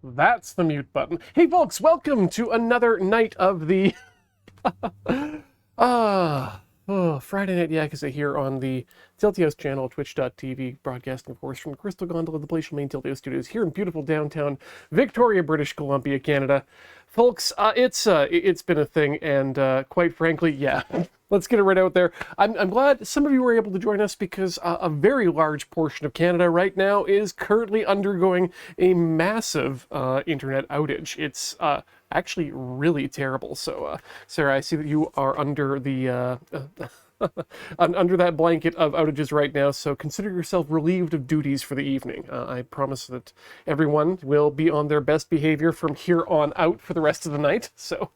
That's the mute button. Hey folks, welcome to another night of the Friday Night Yakuza here on the Tiltios channel, twitch.tv, broadcasting of course from the Crystal Gondola, the palatial main Tiltios studios here in beautiful downtown Victoria, British Columbia, Canada. Folks, it's been a thing, and quite frankly, yeah, let's get it right out there. I'm glad some of you were able to join us because a very large portion of Canada right now is currently undergoing a massive internet outage. It's actually really terrible. So, Sarah, I see that you are under the under that blanket of outages right now, so consider yourself relieved of duties for the evening. I promise that everyone will be on their best behavior from here on out for the rest of the night, so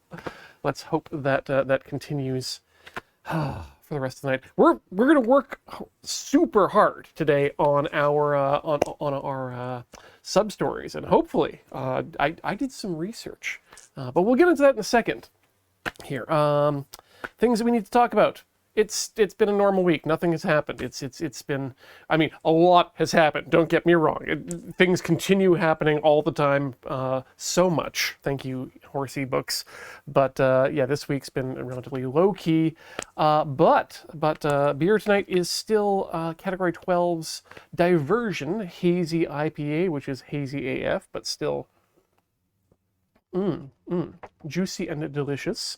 let's hope that that continues for the rest of the night. We're going to work super hard today on our sub stories, and hopefully I did some research, but we'll get into that in a second. Here, things that we need to talk about. It's been a normal week. Nothing has happened. It's been, I mean, a lot has happened. Don't get me wrong. Things continue happening all the time. So much. Thank you, Horsey Books. But yeah, this week's been relatively low key. But beer tonight is still Category 12's Diversion Hazy IPA, which is hazy AF, but still juicy and delicious.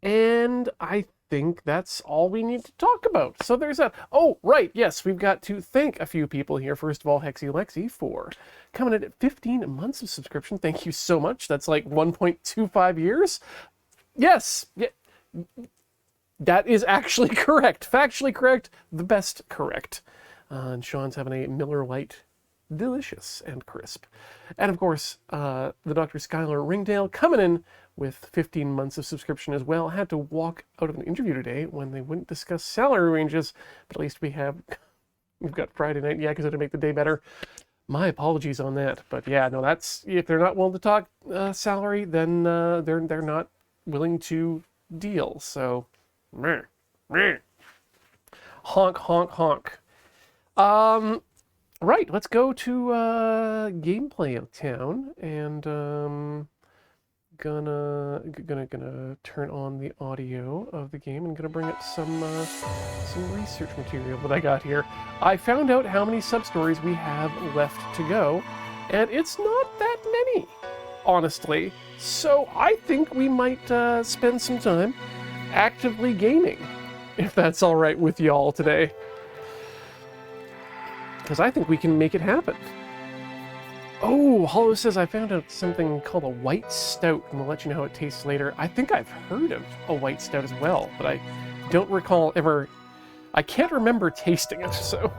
And I think that's all we need to talk about. So there's that. Oh, right. Yes, we've got to thank a few people here. First of all, Hexy Lexi for coming in at 15 months of subscription. Thank you so much. That's like 1.25 years. Yes. Yeah, that is actually correct. Factually correct. The best correct. And Sean's having a Miller Lite. Delicious and crisp. And of course, the Dr. Skylar Ringdale coming in with 15 months of subscription as well. Had to walk out of an interview today when they wouldn't discuss salary ranges, but at least we've got Friday Night Yakuza to make the day better. My apologies on that, but yeah, no, that's, if they're not willing to talk salary, then they're not willing to deal. So, meh, meh. Honk, honk, honk. Right, let's go to gameplay of town, and gonna turn on the audio of the game and gonna bring up some research material that I got here. I found out how many sub-stories we have left to go, and it's not that many, honestly. So I think we might spend some time actively gaming, if that's all right with y'all today. Because I think we can make it happen. Oh, Hollow says I found out something called a white stout, and we'll let you know how it tastes later. I think I've heard of a white stout as well, but I don't recall ever... I can't remember tasting it, so...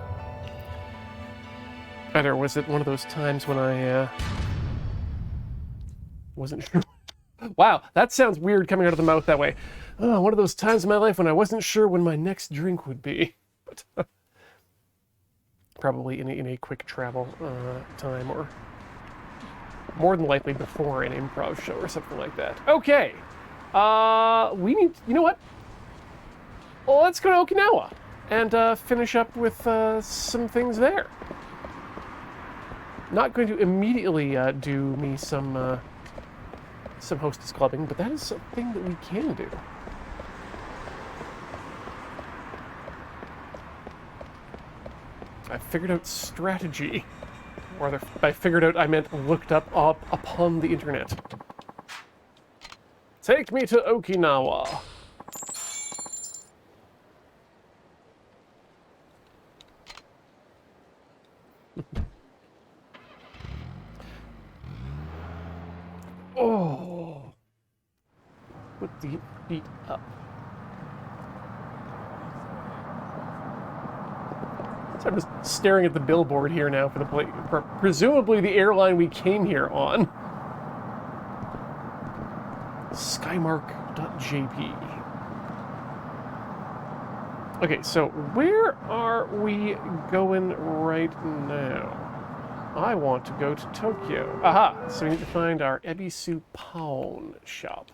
Either was it one of those times when I wasn't sure... Wow, that sounds weird coming out of the mouth that way. Oh, one of those times in my life when I wasn't sure when my next drink would be. But, probably in a quick travel time, or more than likely before an improv show or something like that. Okay, we need, you know what? Well, let's go to Okinawa and finish up with some things there. Not going to immediately do me some hostess clubbing, but that is something that we can do. I figured out strategy. Or rather, by figured out, I meant looked up upon the internet. Take me to Okinawa. Oh. Put the feet up. So I'm just staring at the billboard here now for the place, for presumably the airline we came here on. Skymark.jp. Okay, so where are we going right now? I want to go to Tokyo. Aha! So we need to find our Ebisu Pawn shop.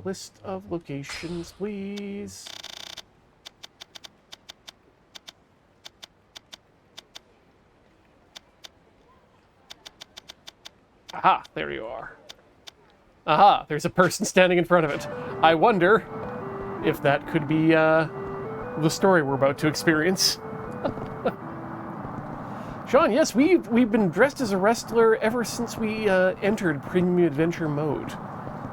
List of locations, please. Aha, there you are. Aha, there's a person standing in front of it. I wonder if that could be the story we're about to experience. Sean, yes, we've been dressed as a wrestler ever since we entered Premium Adventure mode,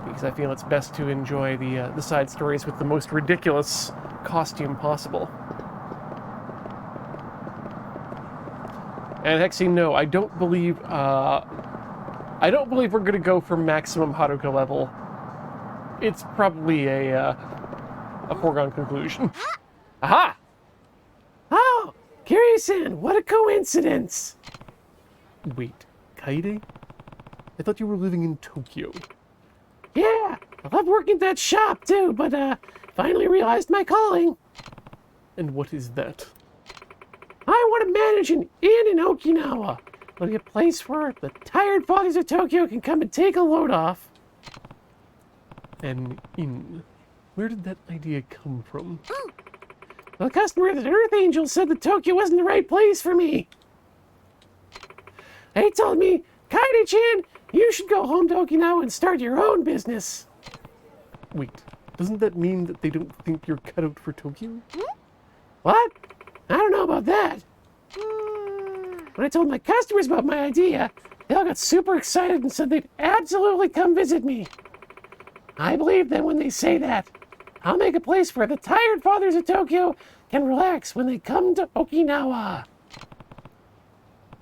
because I feel it's best to enjoy the side stories with the most ridiculous costume possible. And Hexine, no, I don't believe we're going to go for maximum Haruka level. It's probably a foregone conclusion. Aha! Oh, Kiryu-san, what a coincidence! Wait, Kaede? I thought you were living in Tokyo. Yeah, I love working at that shop too, but finally realized my calling. And what is that? I want to manage an inn in Okinawa. It'll be a place where the tired fathers of Tokyo can come and take a load off. An inn. Where did that idea come from? The customer at the Earth Angel said that Tokyo wasn't the right place for me. They told me, Kaede-chan, you should go home to Okinawa and start your own business. Wait, doesn't that mean that they don't think you're cut out for Tokyo? What? I don't know about that. When I told my customers about my idea, they all got super excited and said they'd absolutely come visit me. I believe that when they say that, I'll make a place where the tired fathers of Tokyo can relax when they come to Okinawa.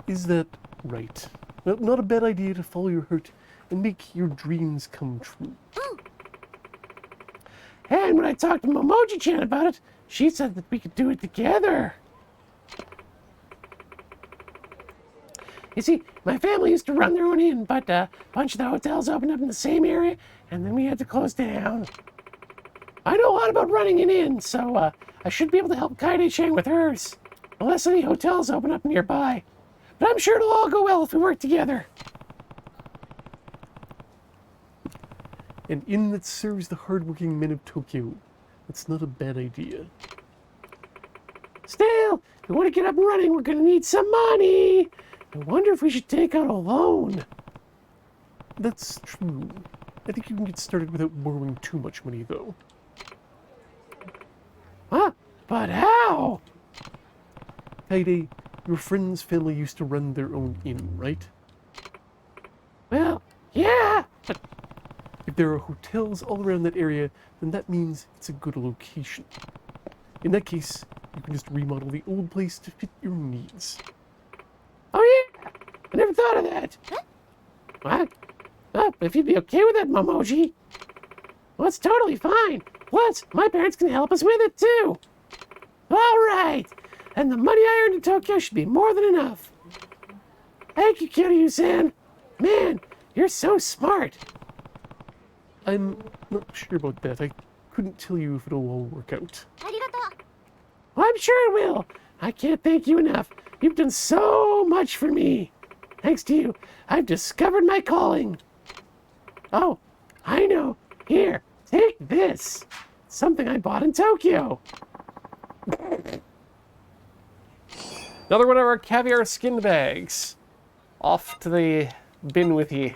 Is that right? Well, not a bad idea to follow your heart and make your dreams come true. And when I talked to Momoji-chan about it, she said that we could do it together. You see, my family used to run their own inn, but a bunch of the hotels opened up in the same area, and then we had to close down. I know a lot about running an inn, so I should be able to help Kaede-chan with hers, unless any hotels open up nearby. But I'm sure it'll all go well if we work together. An inn that serves the hardworking men of Tokyo. That's not a bad idea. Still, if we want to get up and running, we're going to need some money. I wonder if we should take out a loan. That's true. I think you can get started without borrowing too much money, though. Huh? But how? Kaede, your friend's family used to run their own inn, right? Well, yeah, but if there are hotels all around that area, then that means it's a good location. In that case, you can just remodel the old place to fit your needs. Oh yeah, I never thought of that. What? Oh, if you'd be okay with that, Momoji. Well, it's totally fine. Plus, my parents can help us with it too. All right, and the money I earned in Tokyo should be more than enough. Thank you, Kiryu-san. Man, you're so smart. I'm not sure about that. I couldn't tell you if it'll all work out. Well, I'm sure it will. I can't thank you enough. You've done so much for me. Thanks to you, I've discovered my calling. Oh, I know. Here, take this. It's something I bought in Tokyo. Another one of our caviar skin bags. Off to the bin with ye.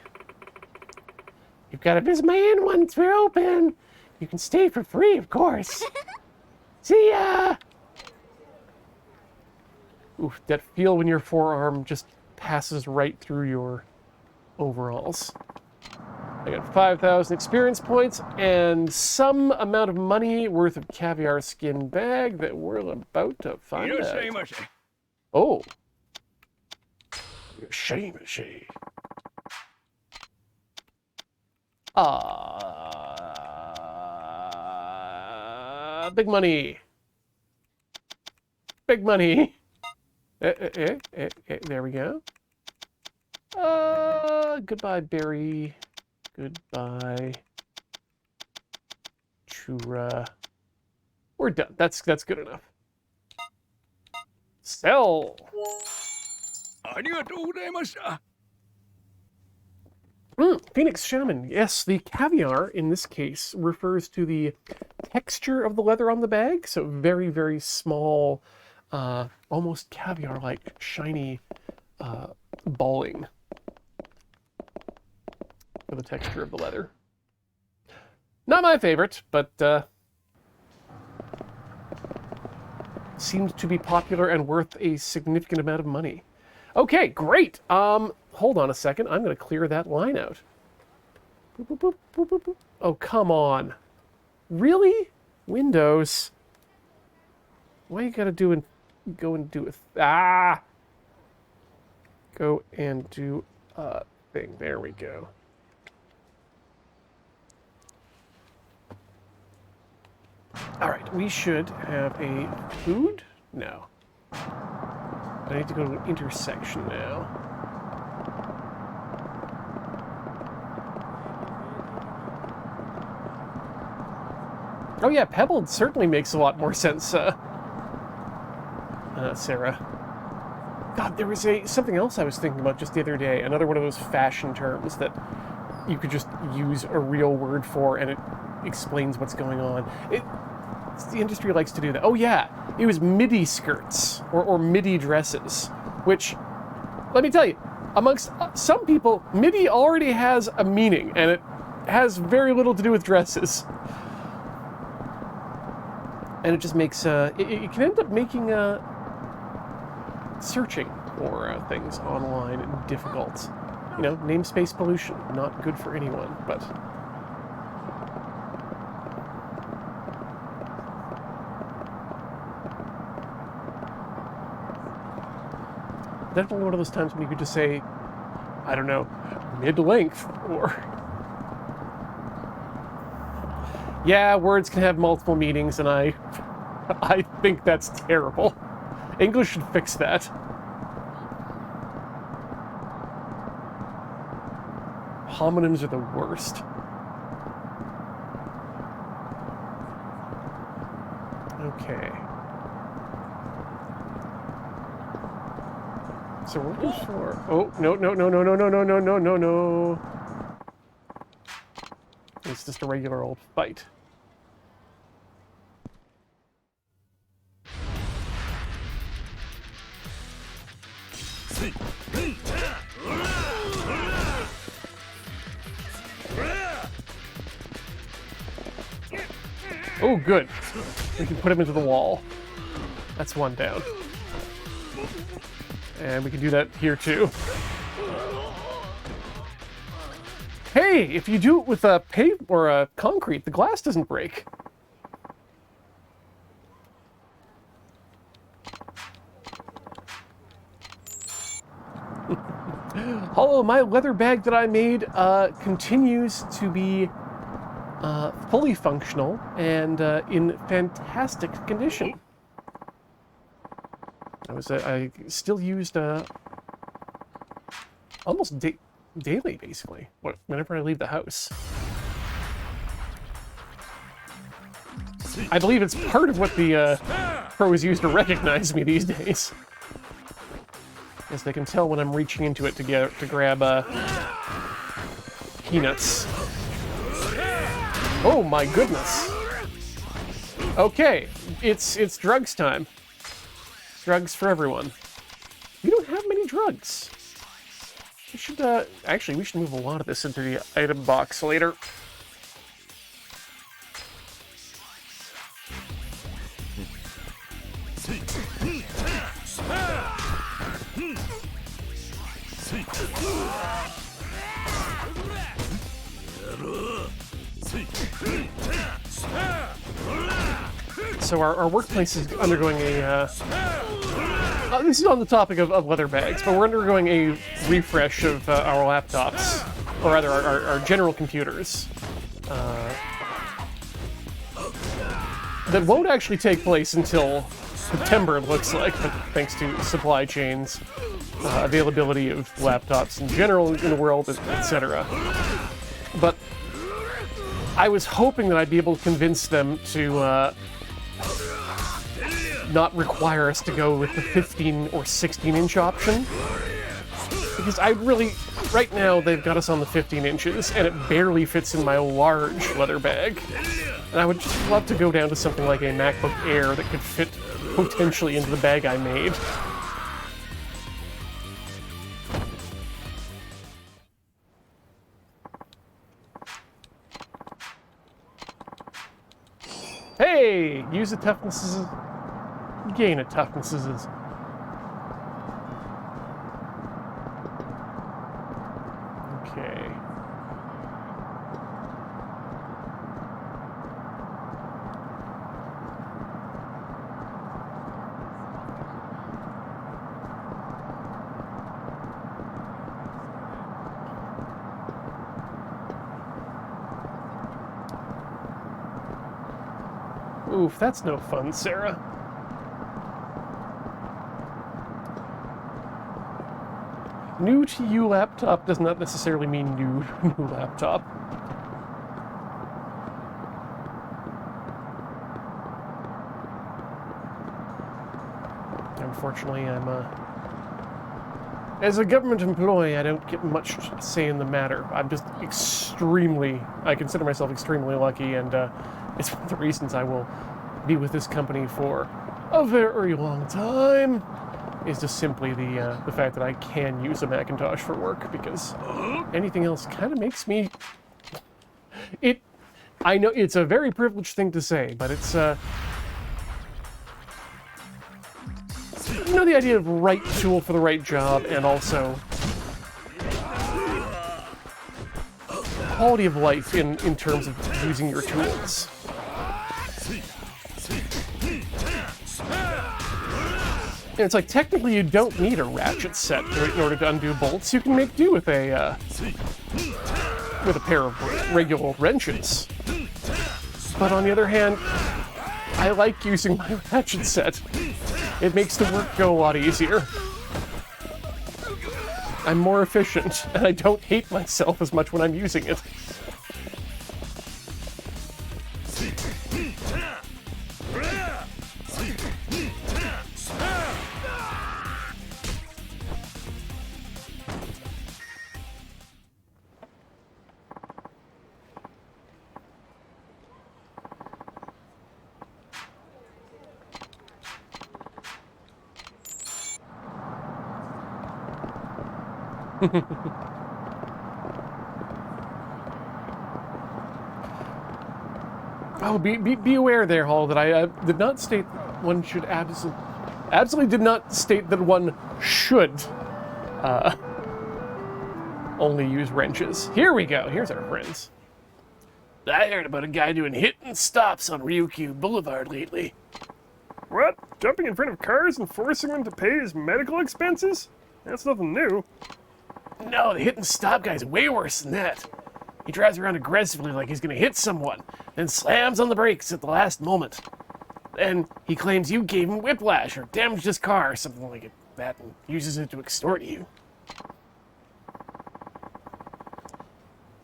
You've got to visit my inn once we're open. You can stay for free, of course. See ya! Oof, that feel when your forearm just passes right through your overalls. I got 5,000 experience points and some amount of money worth of caviar skin bag that we're about to find out. Oh. Shame. Big money. Big money. There we go. Goodbye, Barry. Goodbye. Chura. We're done. That's good enough. Sell. Phoenix Shaman. Yes, the caviar in this case refers to the texture of the leather on the bag. So very, very small, almost caviar-like shiny balling. for the texture of the leather. Not my favorite, but seemed to be popular and worth a significant amount of money. Okay, great. Hold on a second. I'm going to clear that line out. Boop, boop, boop, boop, boop, boop. Oh, come on. Really? Windows? Why you gotta go and do it? Go and do a thing. There we go. All right, we should have a food? No. I need to go to an intersection now. Oh yeah, Pebbled certainly makes a lot more sense, Sarah. God, there was something else I was thinking about just the other day. Another one of those fashion terms that you could just use a real word for and it explains what's going on. The industry likes to do that. Oh yeah, it was midi skirts or midi dresses, which, let me tell you, amongst some people, midi already has a meaning and it has very little to do with dresses. And it just makes, it can end up making searching for things online difficult. You know, namespace pollution, not good for anyone, but... Definitely one of those times when you could just say, I don't know, mid-length, or... Yeah, words can have multiple meanings, and I think that's terrible. English should fix that. Homonyms are the worst. Okay. So we're looking for... Oh, no. It's just a regular old fight. Oh, good. We can put him into the wall. That's one down. And we can do that here, too. Hey, if you do it with a pave or a concrete, the glass doesn't break. Although my leather bag that I made continues to be fully functional and in fantastic condition. I still used almost daily, basically, whenever I leave the house. I believe it's part of what the pros use to recognize me these days. As they can tell when I'm reaching into it to grab peanuts. Oh my goodness. Okay, it's drugs time. Drugs for everyone. We don't have many drugs. We should, actually, we should move a lot of this into the item box later. So our workplace is undergoing a, this is on the topic of leather bags, but we're undergoing a refresh of our laptops, or rather our general computers. That won't actually take place until September, it looks like, but thanks to supply chains, availability of laptops in general in the world, etc. But I was hoping that I'd be able to convince them to not require us to go with the 15 or 16-inch option. Because I really, right now, they've got us on the 15 inches, and it barely fits in my large leather bag. And I would just love to go down to something like a MacBook Air that could fit potentially into the bag I made. Hey! Use a toughness. Gain a toughness. Okay. Oof, that's no fun, Sarah. New to you laptop does not necessarily mean new laptop. Unfortunately, as a government employee, I don't get much say in the matter. I'm just I consider myself extremely lucky, and it's one of the reasons I will be with this company for a very long time, is just simply the fact that I can use a Macintosh for work, because anything else kind of makes me... I know it's a very privileged thing to say, but it's... You know, the idea of right tool for the right job, and also quality of life in terms of using your tools. And it's like, technically you don't need a ratchet set in order to undo bolts. You can make do with a pair of regular wrenches. But on the other hand, I like using my ratchet set. It makes the work go a lot easier. I'm more efficient, and I don't hate myself as much when I'm using it. Oh, be aware there, Hall, that I did not state one should absolutely did not state that one should only use wrenches. Here we go. Here's our friends. I heard about a guy doing hit and stops on Ryukyu Boulevard lately. What? Jumping in front of cars and forcing them to pay his medical expenses? That's nothing new. No, the hit and stop guy's way worse than that. He drives around aggressively like he's gonna hit someone, then slams on the brakes at the last moment. Then he claims you gave him whiplash or damaged his car or something like that, and uses it to extort you.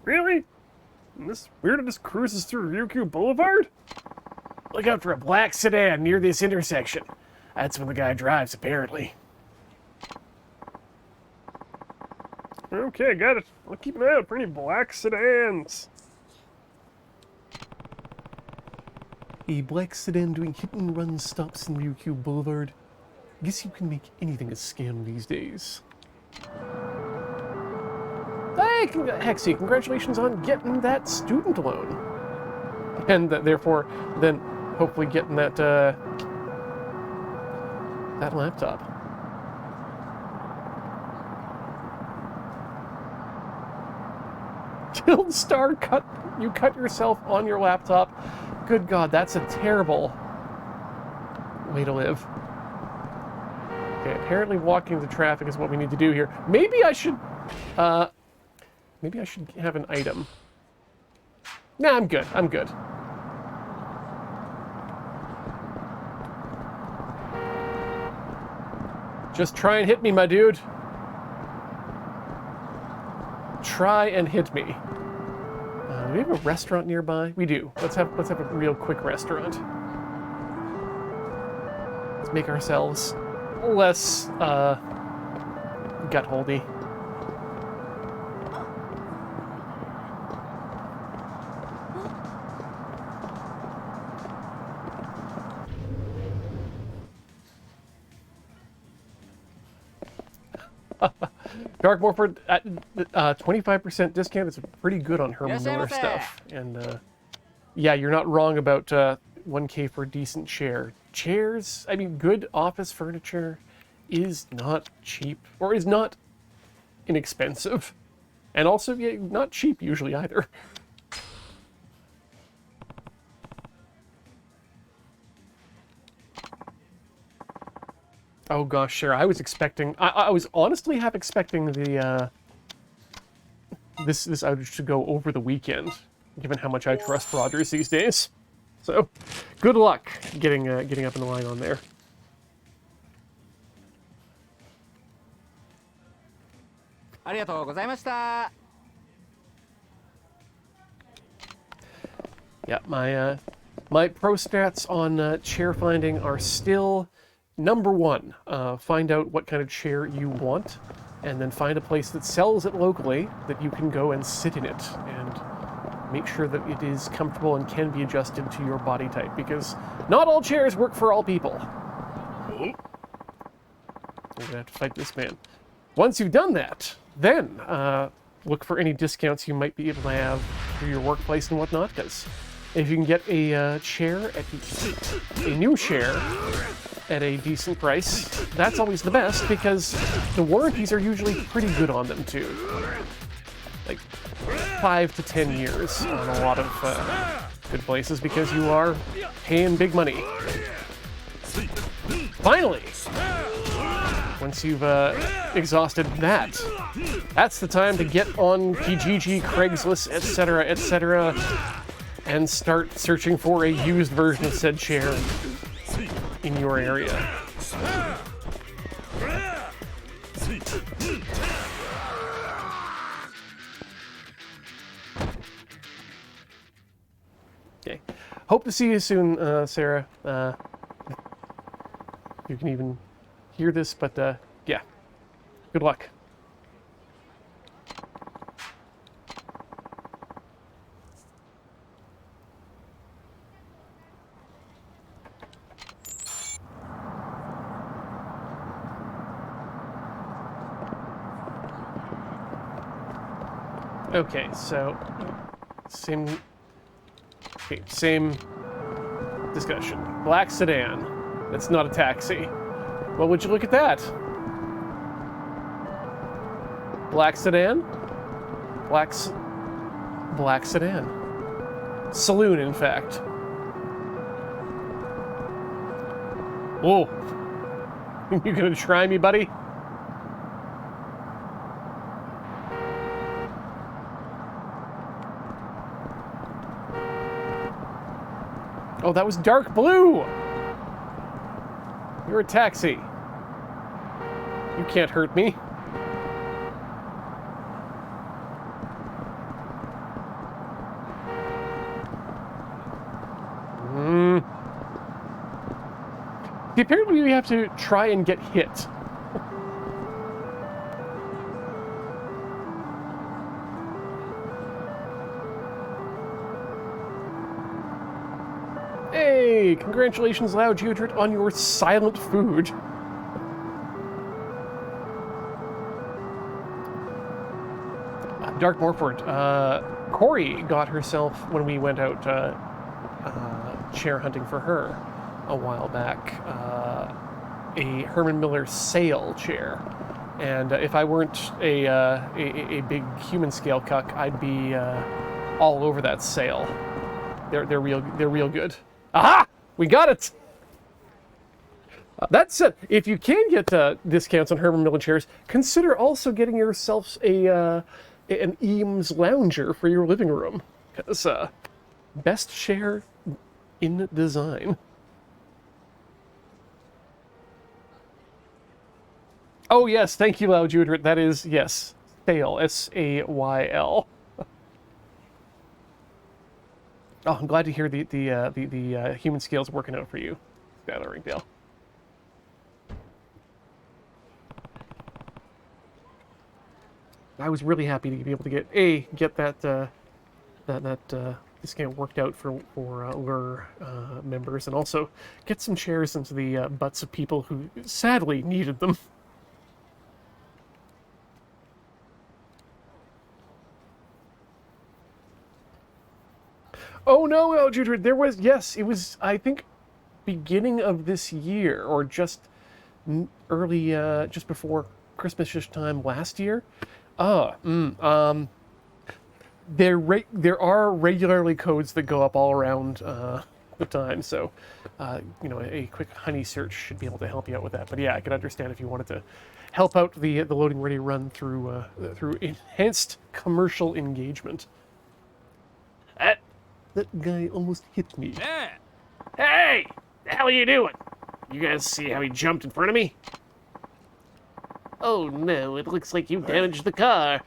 Really? And this weirdo just cruises through Ryukyu Boulevard? Look out for a black sedan near this intersection. That's when the guy drives, apparently. Okay, got it. I'll keep an eye out for any black sedans. A black sedan doing hit-and-run stops in Ryukyu Boulevard. Guess you can make anything a scam these days. Hey, Hexy, congratulations on getting that student loan. And therefore, then hopefully getting that, that laptop. Guild Star you cut yourself on your laptop. Good God, that's a terrible way to live. Okay, apparently walking the traffic is what we need to do here. Maybe I should have an item. Nah, I'm good. I'm good. Just try and hit me, my dude. Try and hit me. Do we have a restaurant nearby? We do. Let's have a real quick restaurant. Let's make ourselves less gut-holdy. Dark Morford at 25% discount is pretty good on Herman Miller stuff. And yeah, you're not wrong about 1K for a decent chair. Chairs, I mean, good office furniture is not cheap, or is not inexpensive. And also, yeah, not cheap usually either. Oh gosh, sure. I was expecting. I was honestly half expecting the this outage to go over the weekend, given how much I trust Rogers these days. So, good luck getting up in the line on there. Yeah, my pro stats on chair finding are still number one. Find out what kind of chair you want, and then find a place that sells it locally that you can go and sit in it, and make sure that it is comfortable and can be adjusted to your body type, because not all chairs work for all people. I'm gonna have to fight this man. Once you've done that, then look for any discounts you might be able to have through your workplace and whatnot, because if you can get a chair a new chair at a decent price, that's always the best, because the warranties are usually pretty good on them too. Like 5 to 10 years on a lot of good places, because you are paying big money. Finally, once you've exhausted that, that's the time to get on Kijiji, Craigslist, etc., and start searching for a used version of said chair in your area. Okay. Hope to see you soon, Sarah. You can even hear this, but yeah. Good luck. Okay, so same discussion. Black sedan. That's not a taxi. Well, would you look at that? Black sedan. Black sedan. Saloon, in fact. Whoa. You gonna try me, buddy? Oh, that was dark blue! You're a taxi. You can't hurt me. Apparently we have to try and get hit. Hey, congratulations, Lao Geodrit, on your silent food. Dark Morford. Corey got herself, when we went out chair hunting for her a while back, a Herman Miller sail chair. And if I weren't a big human scale cuck, I'd be all over that sail. They're real good. Aha! We got it! That said, if you can get discounts on Herman Miller chairs, consider also getting yourself an Eames lounger for your living room. Because best chair in design. Oh yes, thank you, Lao Judrit. That is, yes, Sayl, S-A-Y-L. Oh, I'm glad to hear the human scale's working out for you, Skylar Ringdale. I was really happy to be able to get that discount worked out for Lure members, and also get some chairs into the butts of people who sadly needed them. Oh no, Judith, there was, yes, it was, I think, beginning of this year, or just early, just before Christmas-ish time last year. There are regularly codes that go up all around the time, so a quick honey search should be able to help you out with that. But yeah, I could understand if you wanted to help out the loading ready run through enhanced commercial engagement. That guy almost hit me. Yeah. Hey! The hell are you doing? You guys see how he jumped in front of me? Oh no, it looks like you damaged the car.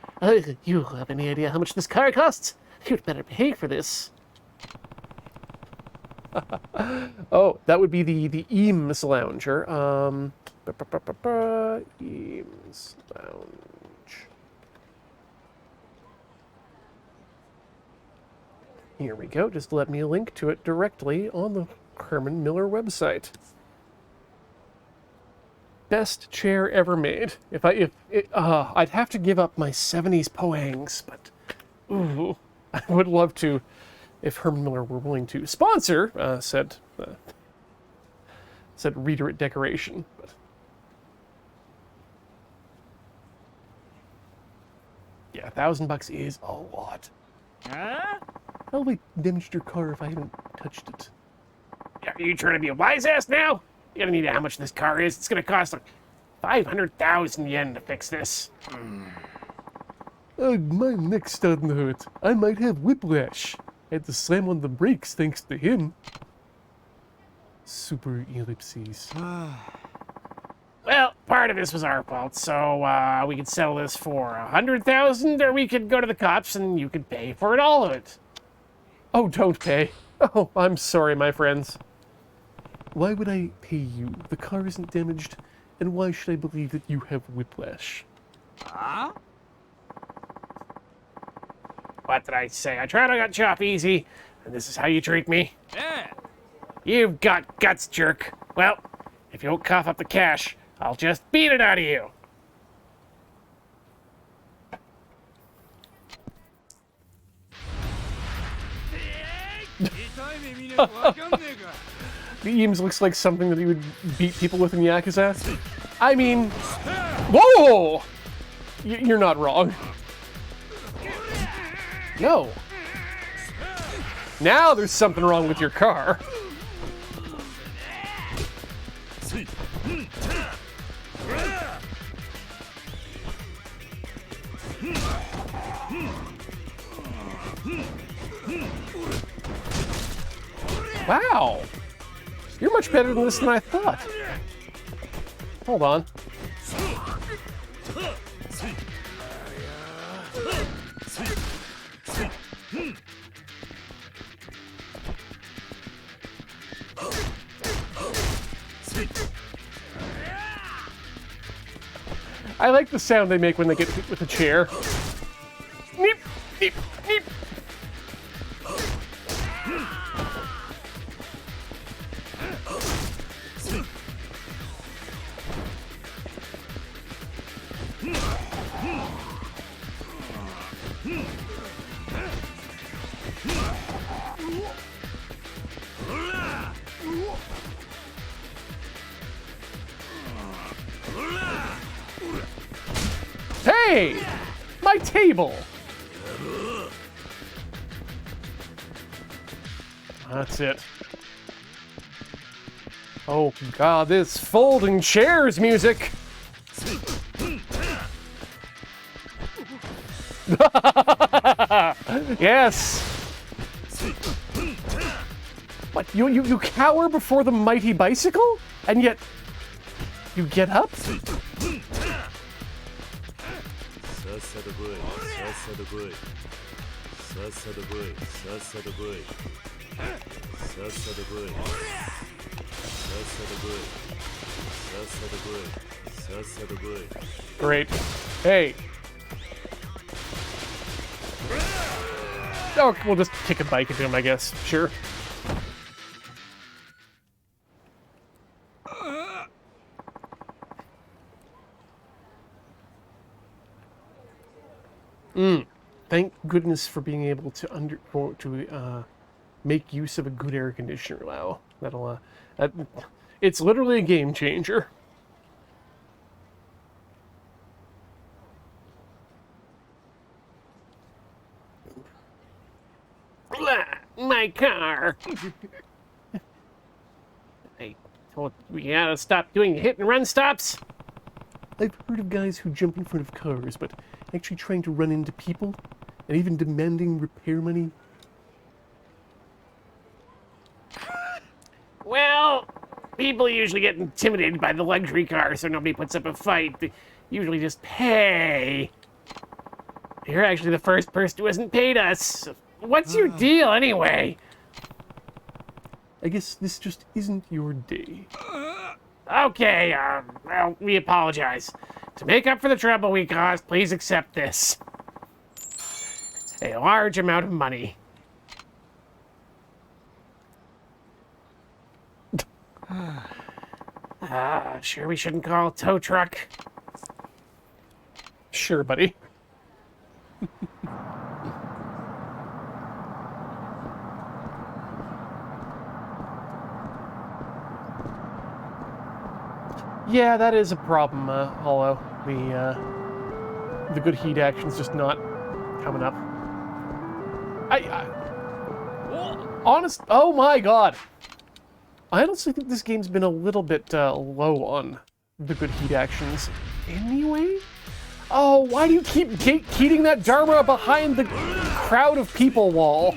You have any idea how much this car costs? You'd better pay for this. Oh, that would be the Eames Lounger. Eames Lounge. Here we go. Just let me link to it directly on the Herman Miller website. Best chair ever made. I'd have to give up my 70s Poangs, but ooh, I would love to if Herman Miller were willing to sponsor said reader at decoration. But yeah, $1,000 is a lot. Huh? How have I damaged your car if I haven't touched it? Are you trying to be a wise ass now? You gotta need how much this car is. It's gonna cost like 500,000 yen to fix this. My neck's starting to hurt. I might have whiplash. I had to slam on the brakes thanks to him. Super ellipses. Well, part of this was our fault, so we could settle this for 100,000, or we could go to the cops and you could pay for all of it. Oh, don't pay. Oh, I'm sorry, my friends. Why would I pay you? The car isn't damaged, and why should I believe that you have whiplash? Huh? What did I say? I try to get you off easy, and this is how you treat me? Yeah. You've got guts, jerk. Well, if you don't cough up the cash, I'll just beat it out of you. The Eames looks like something that he would beat people with in Yakuza. I mean, whoa! You're not wrong. No. Now there's something wrong with your car. Wow. You're much better than this than I thought. Hold on. I like the sound they make when they get hit with a chair. Neep, neep, neep. Hey! My table! That's it. Oh god, this folding chairs music! Yes! What, you cower before the mighty bicycle? And yet, you get up? Great. Hey. Oh, we'll just kick a bike into him, I guess. Sure. Thank goodness for being able to make use of a good air conditioner. Wow, it's literally a game changer. Blah, my car. I told you we gotta stop doing hit and run stops. I've heard of guys who jump in front of cars, but actually trying to run into people and even demanding repair money. Well, people usually get intimidated by the luxury car, so nobody puts up a fight. They usually just pay. You're actually the first person who hasn't paid us. What's your deal, anyway? I guess this just isn't your day. Okay, well, we apologize. To make up for the trouble we caused, please accept this. A large amount of money. Sure we shouldn't call a tow truck? Sure, buddy. Yeah, that is a problem, Hollow. The good heat action's just not coming up. Oh my god! I honestly think this game's been a little bit low on the good heat actions anyway. Oh, why do you keep gatekeeping that Dharma behind the crowd of people wall?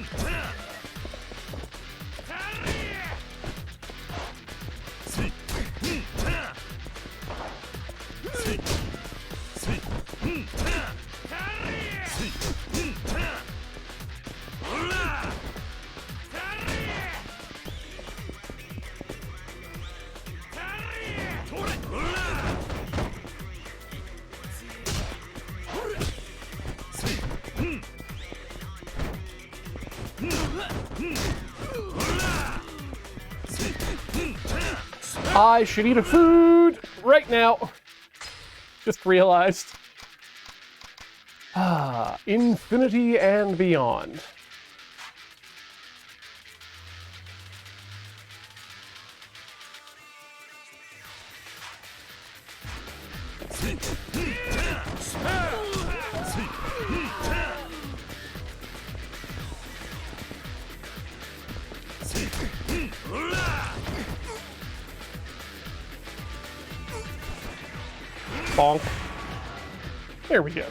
I should eat a food right now. Just realized. Infinity and beyond. Bonk. There we go.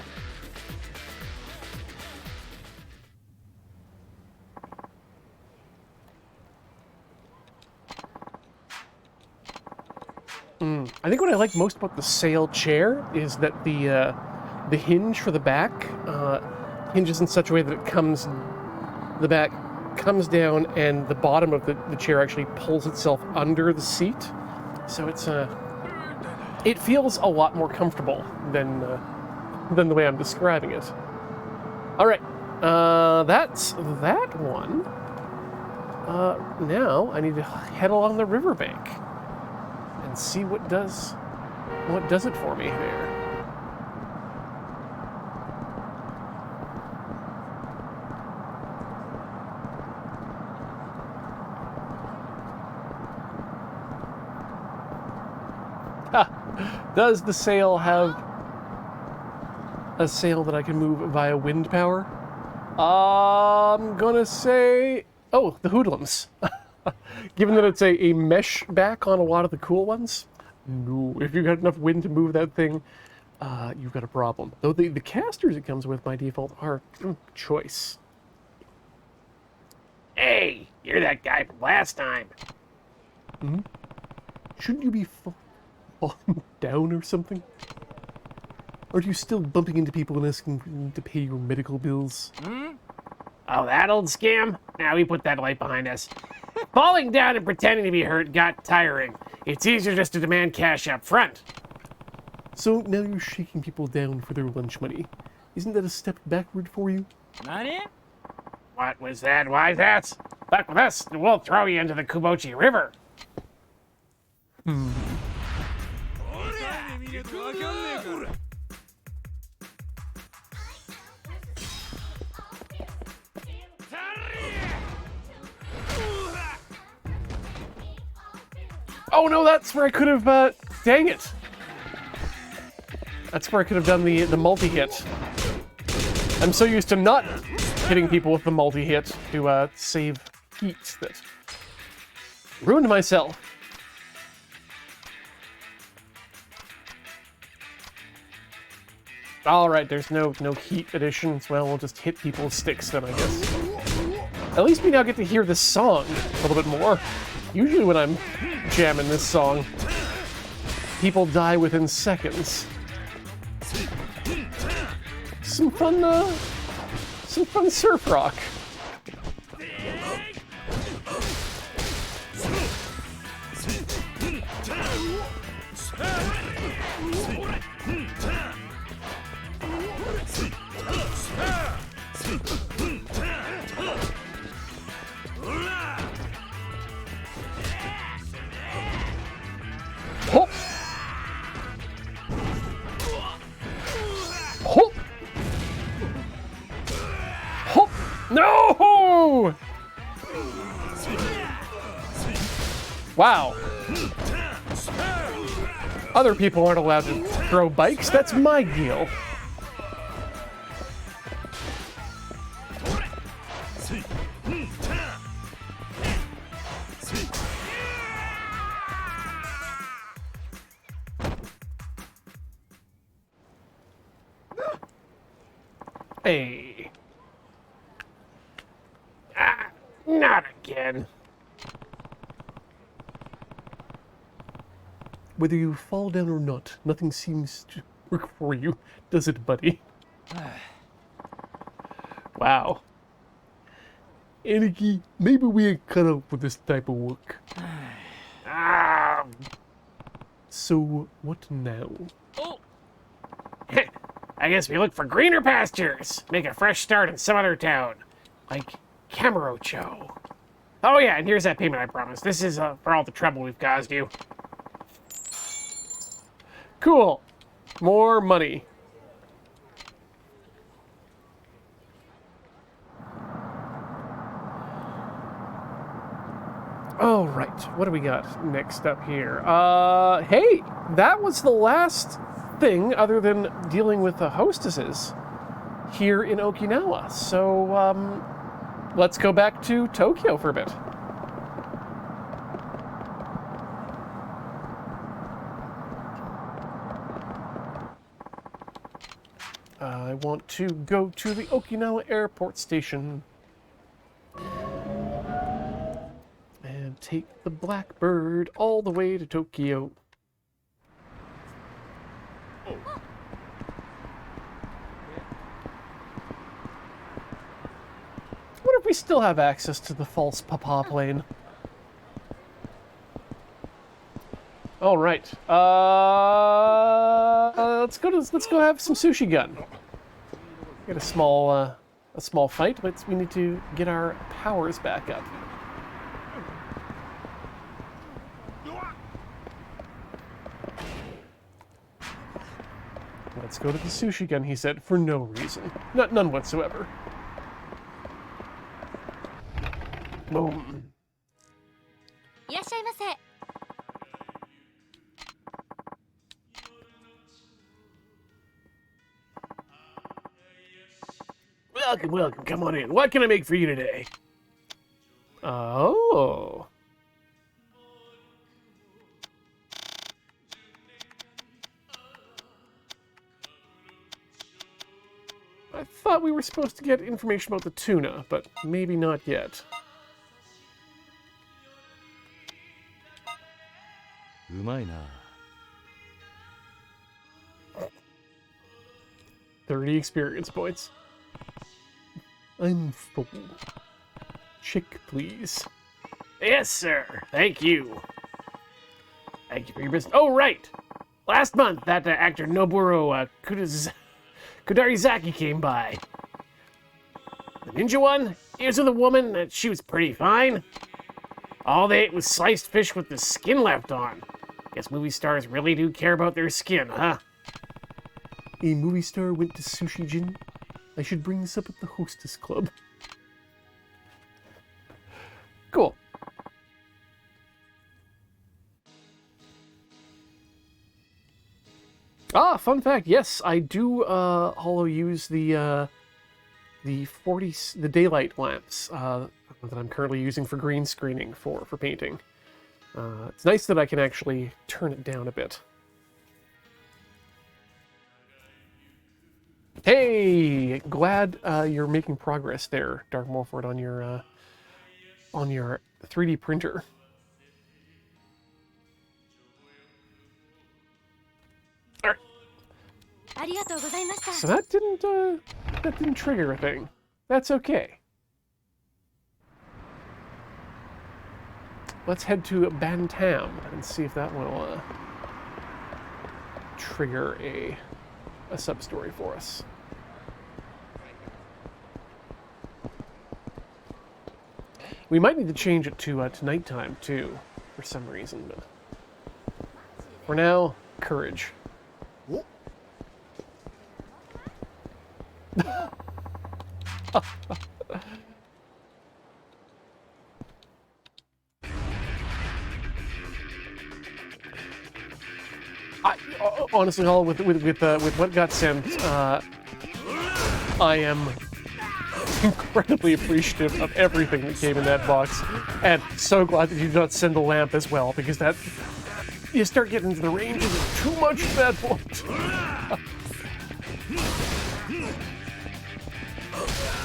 I think what I like most about the sail chair is that the hinge for the back hinges in such a way that the back comes down and the bottom of the chair actually pulls itself under the seat. So it feels a lot more comfortable than the way I'm describing it. All right, that's that one. Now I need to head along the riverbank and see what does it for me there. Does the sail have a sail that I can move via wind power? I'm gonna say, oh, the hoodlums. Given that it's a mesh back on a lot of the cool ones, no. If you've got enough wind to move that thing, you've got a problem. Though the casters it comes with by default are choice. Hey, you're that guy from last time. Shouldn't you be falling down or something? Or are you still bumping into people and asking them to pay your medical bills? Oh, that old scam? Now we put that light behind us. Falling down and pretending to be hurt got tiring. It's easier just to demand cash up front. So now you're shaking people down for their lunch money. Isn't that a step backward for you? Nani? What was that? Why that? Fuck with us, and we'll throw you into the Kubochi River. Oh no, that's where I could have, dang it. That's where I could have done the multi-hit. I'm so used to not hitting people with the multi-hit to save heat that ruined myself. Alright, there's no heat additions. Well, we'll just hit people with sticks then, I guess. At least we now get to hear the song a little bit more. Usually when I'm jamming this song, people die within seconds. Some fun surf rock. Hop! Hop! Hop! No! Wow. Other people aren't allowed to throw bikes. That's my deal. Hey. Ah, not again. Whether you fall down or not, nothing seems to work for you, does it, buddy? Wow. Aniki, maybe we ain't cut out for this type of work. Ah, So, what now? oh. I guess we look for greener pastures. Make a fresh start in some other town. Like Kamurocho. Oh yeah, and here's that payment I promised. This is for all the trouble we've caused you. Cool. More money. All right, what do we got next up here? Hey, that was the last thing other than dealing with the hostesses here in Okinawa. So, let's go back to Tokyo for a bit. I want to go to the Okinawa Airport Station and take the Blackbird all the way to Tokyo. What if we still have access to the false papa plane? All right. Let's go have some sushi gun. Get a small fight, but we need to get our powers back up. Let's go to the sushi gun, he said, for no reason. None whatsoever. Boom. いらっしゃいませ。 Welcome, welcome. Come on in. What can I make for you today? Oh. I thought we were supposed to get information about the tuna, but maybe not yet. うまいな。 30 experience points. I'm full. Chick, please. Yes, sir. Thank you. Thank you for your business. Oh, right. Last month, that actor Noboru Kudarizaki came by. The ninja one? He was with a woman. She was pretty fine. All they ate was sliced fish with the skin left on. Guess movie stars really do care about their skin, huh? A movie star went to Sushi Jin. I should bring this up at the Hostess Club. Cool. Ah, fun fact. Yes, I do holo use the daylight lamps that I'm currently using for green screening for painting. It's nice that I can actually turn it down a bit. Hey, glad you're making progress there, Dark Morford, on your 3D printer. All right. ありがとうございました。 So that didn't trigger a thing. That's okay. Let's head to Bantam and see if that will trigger a sub-story for us. We might need to change it to nighttime too, for some reason, but for now, courage. Honestly, Hall, with what got sent, I am incredibly appreciative of everything that came in that box, and so glad that you did not send the lamp as well, because that you start getting into the ranges of too much at that point.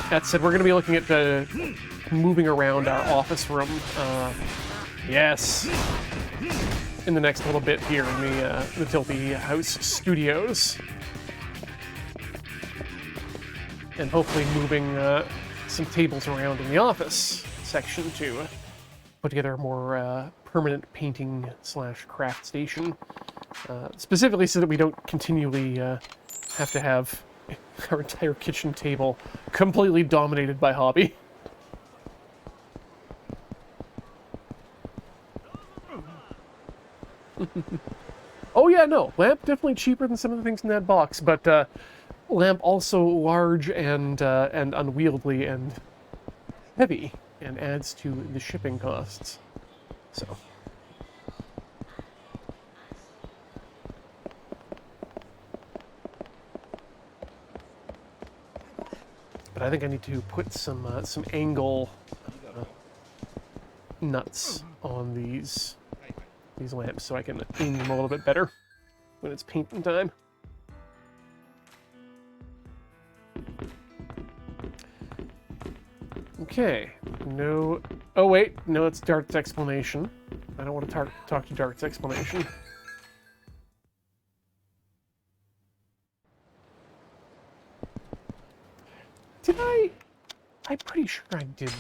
That said, we're going to be looking at moving around our office room. Yes. In the next little bit here in the Tilty House studios. And hopefully moving some tables around in the office section to put together a more permanent painting / craft station. Specifically so that we don't continually have to have our entire kitchen table completely dominated by hobby. Oh yeah, no, lamp definitely cheaper than some of the things in that box, but lamp also large and unwieldy and heavy, and adds to the shipping costs. So. But I think I need to put some angle nuts on these lamps so I can aim them a little bit better when it's painting time. Okay, no... Oh wait, no, it's Dart's explanation. I don't want to talk to Dart's explanation. Did I... I'm pretty sure I did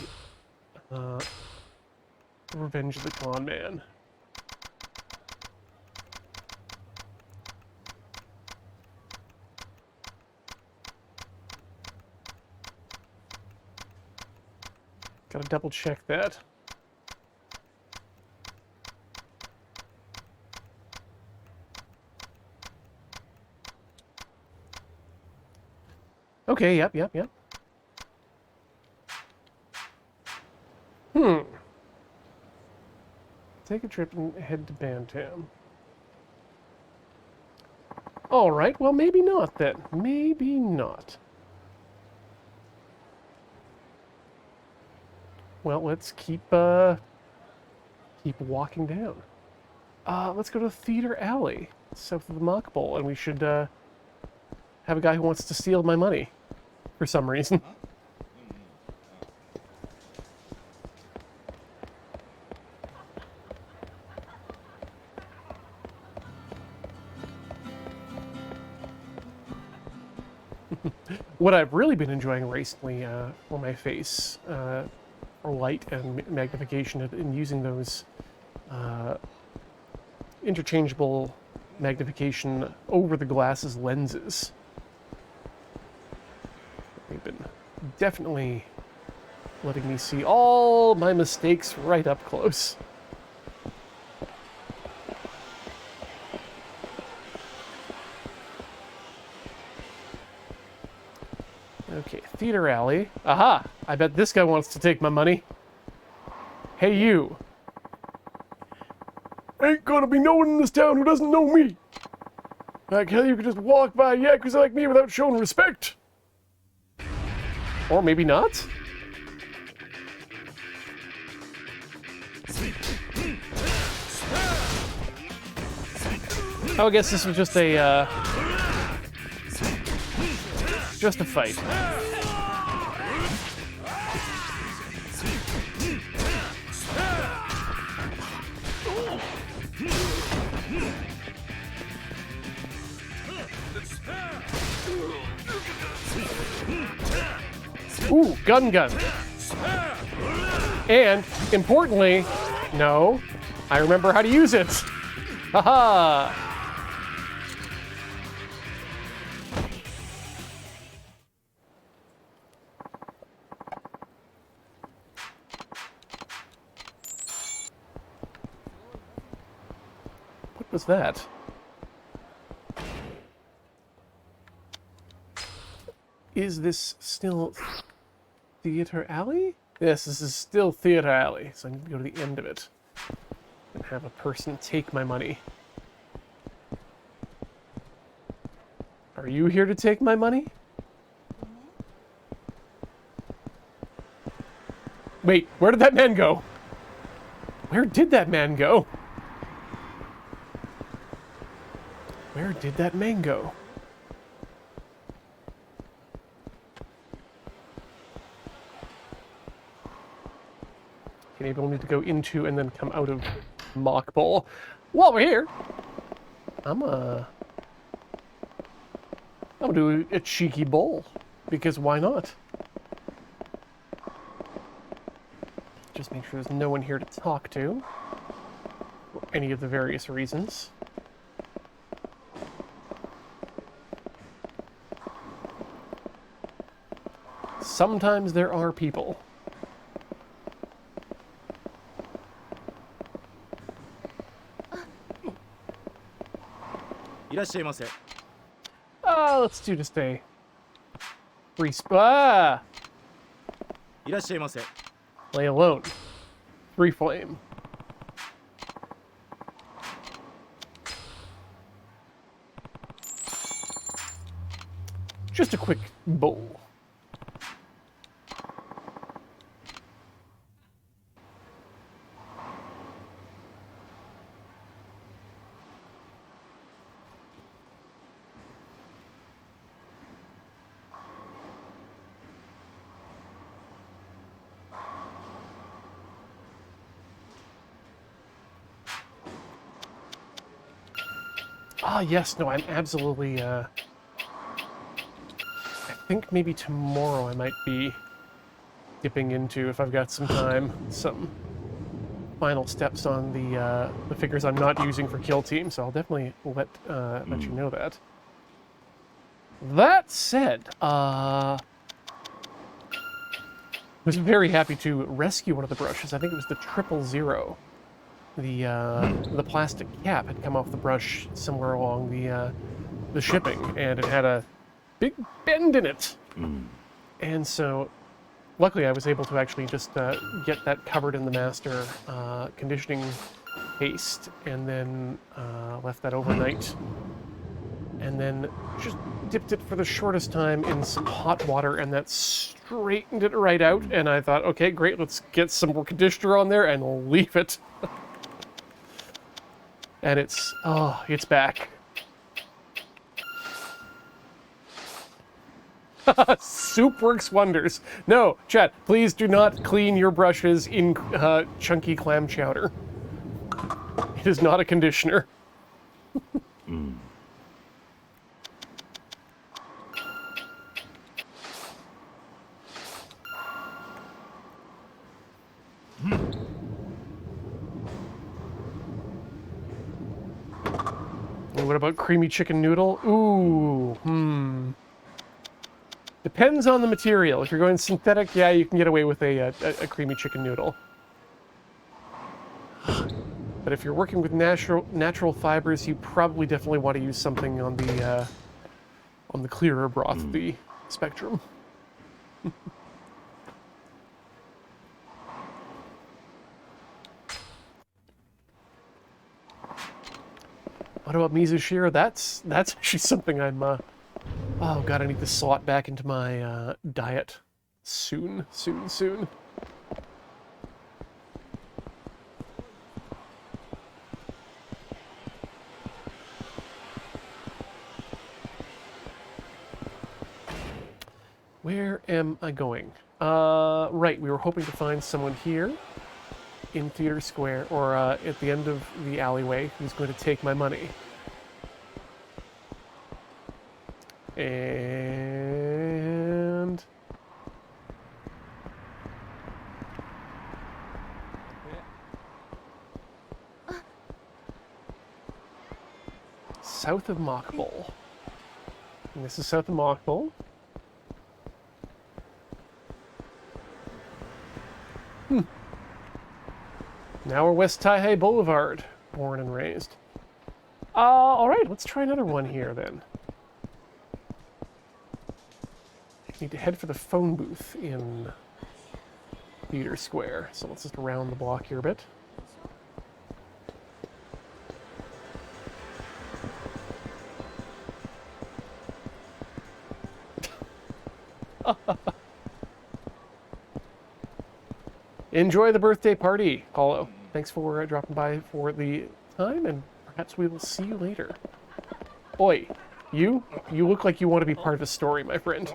Revenge of the Con Man. Gotta double check that. Okay, yep. Take a trip and head to Bantam. Alright, well maybe not then. Maybe not. Well, let's keep walking down. Let's go to Theater Alley, south of the Mock Bowl, and we should have a guy who wants to steal my money for some reason. What I've really been enjoying recently for my face, for light and magnification, and using those interchangeable magnification over the glasses lenses. They've been definitely letting me see all my mistakes right up close. Okay, Theater Alley. Aha! I bet this guy wants to take my money. Hey, you. Ain't gonna be no one in this town who doesn't know me. Like hell, you could just walk by Yakuza like me without showing respect. Or maybe not. Oh, I guess this was just a fight. Ooh, gun. And, importantly, no, I remember how to use it. Haha. What was that? Is this still Theater Alley? Yes, this is still Theater Alley, so I need to go to the end of it and have a person take my money. Are you here to take my money? Wait, where did that man go? Where did that man go? Where did that man go? Enable me to go into and then come out of Mock Bowl. While we're here, I'm gonna do a cheeky bowl, because why not? Just make sure there's no one here to talk to, for any of the various reasons. Sometimes there are people. Let's do just a free spa. Lay alone. Free flame. Just a quick bowl. Ah, yes, no, I'm absolutely, I think maybe tomorrow I might be dipping into, if I've got some time, some final steps on the figures I'm not using for Kill Team, so I'll definitely let you know that. That said, I was very happy to rescue one of the brushes. I think it was the 000. The plastic cap had come off the brush somewhere along the shipping, and it had a big bend in it. And so, luckily, I was able to actually just get that covered in the master conditioning paste, and then left that overnight, and then just dipped it for the shortest time in some hot water, and that straightened it right out. And I thought, okay, great, let's get some more conditioner on there and leave it. And it's back. Soup works wonders. No, chat, please do not clean your brushes in chunky clam chowder. It is not a conditioner. And what about creamy chicken noodle? Ooh, Depends on the material. If you're going synthetic, yeah, you can get away with a creamy chicken noodle. But if you're working with natural fibers, you probably definitely want to use something on the clearer broth of the spectrum. What about Mizushira? That's actually something I'm, oh god, I need to slot back into my, diet. Soon. Where am I going? Right, we were hoping to find someone here in Theater Square, or at the end of the alleyway, who's going to take my money. And... south of Mock Bowl. And this is south of Mock Bowl. Now we're West Taihei Boulevard, born and raised. Alright, let's try another one here then. Need to head for the phone booth in Theater Square. So let's just round the block here a bit. Enjoy the birthday party, Paulo. Thanks for dropping by for the time, and perhaps we will see you later. Oi, you look like you want to be part of the story, my friend.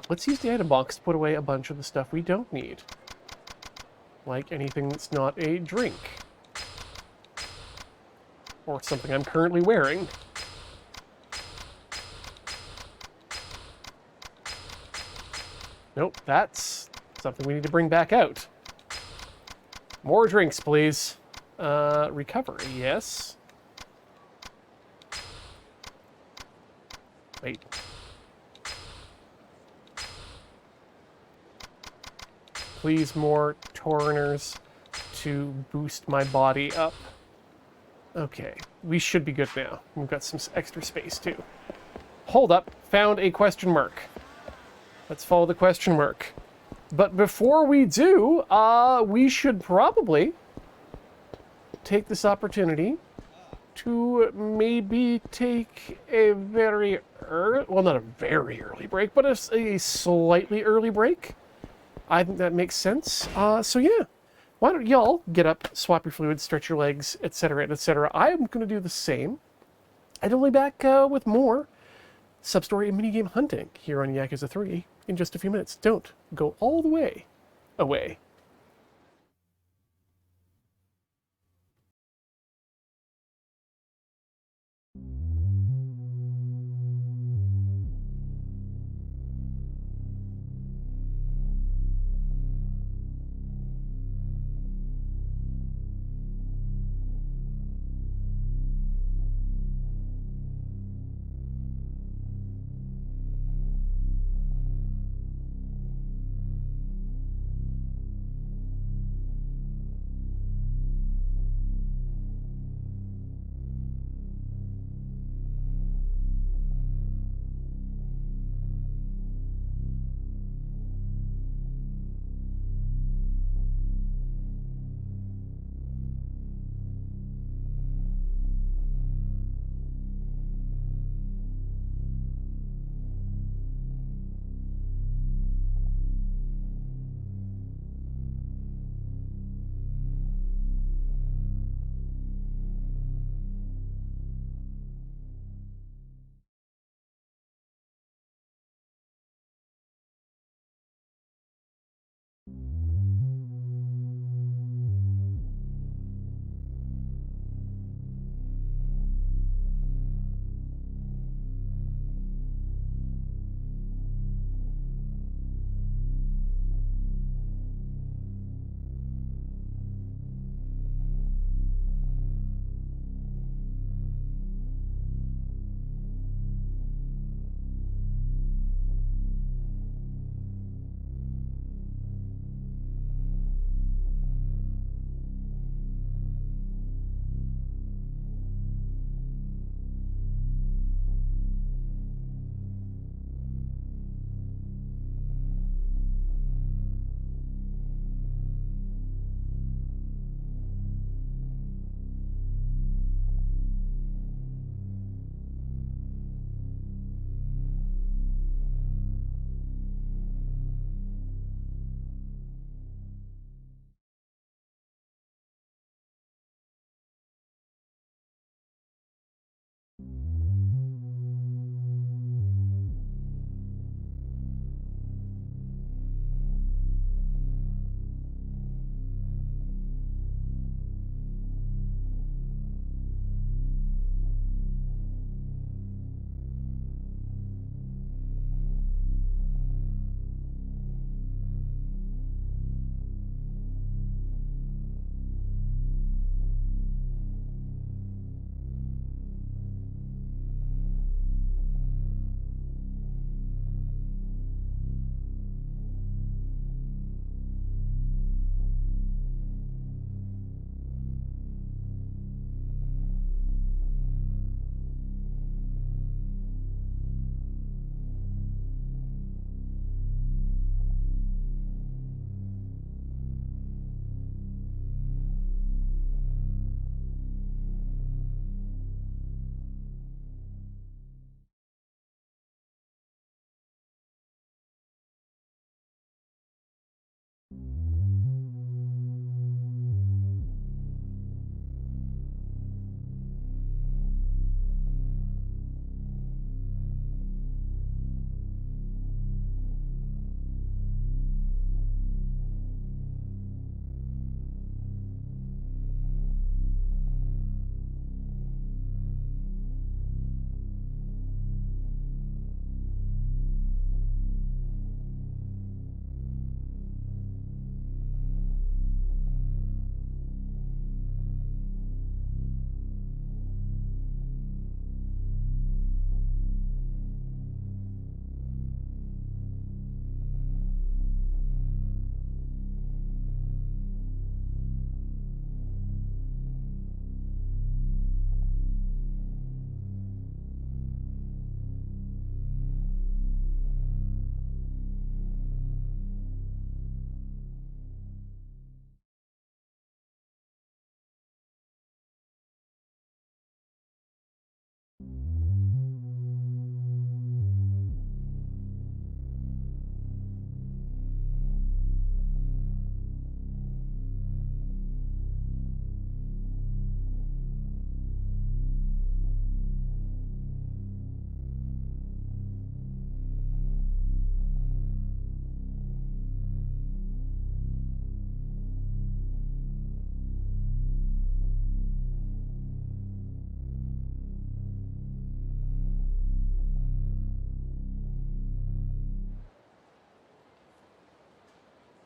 Let's use the item box to put away a bunch of the stuff we don't need. Like anything that's not a drink. Or something I'm currently wearing. Nope, that's something we need to bring back out. More drinks, please. Recovery, yes. Wait. Please, more Tauriners to boost my body up. Okay, we should be good now. We've got some extra space, too. Hold up, found a question mark. Let's follow the question mark. But before we do, we should probably take this opportunity to maybe take a very early, well, not a very early break, but a slightly early break. I think that makes sense. So yeah, why don't y'all get up, swap your fluids, stretch your legs, etc., etc. I am going to do the same. And I'll be back with more sub-story and minigame hunting here on Yakuza 3 in just a few minutes. Don't go all the way away.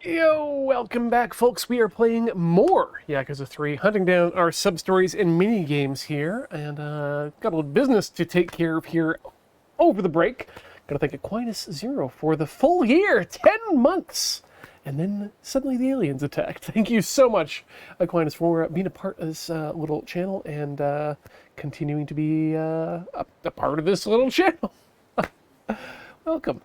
Yo, welcome back, folks. We are playing more Yakuza 3, hunting down our sub-stories and mini-games here, and got a little business to take care of here over the break. Gotta thank Aquinas Zero for the full year, 10 months! And then suddenly the aliens attacked. Thank you so much, Aquinas, for being a part of this little channel and continuing to be a part of this little channel. Welcome.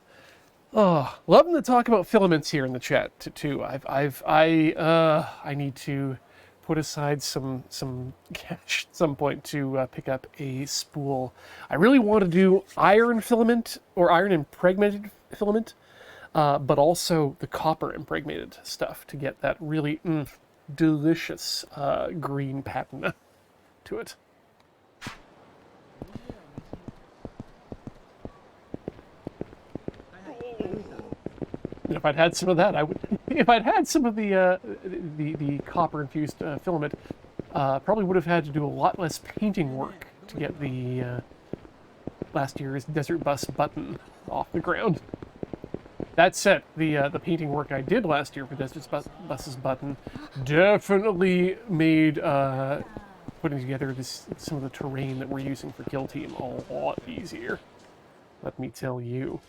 Oh, loving to talk about filaments here in the chat too. I need to put aside some cash at some point to pick up a spool. I really want to do iron filament or iron impregnated filament, but also the copper impregnated stuff to get that really delicious green patina to it. And if I'd had some of that, I would. If I'd had some of the copper infused filament, probably would have had to do a lot less painting work to get the last year's Desert Bus button off the ground. That said, the painting work I did last year for Desert Bus's button definitely made putting together some of the terrain that we're using for Kill Team a lot easier. Let me tell you.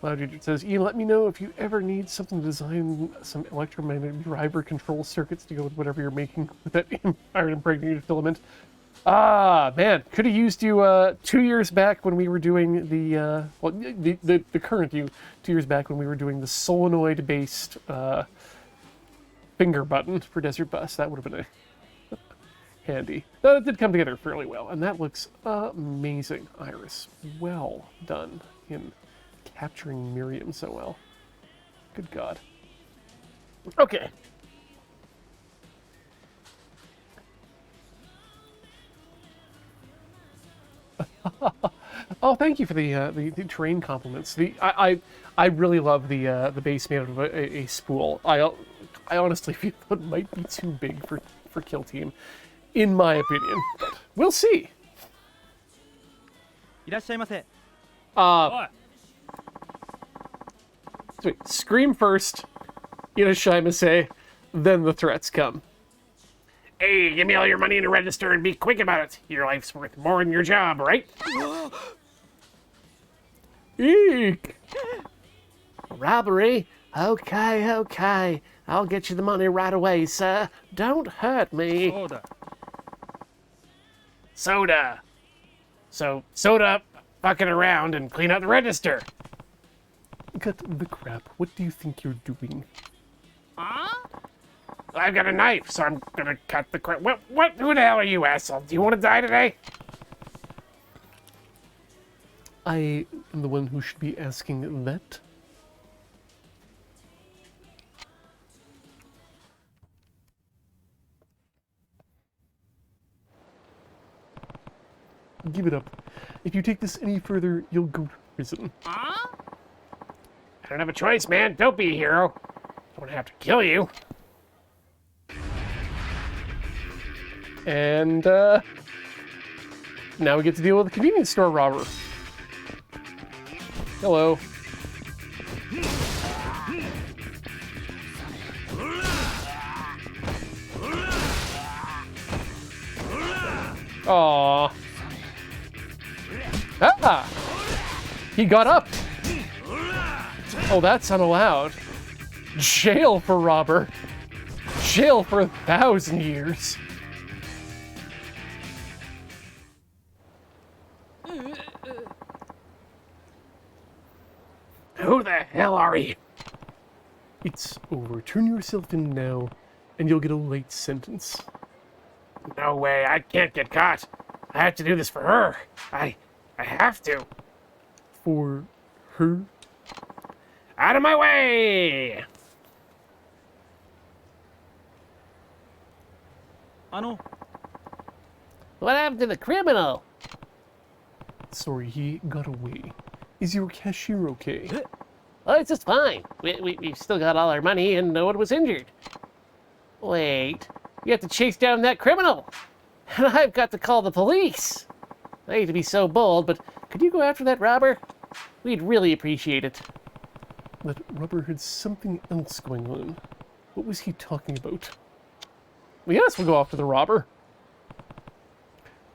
Loud says, Ian, let me know if you ever need something to design some electromagnetic driver control circuits to go with whatever you're making with that iron impregnated filament. Ah, man, could have used you 2 years back when we were doing the current you 2 years back when we were doing the solenoid-based finger button for Desert Bus. That would have been handy. It did come together fairly well, and that looks amazing, Iris. Well done in capturing Miriam so well. Good God. Okay. Oh, thank you for the terrain compliments. I really love the base made of a spool. I honestly feel it might be too big for Kill Team, in my opinion. But we'll see. いらっしゃいませ。 Wait, scream first, Irashaimase, then the threats come. Hey, give me all your money in a register and be quick about it. Your life's worth more than your job, right? Eek! Robbery? Okay, okay. I'll get you the money right away, sir. Don't hurt me. そうだ。 Soda. So, soda, fucking around and clean out the register. Cut the crap. What do you think you're doing? I've got a knife, so I'm gonna cut the crap. What? Who the hell are you, asshole? Do you want to die today? I am the one who should be asking that. Give it up. If you take this any further, you'll go to prison. I don't have a choice, man. Don't be a hero. Don't have to kill you. And, now we get to deal with the convenience store robber. Hello. Aww. Ah! He got up! Oh, that's unallowed. Jail for robber. Jail for 1,000 years. Who the hell are you? It's over. Turn yourself in now, and you'll get a late sentence. No way. I can't get caught. I have to do this for her. I have to. For her? Out of my way! あの、 What happened to the criminal? Sorry, he got away. Is your cashier okay? Oh, it's just fine. We've still got all our money and no one was injured. Wait, You have to chase down that criminal. And I've got to call the police. I hate to be so bold, but could you go after that robber? We'd really appreciate it. That robber had something else going on. What was he talking about? Well, yes, we'll go after the robber.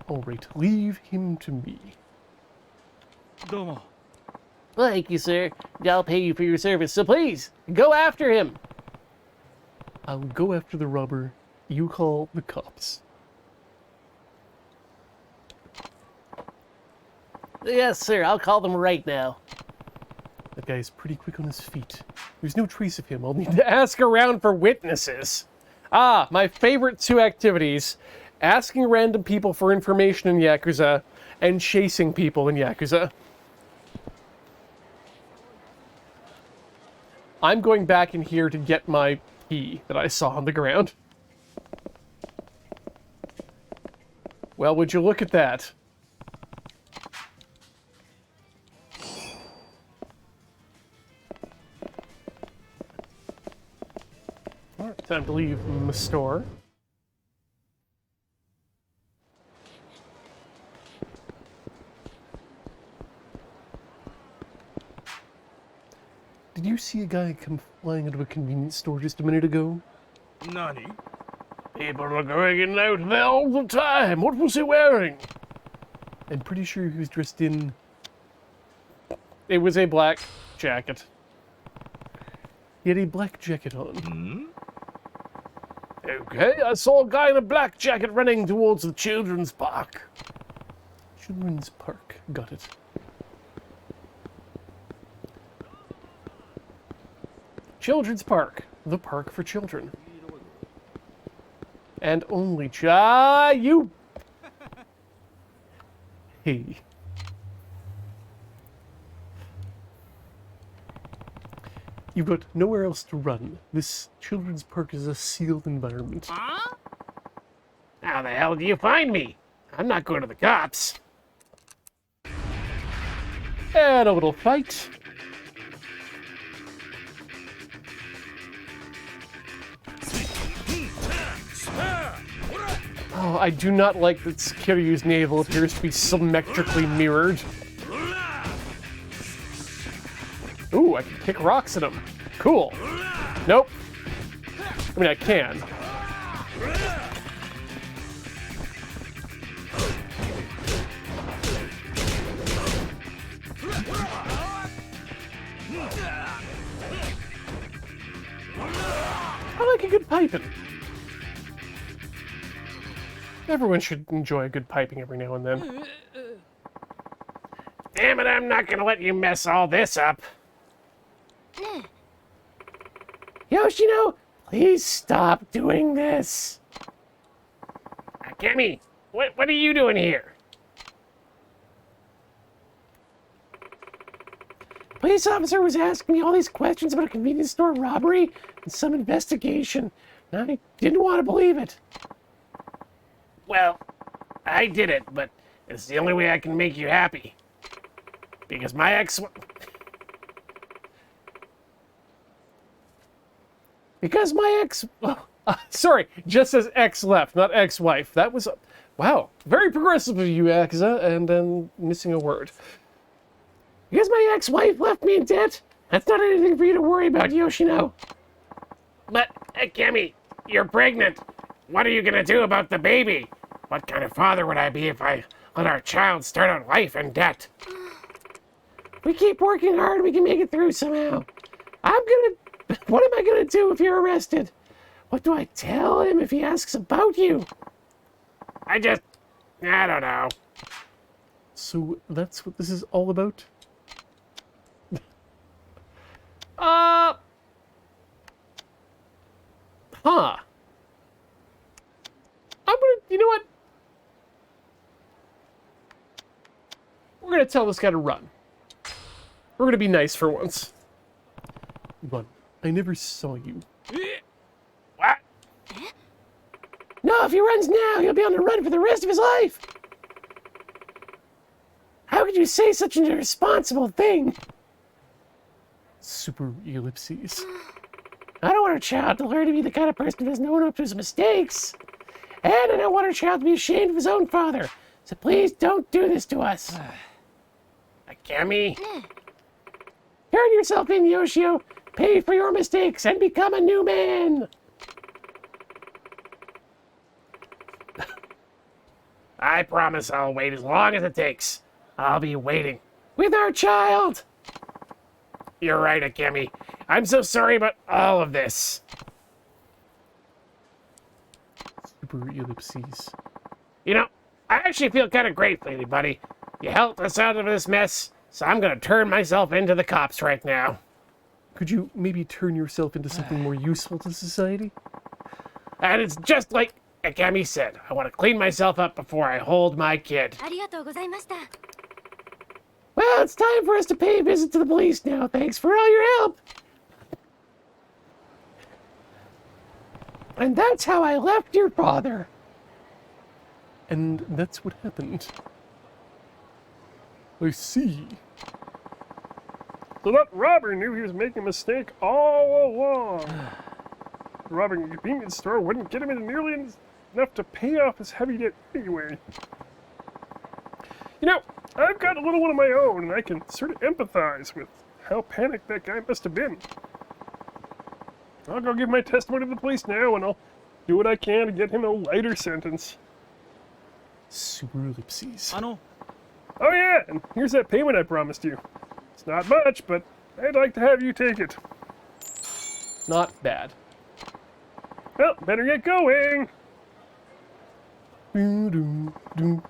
All right, leave him to me. どうも。 Thank you, sir. I'll pay you for your service, so please, go after him. I'll go after the robber. You call the cops. Yes, sir, I'll call them right now. That guy's pretty quick on his feet. There's no trace of him. I'll need to ask around for witnesses. Ah, my favorite two activities. Asking random people for information in Yakuza and chasing people in Yakuza. I'm going back in here to get my key that I saw on the ground. Well, would you look at that? All right, time to leave the store. Did you see a guy come flying out of a convenience store just a minute ago? 何 People are going out there all the time. What was he wearing? I'm pretty sure he was dressed in... It was a black jacket. He had a black jacket on. Okay, I saw a guy in a black jacket running towards the children's park. Children's Park. Got it. Children's Park. The park for children. And only you... Hey. You've got nowhere else to run. This children's park is a sealed environment. How the hell do you find me? I'm not going to the cops. And a little fight. Oh, I do not like that Kiryu's navel appears to be symmetrically mirrored. Ooh, I can kick rocks at him. Cool. Nope. I mean, I can. I like a good piping. Everyone should enjoy a good piping every now and then. Damn it, I'm not gonna let you mess all this up. Yoshino, please stop doing this. Akemi, what are you doing here? Police officer was asking me all these questions about a convenience store robbery and some investigation. And I didn't want to believe it. Well, I did it, but it's the only way I can make you happy. Because my ex... Because my ex... Sorry, just says ex left, not ex-wife. That was... Wow, very progressive of you, Yakuza, and then missing a word. Because my ex-wife left me in debt, that's not anything for you to worry about, Yoshino. But, Akemi, you're pregnant. What are you gonna do about the baby? What kind of father would I be if I let our child start out life in debt? We keep working hard, we can make it through somehow. What am I gonna do if you're arrested? What do I tell him if he asks about you? I don't know. So that's what this is all about? Huh. You know what? We're gonna tell this guy to run. We're gonna be nice for once. Run. I never saw you. What? No, if he runs now, he'll be on the run for the rest of his life. How could you say such an irresponsible thing? Super ellipses. I don't don't want our child to learn to be the kind of person who doesn't own up to his mistakes. And I don't want our child to be ashamed of his own father. So please don't do this to us. Akemi, turn yourself in, Yoshio. Pay for your mistakes and become a new man. I promise I'll wait as long as it takes. I'll be waiting with our child. You're right, Akemi. I'm so sorry about all of this. Super ellipses. You know, I actually feel kind of grateful, lately, buddy. You helped us out of this mess, so I'm gonna turn myself into the cops right now. Could you maybe turn yourself into something more useful to society? And it's just like Akemi said. I want to clean myself up before I hold my kid. ありがとうございました。 Well, it's time for us to pay a visit to the police now. Thanks for all your help. And that's how I left your father. And that's what happened. I see. So that robber knew he was making a mistake all along. Robbing a convenience store wouldn't get him into nearly enough to pay off his heavy debt anyway. You know, I've got a little one of my own, and I can sort of empathize with how panicked that guy must have been. I'll go give my testimony to the police now, and I'll do what I can to get him a lighter sentence. Super ellipses. あの Oh yeah, and here's that payment I promised you. It's not much, but I'd like to have you take it. Not bad. Well, better get going. Doo-doo-doo.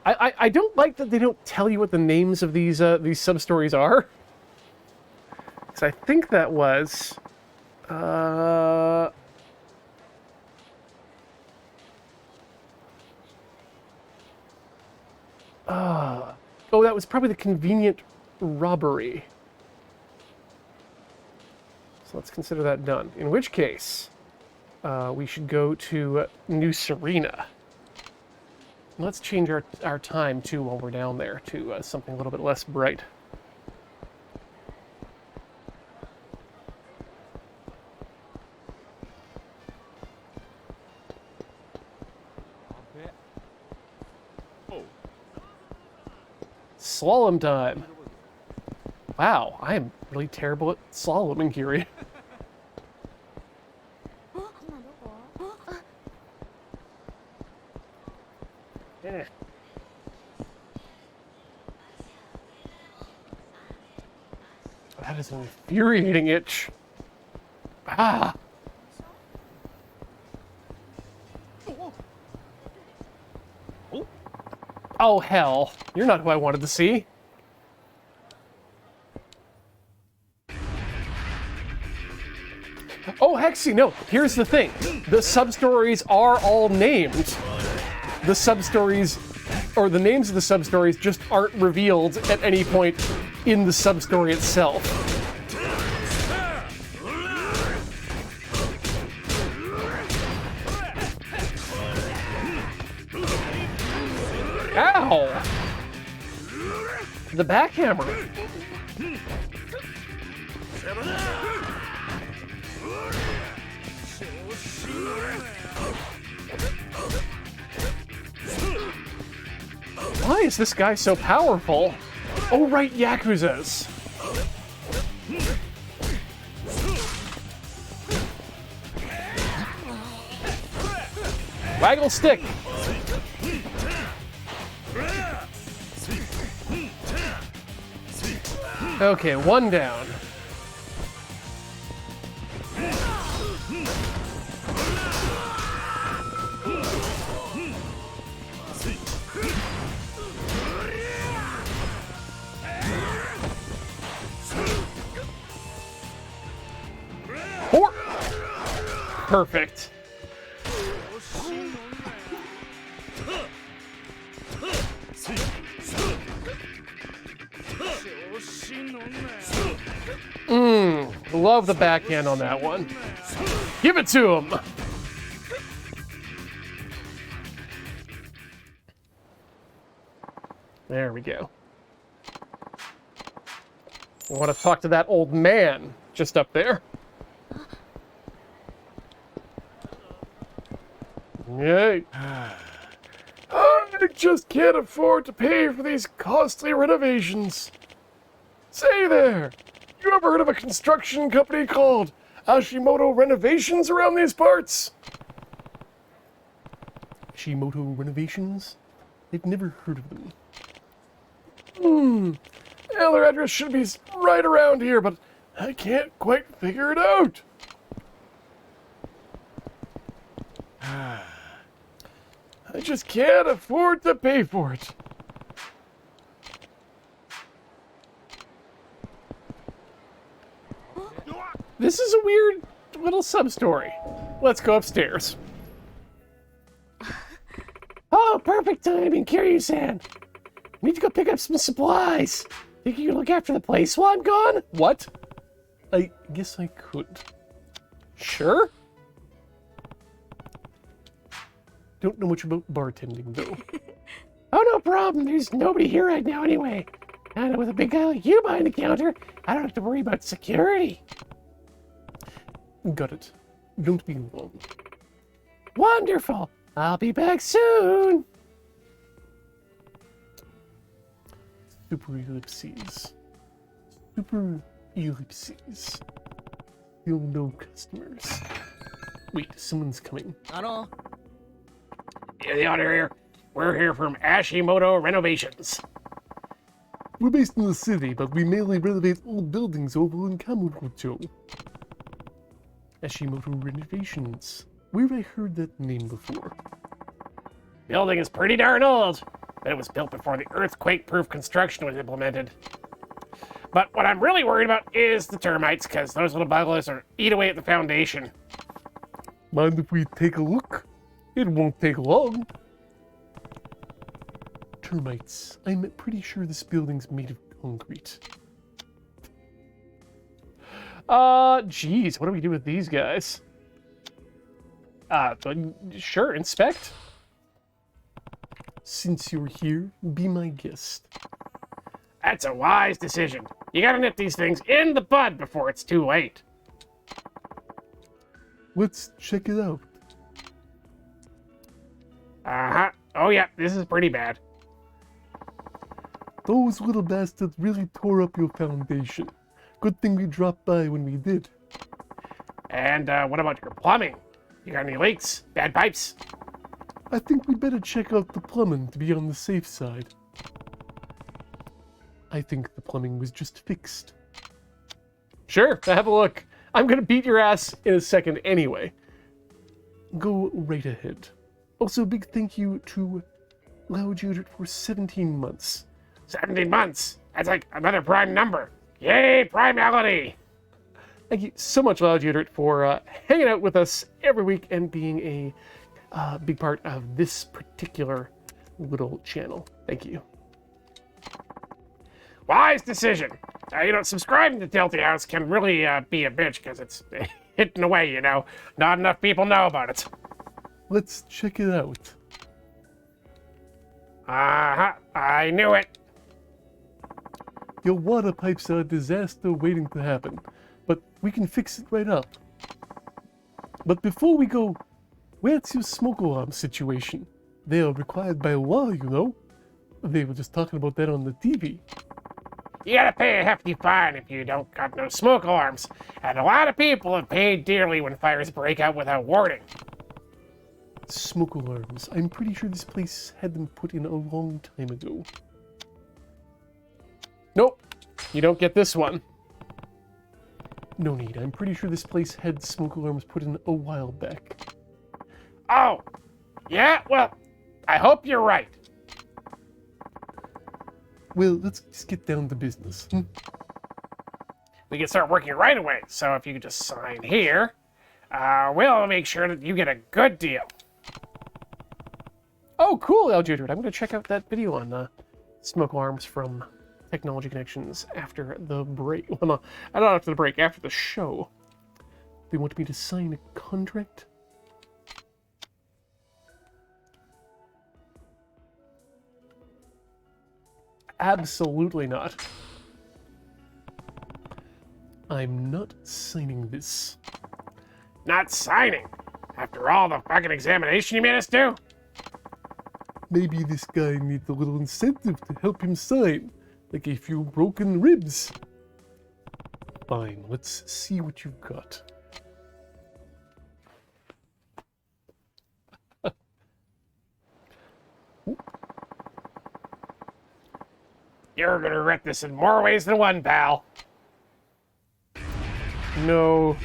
I don't like that they don't tell you what the names of these sub-stories are. Because I think that was... oh, that was probably the convenient robbery. So let's consider that done. In which case, we should go to New Serena. Let's change our time, too, while we're down there to something a little bit less bright. Slalom time. Wow, I am really terrible at slaloming, Kiri. Eh. That is an infuriating itch. Ah! Oh, hell. You're not who I wanted to see. Oh, Hexy, no. Here's the thing. The sub-stories are all named. The sub-stories, or the names of the sub-stories just aren't revealed at any point in the sub-story itself. Ow! The backhammer. Why is this guy so powerful? Oh, right, Yakuzas. Waggle stick. Okay, one down. Four. Perfect. Love the backhand on that one. Give it to him. There we go. I want to talk to that old man just up there. Yay. I just can't afford to pay for these costly renovations. Say there, you ever heard of a construction company called Ashimoto Renovations around these parts? Ashimoto Renovations? I've never heard of them. Well, their address should be right around here, but I can't quite figure it out. I just can't afford to pay for it. This is a weird little sub-story. Let's go upstairs. Oh, perfect timing, Kiryu-san. Need to go pick up some supplies. Think you can look after the place while I'm gone? What? I guess I could. Sure. Don't know much about bartending, though. Oh, no problem. There's nobody here right now anyway. And with a big guy like you behind the counter, I don't have to worry about security. Got it. Don't be long. Wonderful. I'll be back soon. Super ellipses. Super ellipses. Still no customers. Wait, someone's coming. Yeah, the order here. We're here from Ashimoto Renovations. We're based in the city, but we mainly renovate old buildings over in Kamurocho. Ashimoto Renovations. Where have I heard that name before? Building is pretty darn old, but it was built before the earthquake-proof construction was implemented. But what I'm really worried about is the termites, because those little buggers are eat away at the foundation. Mind if we take a look? It won't take long. Termites. I'm pretty sure this building's made of concrete. Geez, what do we do with these guys? Sure, inspect. Since you're here, be my guest. That's a wise decision. You gotta nip these things in the bud before it's too late. Let's check it out. Uh-huh. Oh yeah, this is pretty bad. Those little bastards really tore up your foundation. Good thing we dropped by when we did. And what about your plumbing? You got any leaks? Bad pipes? I think we better check out the plumbing to be on the safe side. I think the plumbing was just fixed. Sure, have a look. I'm gonna beat your ass in a second anyway. Go right ahead. Also, big thank you to Loud Unit for 17 months. 17 months. That's like another prime number. Yay, primality! Thank you so much, Loud Unit, for hanging out with us every week and being a big part of this particular little channel. Thank you. Wise decision. Subscribing to Tilty House can really be a bitch because it's hidden away, Not enough people know about it. Let's check it out. Uh-huh. I knew it. Your water pipes are a disaster waiting to happen, but we can fix it right up. But before we go, where's your smoke alarm situation? They are required by law, They were just talking about that on the TV. You gotta pay a hefty fine if you don't got no smoke alarms. And a lot of people have paid dearly when fires break out without warning. Smoke alarms. I'm pretty sure this place had them put in a long time ago. Nope, you don't get this one. No need. I'm pretty sure this place had smoke alarms put in a while back. Oh, yeah? Well, I hope you're right. Well, let's just get down to business. We can start working right away. So if you could just sign here, we'll make sure that you get a good deal. Oh, cool, Aljuder. I'm going to check out that video on smoke alarms from Technology Connections after the break. Well, no, not after the break, after the show. They want me to sign a contract? Absolutely not. I'm not signing this. Not signing? After all the fucking examination you made us do? Maybe this guy needs a little incentive to help him sign, like a few broken ribs. Fine, let's see what you've got. You're gonna regret this in more ways than one, pal. No.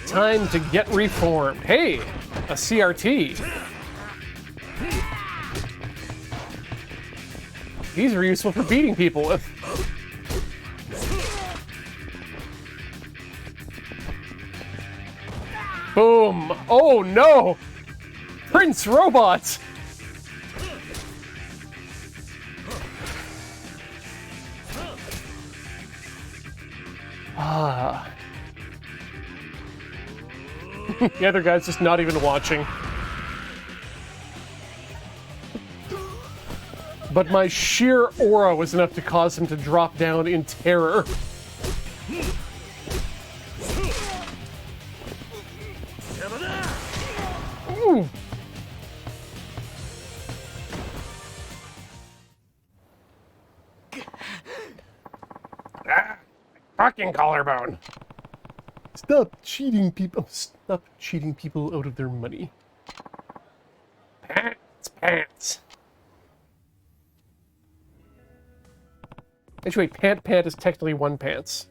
Time to get reformed. Hey, a CRT. These are useful for beating people with. Boom. Oh no! Prince Robots! Ah. The other guy's just not even watching. But my sheer aura was enough to cause him to drop down in terror. Ooh. Fucking collarbone. Stop cheating people. Stop cheating people out of their money. Pants. Actually, pant is technically one pants.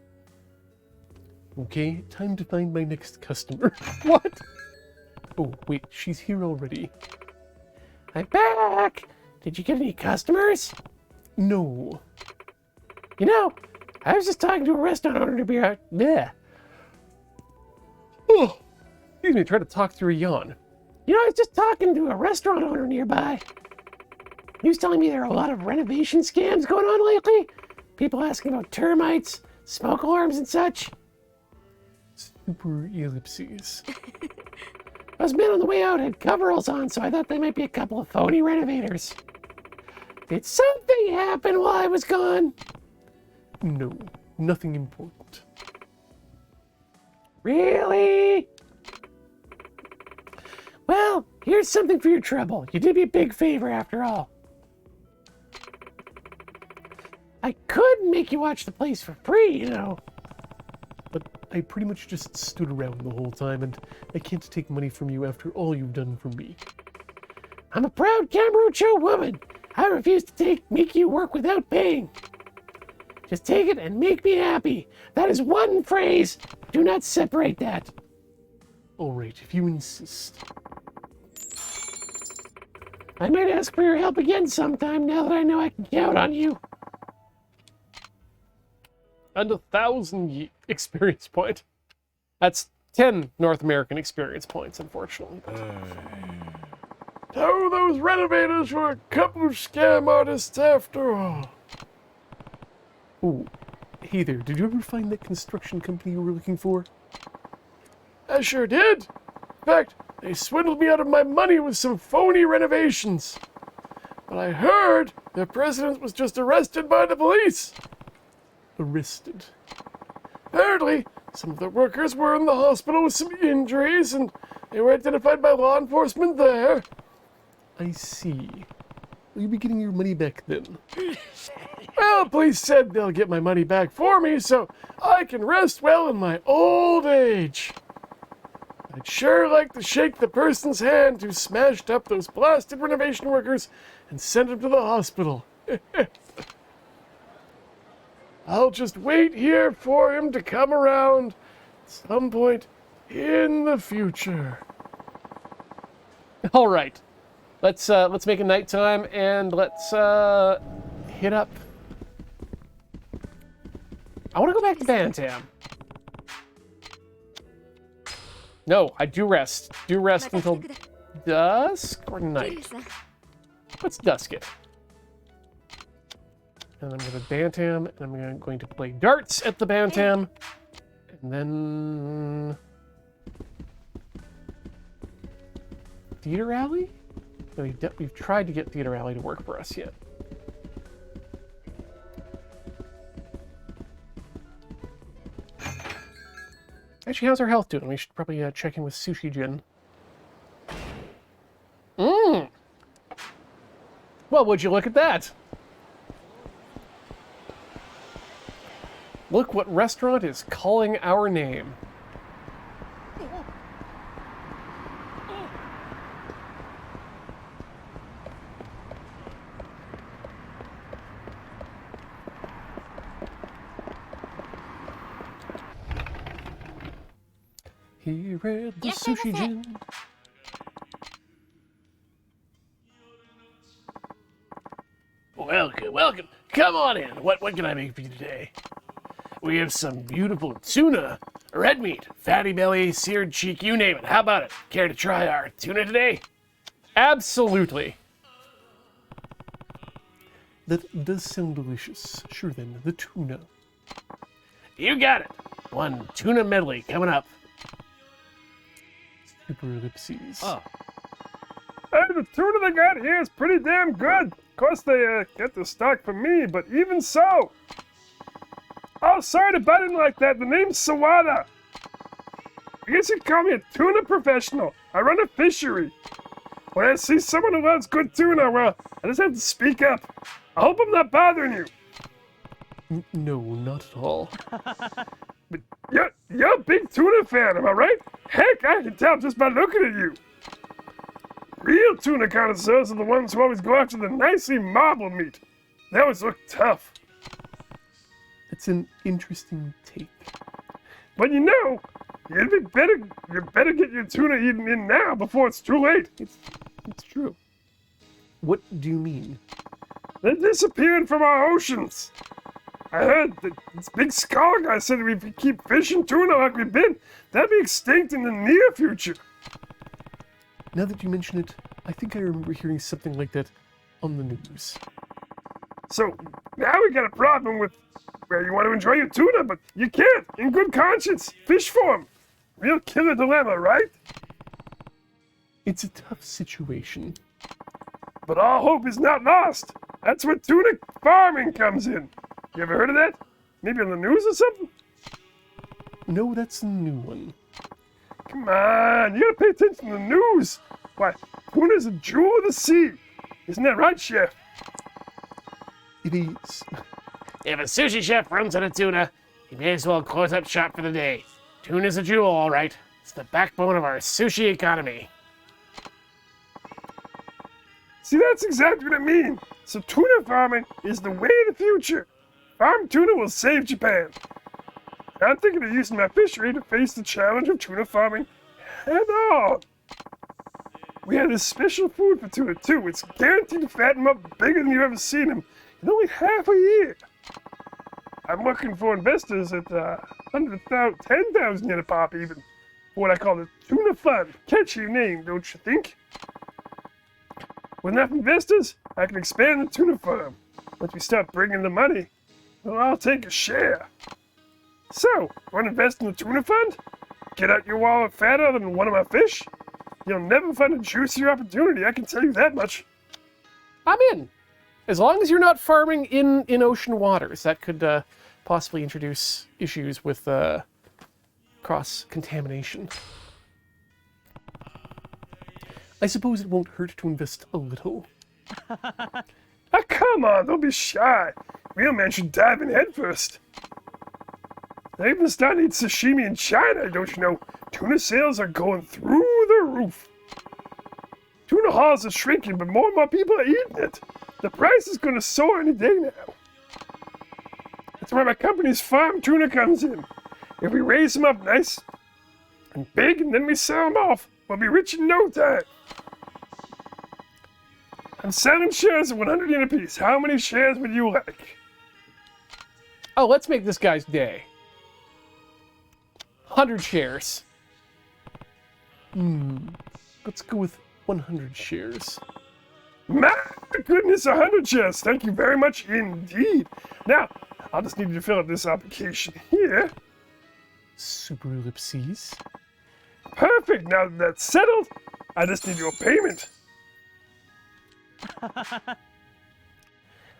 Okay, time to find my next customer. What? Oh, wait, she's here already. I'm back. Did you get any customers? No. You know, I was just talking to a restaurant owner to be out. Bleh. Oh, excuse me, try to talk through a yawn. You know, I was just talking to a restaurant owner nearby. He was telling me there are a lot of renovation scams going on lately. People asking about termites, smoke alarms, and such. Super ellipses. Those men on the way out had coveralls on, so I thought they might be a couple of phony renovators. Did something happen while I was gone? No, nothing important. Really? Well, here's something for your trouble. You did me a big favor after all. I could make you watch the place for free, you know. But I pretty much just stood around the whole time, and I can't take money from you after all you've done for me. I'm a proud Camarucho woman. I refuse to make you work without paying. Just take it and make me happy. That is one phrase. Do not separate that. All right, if you insist. I might ask for your help again sometime now that I know I can count on you. And 1,000 experience point. That's 10 North American experience points, unfortunately. Oh, those renovators were a couple of scam artists after all. Ooh, hey there, did you ever find that construction company you were looking for? I sure did. In fact, they swindled me out of my money with some phony renovations. But I heard their president was just arrested by the police. Arrested. Apparently, some of the workers were in the hospital with some injuries, and they were identified by law enforcement there. I see. Will you be getting your money back then? Well, police said they'll get my money back for me so I can rest well in my old age. I'd sure like to shake the person's hand who smashed up those blasted renovation workers and sent them to the hospital. I'll just wait here for him to come around at some point in the future. All right, let's make it nighttime and let's hit up. I want to go back to Bantam. No, I do rest. Do rest until dusk or night. Let's dusk it. And I'm going to Bantam, and I'm going to play darts at the Bantam. And then... Theater Alley? We've tried to get Theater Alley to work for us yet. Actually, how's our health doing? We should probably check in with Sushi Jin. Well, would you look at that? Look what restaurant is calling our name. Here at the Sushi Jin. Welcome, welcome. Come on in. What can I make for you today? We have some beautiful tuna, red meat, fatty belly, seared cheek, you name it. How about it? Care to try our tuna today? Absolutely. That does sound delicious. Sure then, the tuna. You got it. One tuna medley coming up. Super ellipses. Ah, Hey, the tuna they got here is pretty damn good. Of course, they get the stock from me, but even so. Oh, sorry to butt in like that. The name's Sawada. I guess you'd call me a tuna professional. I run a fishery. When I see someone who loves good tuna, well, I just have to speak up. I hope I'm not bothering you. No, not at all. But you're a big tuna fan, am I right? Heck, I can tell just by looking at you. Real tuna connoisseurs are the ones who always go after the nicely marbled meat. They always look tough. It's an interesting take. But you better get your tuna eaten in now before it's too late. It's true. What do you mean? They're disappearing from our oceans. I heard that this big scholar guy said if we keep fishing tuna like we've been, they'll be extinct in the near future. Now that you mention it, I think I remember hearing something like that on the news. So now we got a problem with where you want to enjoy your tuna, but you can't, in good conscience. Fish for 'em. Real killer dilemma, right? It's a tough situation. But all hope is not lost. That's where tuna farming comes in. You ever heard of that? Maybe on the news or something? No, that's a new one. Come on, you gotta pay attention to the news. Why, tuna's a jewel of the sea. Isn't that right, Chef? It is. If a sushi chef runs out of tuna, he may as well close up shop for the day. Tuna's a jewel, all right. It's the backbone of our sushi economy. See, that's exactly what I mean. So tuna farming is the way of the future. Farmed tuna will save Japan. I'm thinking of using my fishery to face the challenge of tuna farming head on. We have this special food for tuna, too. It's guaranteed to fatten them up bigger than you've ever seen them in only half a year. I'm looking for investors at 10,000 yen a pop, even, for what I call the Tuna Fund. Catchy name, don't you think? With enough investors, I can expand the tuna farm. Once we start bringing the money, well, I'll take a share. So, want to invest in the tuna fund? Get out your wallet fatter than one of my fish? You'll never find a juicier opportunity, I can tell you that much. I'm in. As long as you're not farming in ocean waters, that could possibly introduce issues with cross-contamination. I suppose it won't hurt to invest a little. Ah, come on, don't be shy. Real men should dive in head first. They've been starting to eat sashimi in China, don't you know? Tuna sales are going through the roof. Tuna hauls are shrinking, but more and more people are eating it. The price is going to soar any day now. That's where my company's farm tuna comes in. If we raise them up nice and big and then we sell them off, we'll be rich in no time. I'm selling shares at 100 yen apiece. How many shares would you like? Oh, let's make this guy's day. 100 shares. Let's go with 100 shares. My goodness, 100 shares. Thank you very much indeed. Now, I'll just need you to fill out this application here. Super ellipses. Perfect. Now that that's settled, I just need your payment.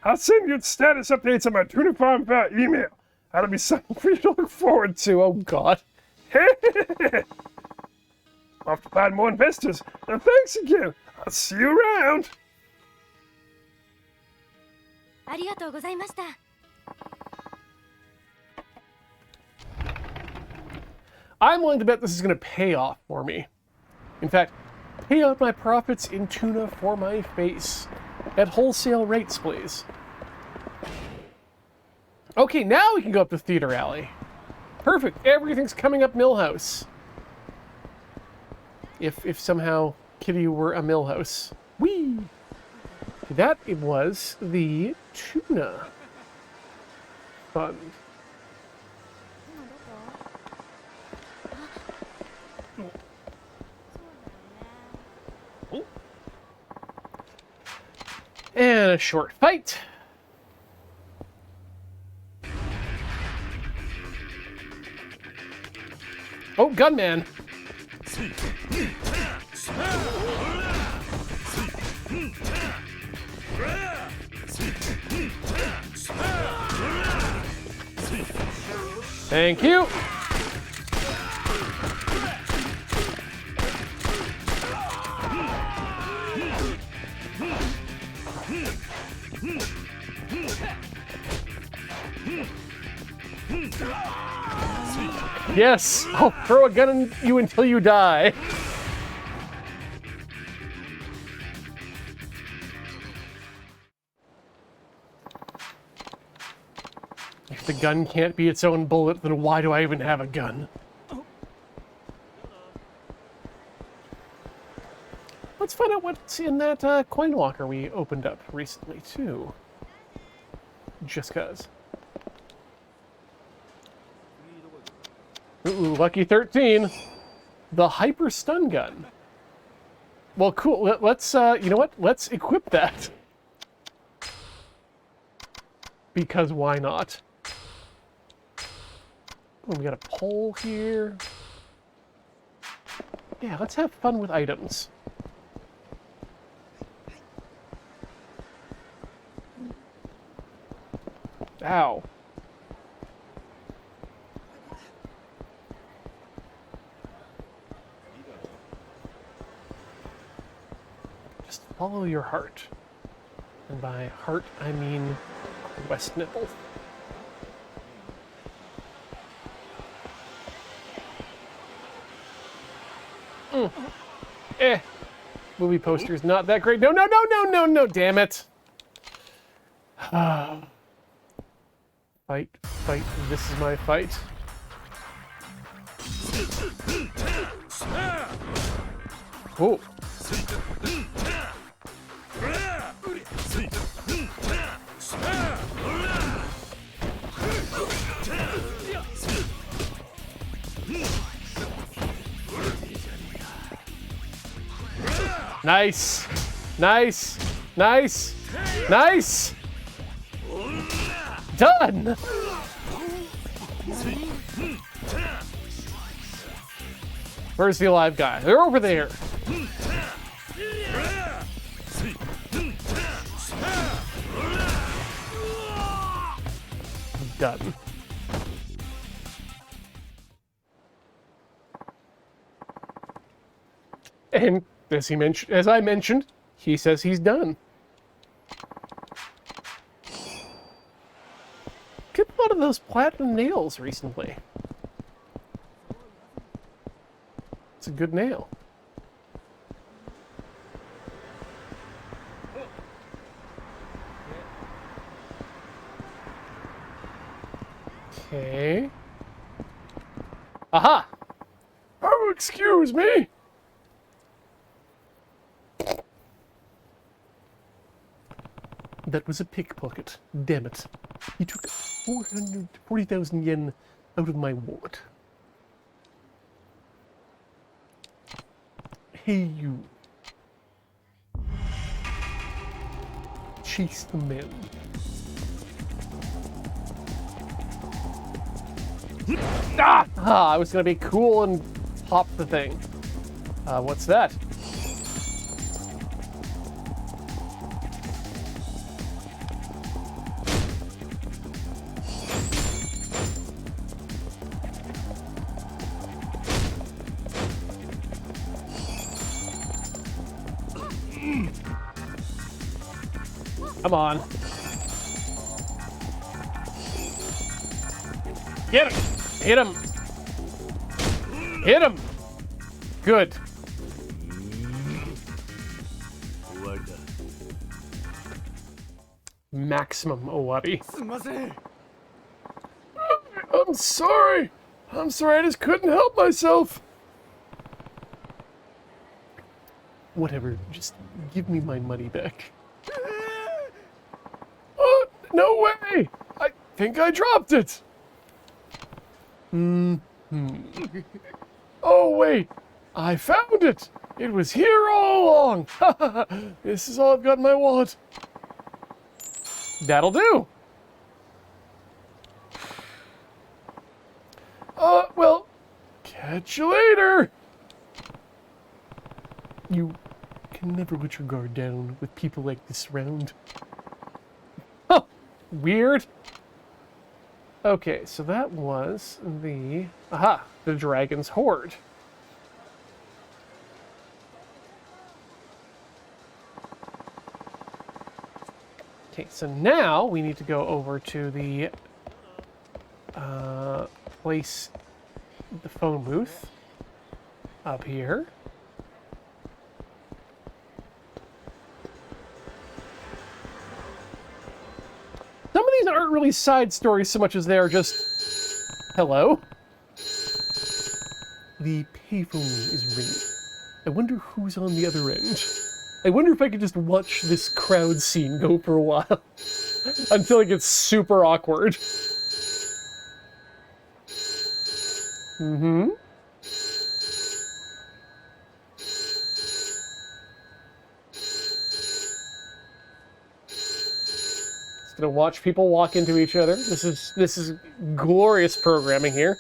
I'll send you status updates on my tuna farm via email. That'll be something for you to look forward to. Oh, God. Off to find more investors. And thanks again. I'll see you around. ありがとうございました。 I'm willing to bet this is going to pay off for me. In fact, pay out my profits in tuna for my face. At wholesale rates, please. Okay, now we can go up to Theater Alley. Perfect. Everything's coming up Millhouse. If somehow Kitty were a Millhouse. Whee! That it was the tuna fund. And a short fight. Oh, gunman. Thank you. Yes, I'll throw a gun at you until you die. If the gun can't be its own bullet, then why do I even have a gun? Let's find out what's in that coin locker we opened up recently, too. Just cuz. Ooh, lucky 13. The hyper stun gun. Well, cool. Let's, you know what? Let's equip that. Because why not? Oh, we got a pole here. Yeah, let's have fun with items. Ow. Just follow your heart. And by heart, I mean West Nipple. Movie poster's not that great. No, damn it. Fight, this is my fight. Oh. Nice. Done. Where's the alive guy? They're over there. Done. And as I mentioned, he says he's done. Get a lot of those platinum nails recently. It's a good nail. Okay. Aha! Oh, excuse me! That was a pickpocket. Damn it. He took 440,000 yen out of my wallet. Hey, you. Chase the men. I was gonna be cool and pop the thing. What's that? Come on. Get him! Hit him! Hit him! Good. 終わりだ。 Maximum Owari. すんません。 I'm sorry. I'm sorry, I just couldn't help myself. Whatever, just give me my money back. Oh, no way! I think I dropped it. Oh, wait. I found it. It was here all along. This is all I've got in my wallet. That'll do. Well, catch you later. You can never let your guard down with people like this around. Huh, weird. Okay, so that was the... Aha! The Dragon's Hoard. Okay, so now we need to go over to the place, the phone booth up here. Some of these aren't really side stories so much as they are just, hello? The payphone is ringing. I wonder who's on the other end. I wonder if I could just watch this crowd scene go for a while. Until it gets super awkward. Mm-hmm. Just gonna watch people walk into each other. This is glorious programming here.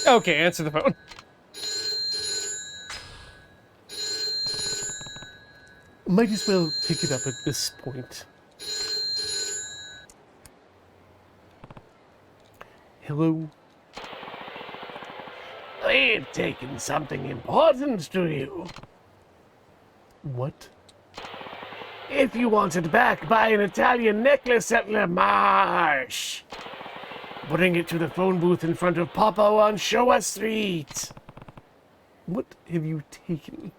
Okay, answer the phone. Might as well pick it up at this point. Hello? We've taken something important to you. What? If you want it back, buy an Italian necklace at La Marche. Bring it to the phone booth in front of Popo on Showa Street. What have you taken?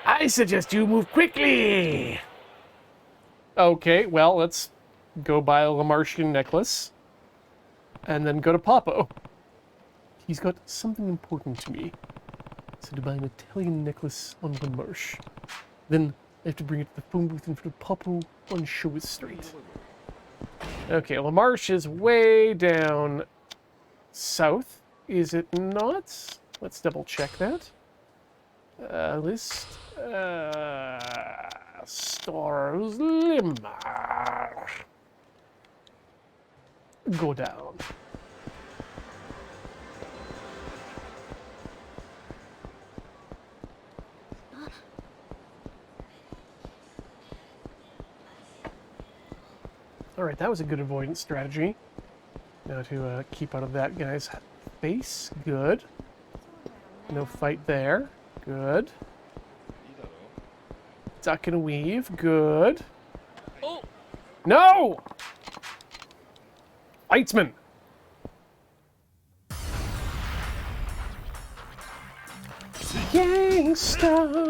I suggest you move quickly. Okay, well, let's go buy a Lamarchian necklace. And then go to Popo. He's got something important to me. So to buy an Italian necklace on La Marche. Then I have to bring it to the phone booth in front of Popo on Showa Street. Okay, La Marche is way down south, is it not? Let's double check that. List. Stores Limar. Go down. Alright, that was a good avoidance strategy. Now to keep out of that guy's face. Good. No fight there. Good. Duck and weave. Good. No! Lightsman! Gangsters!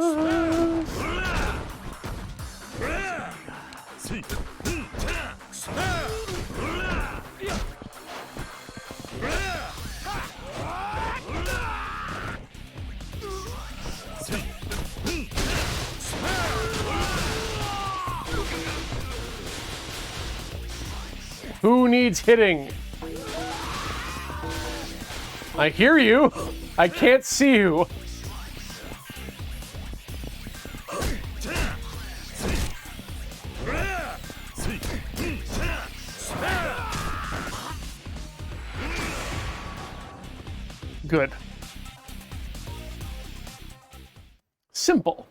Who needs hitting? I hear you. I can't see you. Good. Simple.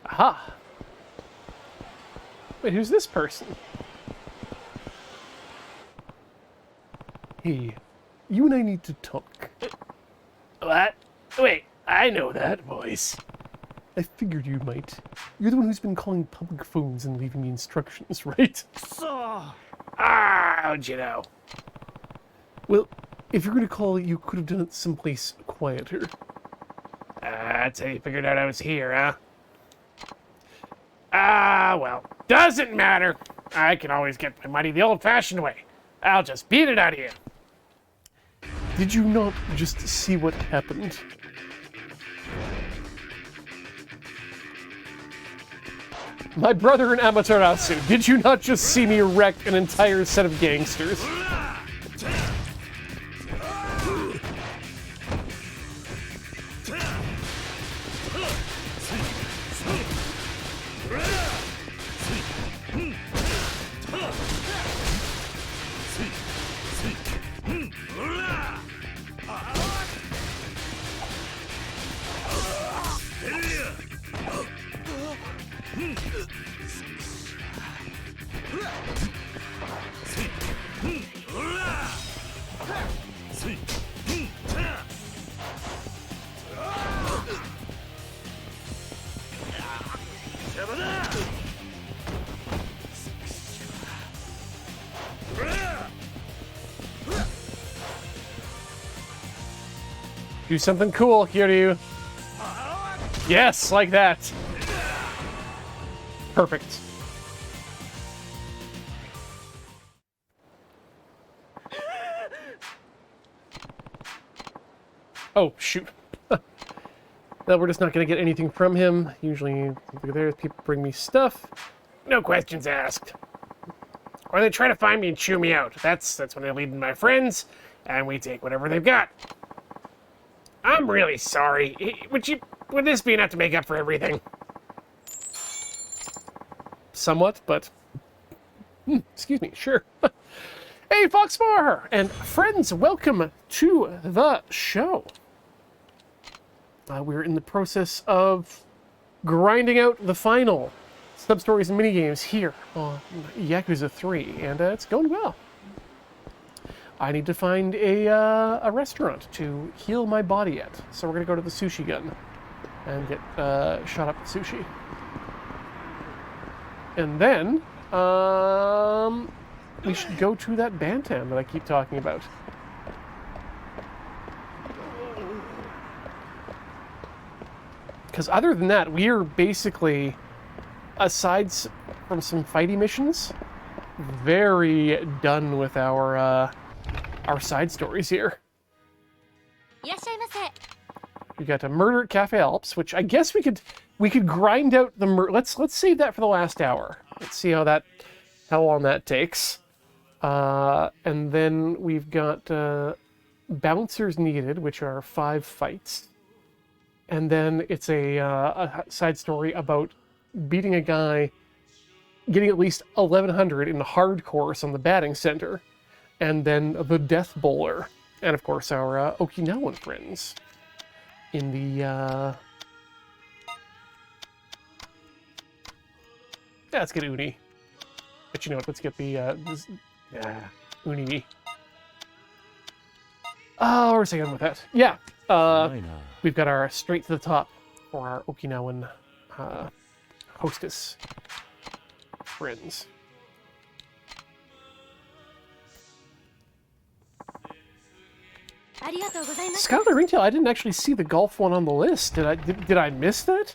Aha! Wait, who's this person? Hey, you and I need to talk. What? Wait, I know that voice. I figured you might. You're the one who's been calling public phones and leaving me instructions, right? How'd you know? Well, if you're gonna call, you could have done it someplace quieter. That's how you figured out I was here, huh? Well, doesn't matter. I can always get my money the old-fashioned way. I'll just beat it out of you. Did you not just see what happened? My brother in Amaterasu, did you not just see me wreck an entire set of gangsters? Do something cool, Kiryu. Yes, like that. Perfect. Oh, shoot. Well, we're just not going to get anything from him. Usually, look at there, people bring me stuff. No questions asked. Or they try to find me and chew me out. That's when they lead in my friends, and we take whatever they've got. I'm really sorry. Would this be enough to make up for everything? Somewhat, but... excuse me, sure. Hey, Foxmore! And friends, welcome to the show. We're in the process of grinding out the final sub-stories and minigames here on Yakuza 3, and it's going well. I need to find a restaurant to heal my body at, so we're going to go to the sushi gun and get shot up with sushi. And then, we should go to that Bantam that I keep talking about. Because other than that, we are basically, aside from some fighty missions, very done with our side stories here. いらっしゃいませ。 We got a murder at Cafe Alps, which I guess we could grind out the let's save that for the last hour. Let's see how long that takes. And then we've got bouncers needed, which are 5 fights. And then it's a side story about beating a guy, getting at least 1100 in the hard course on the batting center. And then the Death Bowler. And of course our Okinawan friends in the... Yeah, let's get Uni. But you know what, let's get the... Uni. Oh, where's I going with that? Yeah, we've got our straight to the top for our Okinawan hostess friends. Skylar Ringtail, I didn't actually see the golf one on the list. Did I miss that?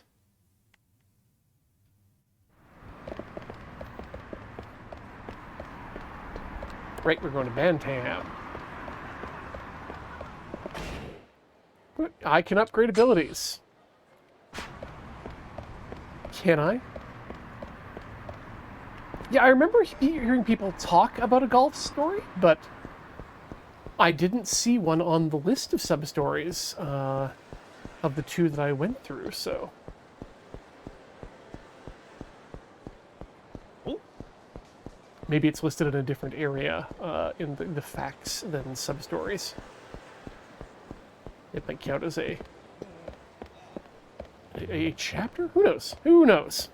Right, we're going to Bantam. I can upgrade abilities. Can I? Yeah, I remember hearing people talk about a golf story, but I didn't see one on the list of sub-stories of the 2 that I went through, so... Maybe it's listed in a different area in the facts than sub-stories. It might count as a chapter? Who knows? Who knows?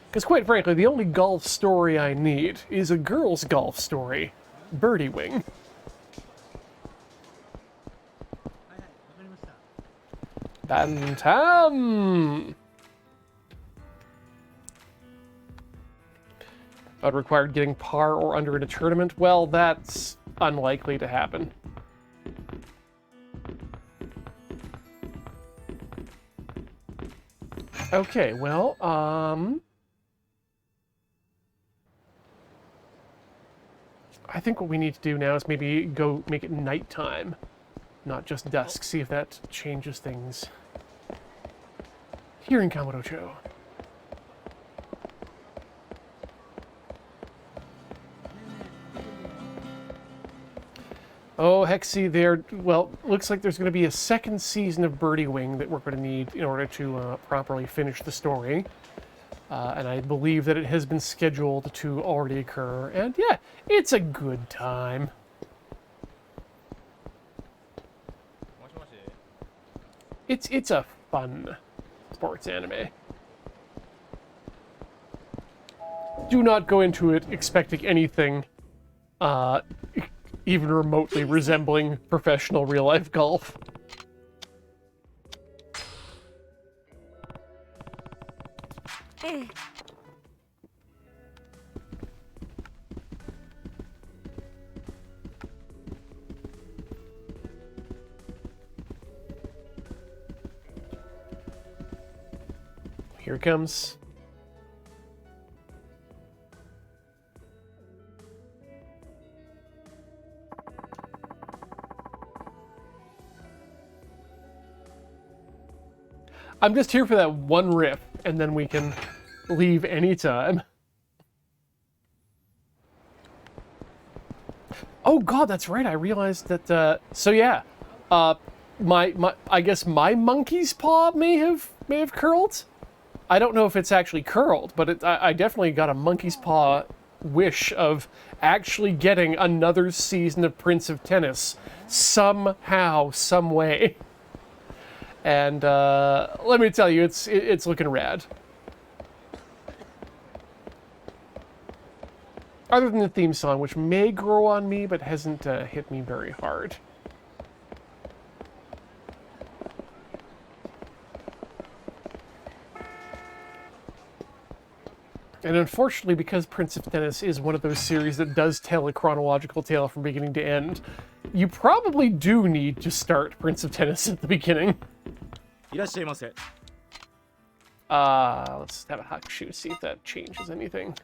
Because quite frankly, the only golf story I need is a girl's golf story. Birdie Wing. Bantam! But required getting par or under in a tournament? Well, that's unlikely to happen. Okay, well, I think what we need to do now is maybe go make it nighttime, not just dusk. See if that changes things. Here in Kamurocho. Oh, Hexy, well, looks like there's going to be a second season of Birdie Wing that we're going to need in order to properly finish the story. And I believe that it has been scheduled to already occur. And yeah, it's a good time. It's a fun sports anime. Do not go into it expecting anything even remotely resembling professional real-life golf. Here it comes. I'm just here for that one riff, and then we can leave anytime. Oh god, that's right. I realized that. So yeah, I guess my monkey's paw may have curled. I don't know if it's actually curled, but I definitely got a monkey's paw wish of actually getting another season of Prince of Tennis somehow, some way. And let me tell you, it's looking rad. Other than the theme song, which may grow on me, but hasn't hit me very hard. And unfortunately, because Prince of Tennis is one of those series that does tell a chronological tale from beginning to end, you probably do need to start Prince of Tennis at the beginning. Let's have a Hakushu, see if that changes anything.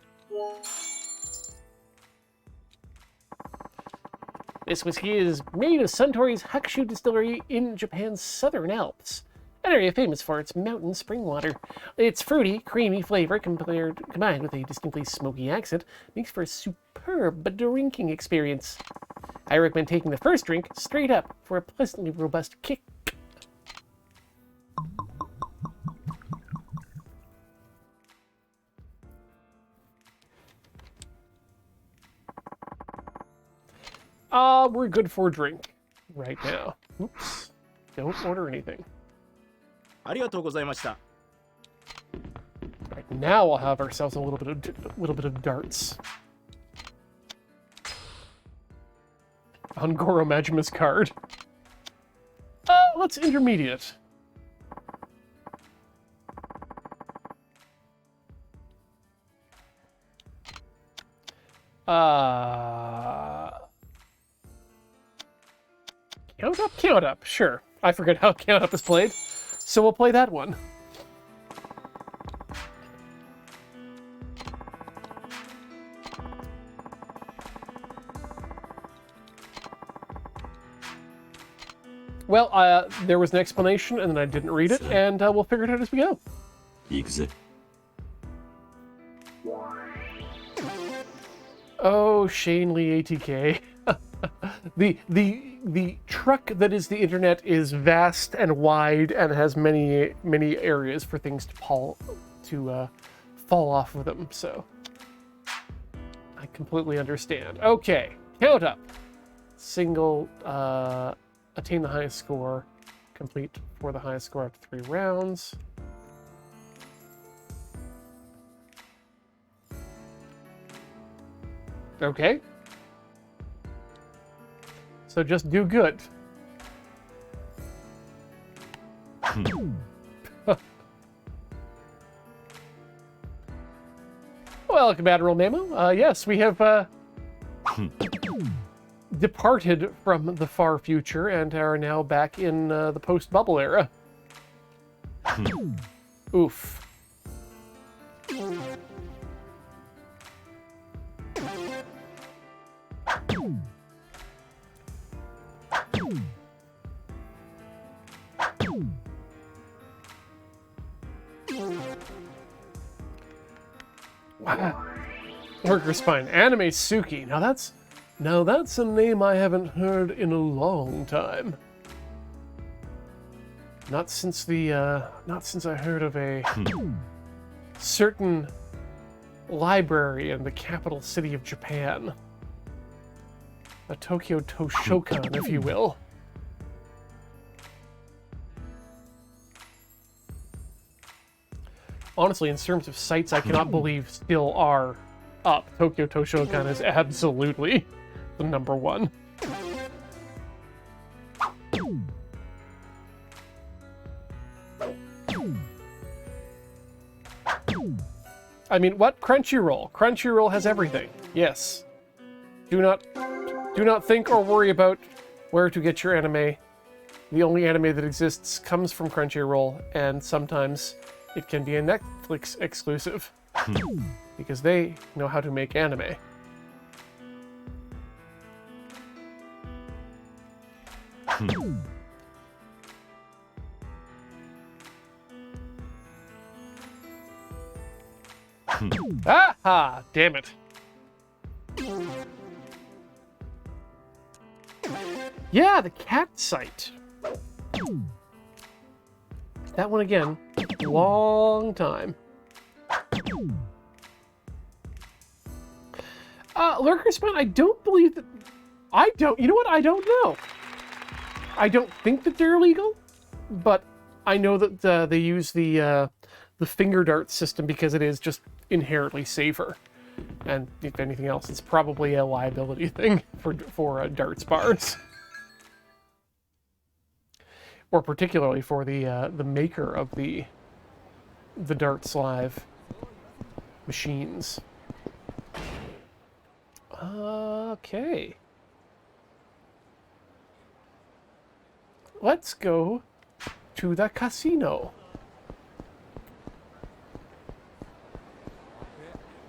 This whiskey is made of Suntory's Hakushu distillery in Japan's southern Alps, an area famous for its mountain spring water. Its fruity, creamy flavor combined with a distinctly smoky accent makes for a superb drinking experience. I recommend taking the first drink straight up for a pleasantly robust kick. We're good for a drink right now. Oops. Don't order anything. Right, now we'll have ourselves a little bit of darts. On Goro Majima's card. Let's intermediate. Count up, sure. I forget how count up is played, so we'll play that one. Well, there was an explanation, and then I didn't read it, and we'll figure it out as we go. Yakuza. Oh, Shane Lee ATK. The truck that is the internet is vast and wide and has many areas for things to fall off of them. So I completely understand. Okay, count up. single, attain the highest score, complete for the highest score after 3 rounds. Okay. So just do good. Welcome, Admiral Nemo. Yes, we have departed from the far future and are now back in the post-bubble era. Oof. Wow. Worker Spine. Anime Suki. Now that's a name I haven't heard in a long time. Not since I heard of a certain library in the capital city of Japan. A Tokyo Toshokan, if you will. Honestly, in terms of sites I cannot believe still are up, Tokyo Toshokan is absolutely the number one. I mean, what? Crunchyroll. Crunchyroll has everything. Yes. Do not think or worry about where to get your anime. The only anime that exists comes from Crunchyroll, and sometimes it can be a Netflix exclusive. Because they know how to make anime. Aha! Damn it. Yeah, the cat site. That one again, long time. Lurker Spawn, I don't believe that... you know what? I don't know. I don't think that they're illegal, but I know that they use the finger dart system because it is just inherently safer. And if anything else, it's probably a liability thing for darts bars. Or particularly for the maker of the darts live machines. Okay. Let's go to the casino.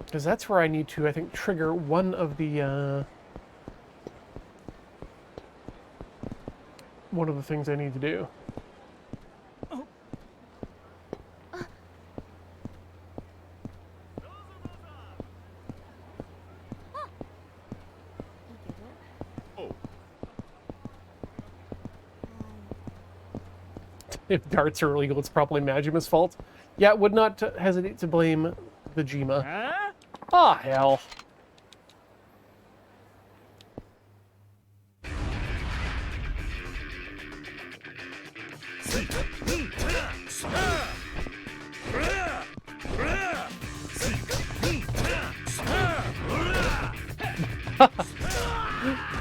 Because that's where I need to, I think, trigger one of the things I need to do. If darts are illegal, it's probably Majima's fault. Yeah, would not hesitate to blame the Jima. Huh? Ah, hell.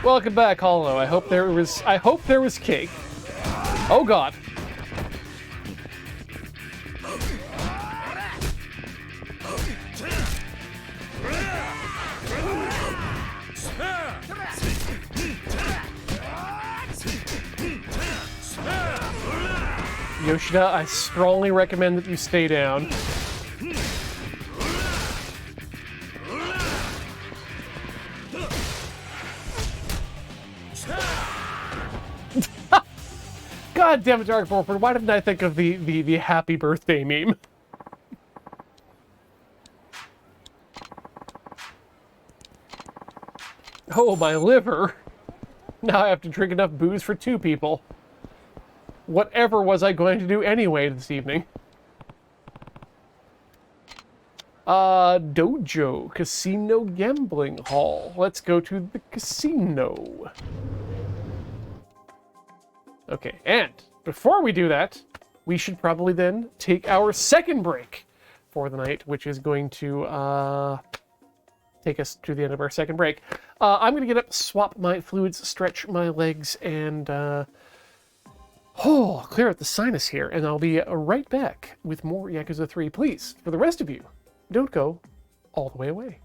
Welcome back, Hollow. I hope there was cake. Oh God. Yoshida, I strongly recommend that you stay down. God damn it, Dark Forward, why didn't I think of the happy birthday meme? Oh, my liver. Now I have to drink enough booze for 2 people. Whatever was I going to do anyway this evening? Dojo, Casino Gambling Hall. Let's go to the casino. Okay, and before we do that, we should probably then take our second break for the night, which is going to take us to the end of our second break. I'm going to get up, swap my fluids, stretch my legs, and clear out the sinus here, and I'll be right back with more Yakuza 3. Please, for the rest of you, don't go all the way away.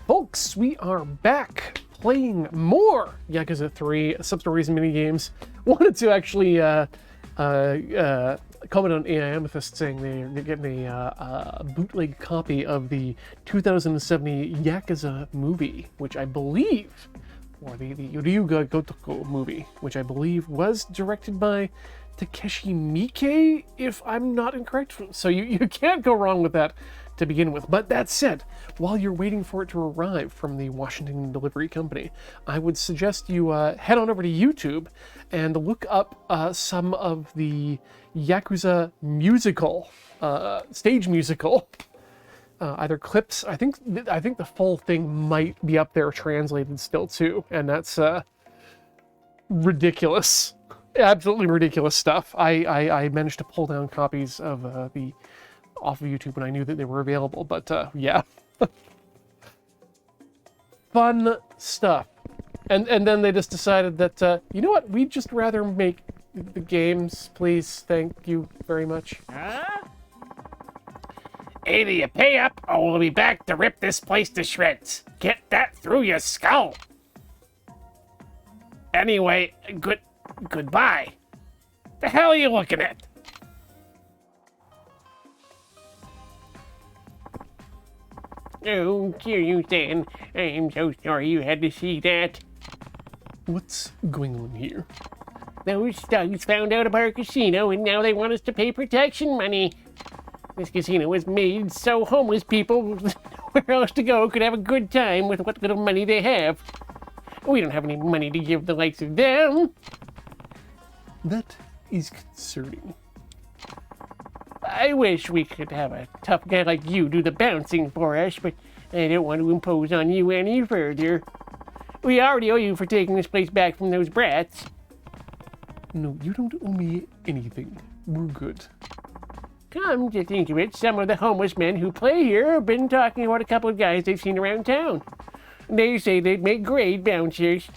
Folks, we are back playing more Yakuza 3 sub-stories and minigames. Wanted to actually comment on AI Amethyst saying they're getting a bootleg copy of the 2070 Yakuza movie, which I believe, or the Ryuga Gotoku movie, which I believe was directed by Takeshi Miike, if I'm not incorrect. So you can't go wrong with that to begin with. But that said, while you're waiting for it to arrive from the Washington Delivery Company, I would suggest you head on over to YouTube and look up some of the Yakuza musical, stage musical, either clips. I think the full thing might be up there translated still too, and that's ridiculous, absolutely ridiculous stuff. I managed to pull down copies of the off of YouTube when I knew that they were available, but yeah. Fun stuff. And then they just decided that, you know what, we'd just rather make the games, please, thank you very much. Either you pay up, or we'll be back to rip this place to shreds. Get that through your skull. Anyway, goodbye. The hell are you looking at? Oh, Kiryu-san, I'm so sorry you had to see that. What's going on here? Those thugs found out about our casino, and now they want us to pay protection money. This casino was made so homeless people with nowhere else to go could have a good time with what little money they have. We don't have any money to give the likes of them. That is concerning. I wish we could have a tough guy like you do the bouncing for us, but I don't want to impose on you any further. We already owe you for taking this place back from those brats. No, you don't owe me anything. We're good. Come to think of it, some of the homeless men who play here have been talking about a couple of guys they've seen around town. They say they'd make great bouncers.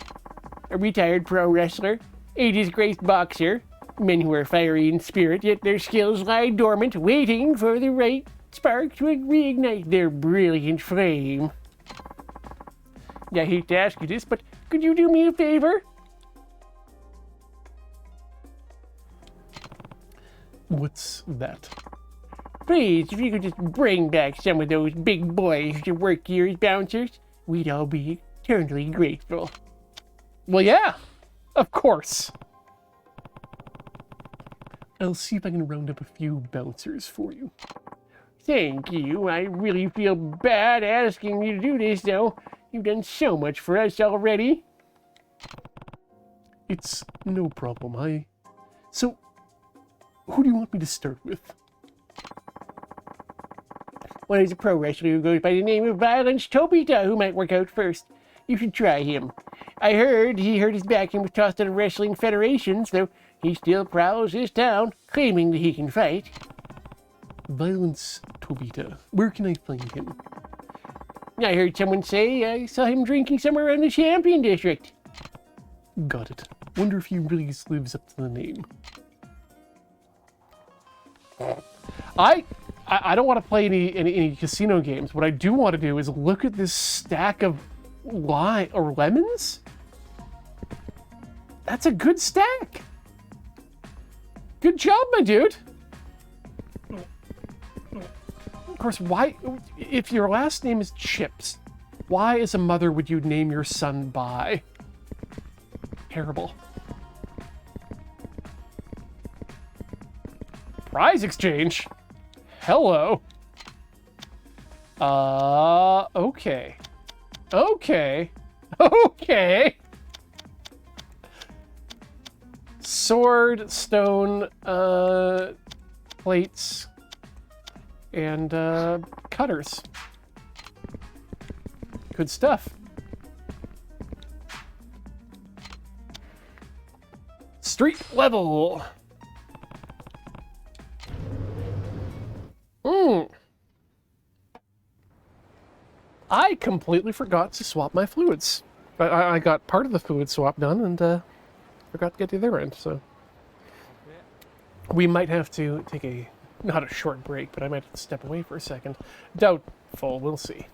A retired pro wrestler, a disgraced boxer, men who are fiery in spirit, yet their skills lie dormant, waiting for the right spark to reignite their brilliant flame. I hate to ask you this, but could you do me a favor? What's that? Please, if you could just bring back some of those big boys to work here as bouncers, we'd all be eternally grateful. Well, yeah, of course. I'll see if I can round up a few bouncers for you. Thank you. I really feel bad asking you to do this, though. You've done so much for us already. It's no problem. So, who do you want me to start with? Well, there's a pro wrestler who goes by the name of Violence Tobita who might work out first. You should try him. I heard he hurt his back and was tossed out of wrestling federations, though he still prowls this town, claiming that he can fight. Violence Tobita. Where can I find him? I heard someone say I saw him drinking somewhere around the Champion District. Got it. Wonder if he really lives up to the name. I don't want to play any casino games. What I do want to do is look at this stack of lemons. That's a good stack. Good job, my dude. Of course, why, if your last name is Chips, why as a mother would you name your son by? Terrible. Prize exchange? Hello. Okay. Okay. Okay. Sword, stone, plates, and cutters. Good stuff. Street level. I completely forgot to swap my fluids. I got part of the fluid swap done and forgot to get the other end, so we might have to take not a short break, but I might have to step away for a second. Doubtful, we'll see.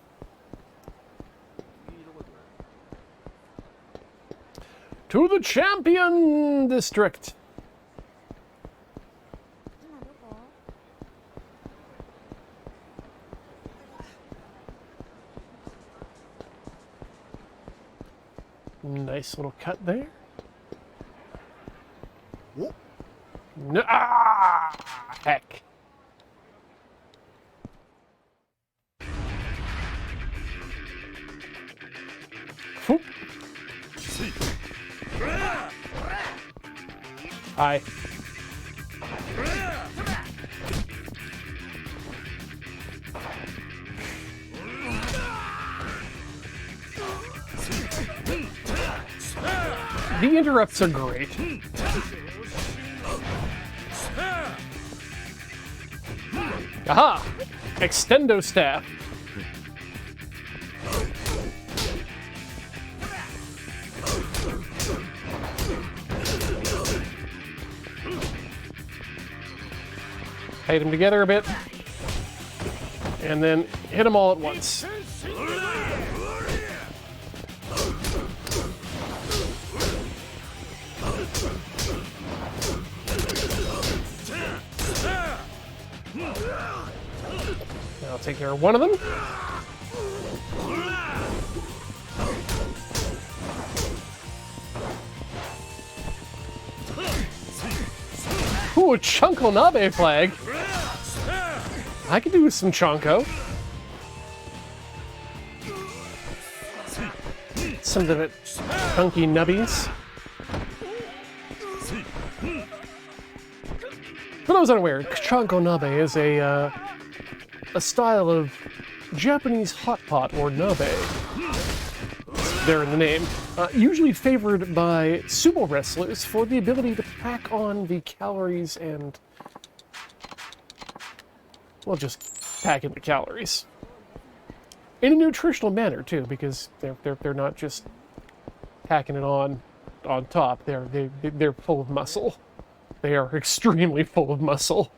To the champion district. Nice little cut there. No, heck. Whoop. Hi. The interrupts are great. Aha! Extendo staff. Hit them together a bit. And then hit them all at once. I'll take care of one of them. Ooh, a Chunko Nabe flag. I could do with some Chonko. Some of it chunky nubbies. For those unaware, Chonko Nabe is a style of Japanese hot pot or nabe. There in the name. Usually favored by sumo wrestlers for the ability to pack on the calories and, well, just pack in the calories. In a nutritional manner too, because they're not just packing it on top. They're full of muscle. They are extremely full of muscle.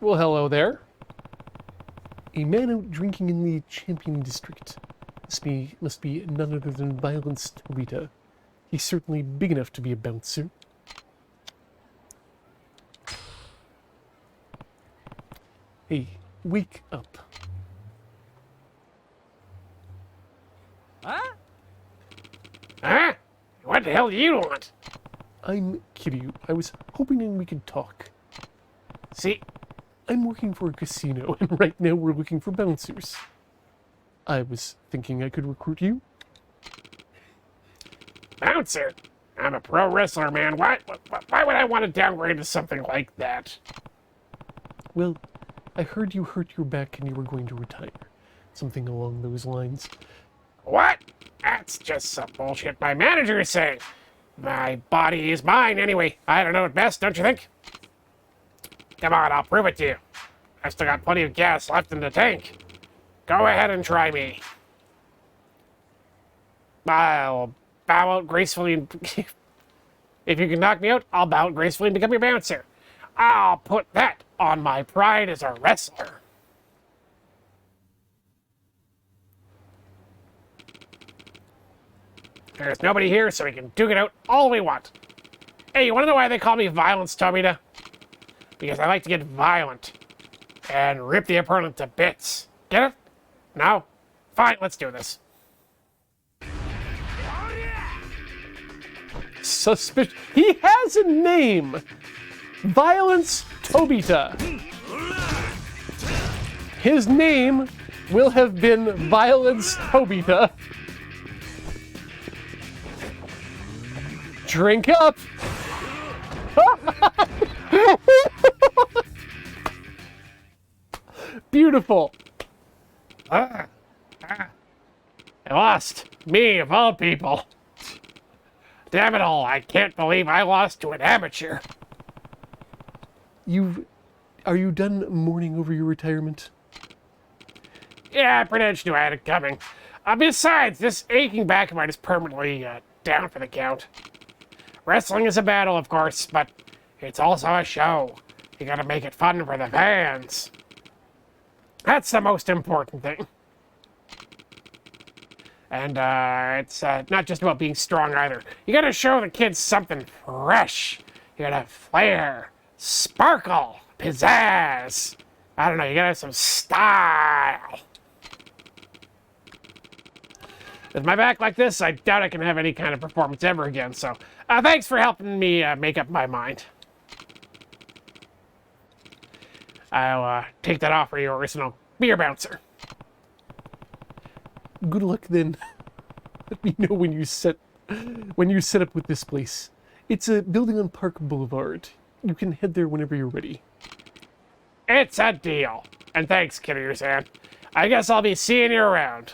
Well, hello there. A man out drinking in the champion district. Must be none other than Violence Tobita. He's certainly big enough to be a bouncer. Hey, wake up. Huh? Huh? What the hell do you want? I'm Kiryu. I was hoping we could talk. See, I'm working for a casino, and right now we're looking for bouncers. I was thinking I could recruit you. bouncer. I'm a pro wrestler, man. Why would I want to downgrade to something like that? Well, I heard you hurt your back and you were going to retire. Something along those lines. What? That's just some bullshit my manager is saying. My body is mine anyway. I don't know it best, don't you think? Come on, I'll prove it to you. I've still got plenty of gas left in the tank. Go ahead and try me. I'll bow out gracefully and... If you can knock me out, I'll bow out gracefully and become your bouncer. I'll put that on my pride as a wrestler. There's nobody here, so we can duke it out all we want. Hey, you want to know why they call me Violence, Tomita? Because I like to get violent and rip the opponent to bits. Get it? No? Fine, let's do this. Suspicious. He has a name. Violence Tobita. His name will have been Violence Tobita. Drink up. Beautiful. I lost. Me, of all people. Damn it all, I can't believe I lost to an amateur. Are you done mourning over your retirement? Yeah, I pretty much knew I had it coming. Besides, this aching back of mine is permanently down for the count. Wrestling is a battle, of course, but it's also a show. You gotta make it fun for the fans. That's the most important thing. And it's not just about being strong either. You gotta show the kids something fresh. You gotta have flair, sparkle, pizzazz. I don't know, you gotta have some style. With my back like this, I doubt I can have any kind of performance ever again, so thanks for helping me make up my mind. I'll take that offer of yours and I'll be your bouncer. Good luck then. Let me know when you set up with this place. It's a building on Park Boulevard. You can head there whenever you're ready. It's a deal. And thanks, Kid Ears-san. I guess I'll be seeing you around.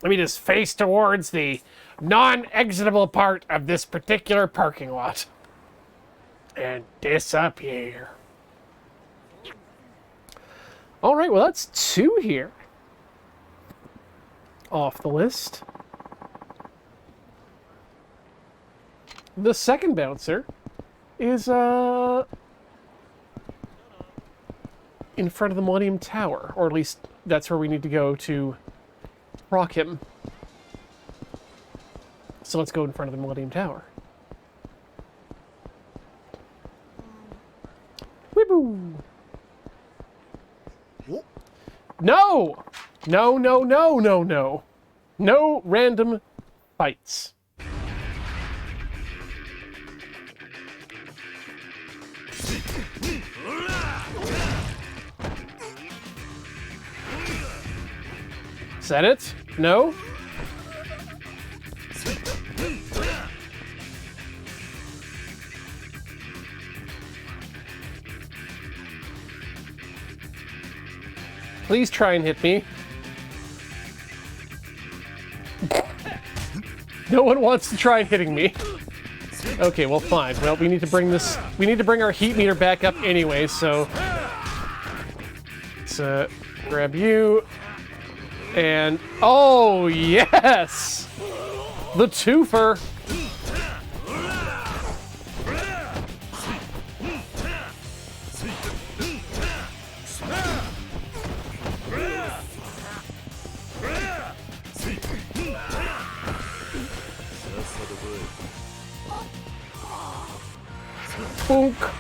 Let me just face towards the non-exitable part of this particular parking lot. And disappear. All right, well, that's 2 here. Off the list. The second bouncer is in front of the Millennium Tower, or at least that's where we need to go to proc him. So let's go in front of the Millennium Tower. Weeboo! No! No, no, no, no, no. No random fights. Is that it? No? Please try and hit me. No one wants to try hitting me. Okay, well, fine. Well, we need to bring our heat meter back up anyway, so let's grab you. And, oh, yes! The twofer! Boonk.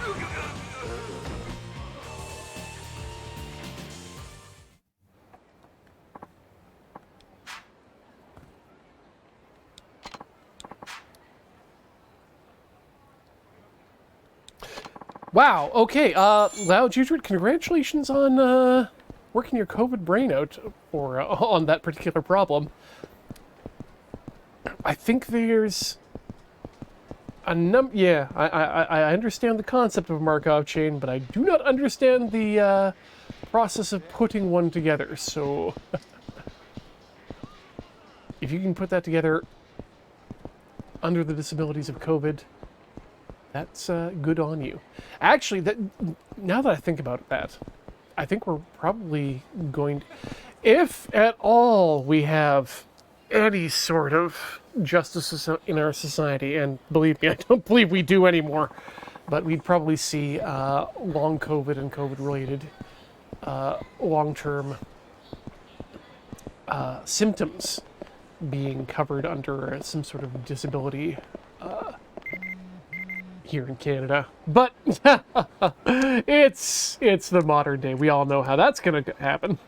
Wow, okay, Lao Jujut, congratulations on, working your COVID brain out for, on that particular problem. I think there's yeah, I understand the concept of a Markov chain, but I do not understand the, process of putting one together, so... If you can put that together under the disabilities of COVID, that's good on you. Actually, now that I think about that, I think we're probably going to, if at all we have any sort of justice in our society, and believe me, I don't believe we do anymore, but we'd probably see long COVID and COVID-related long-term symptoms being covered under some sort of disability here in Canada. But it's the modern day. We all know how that's going to happen.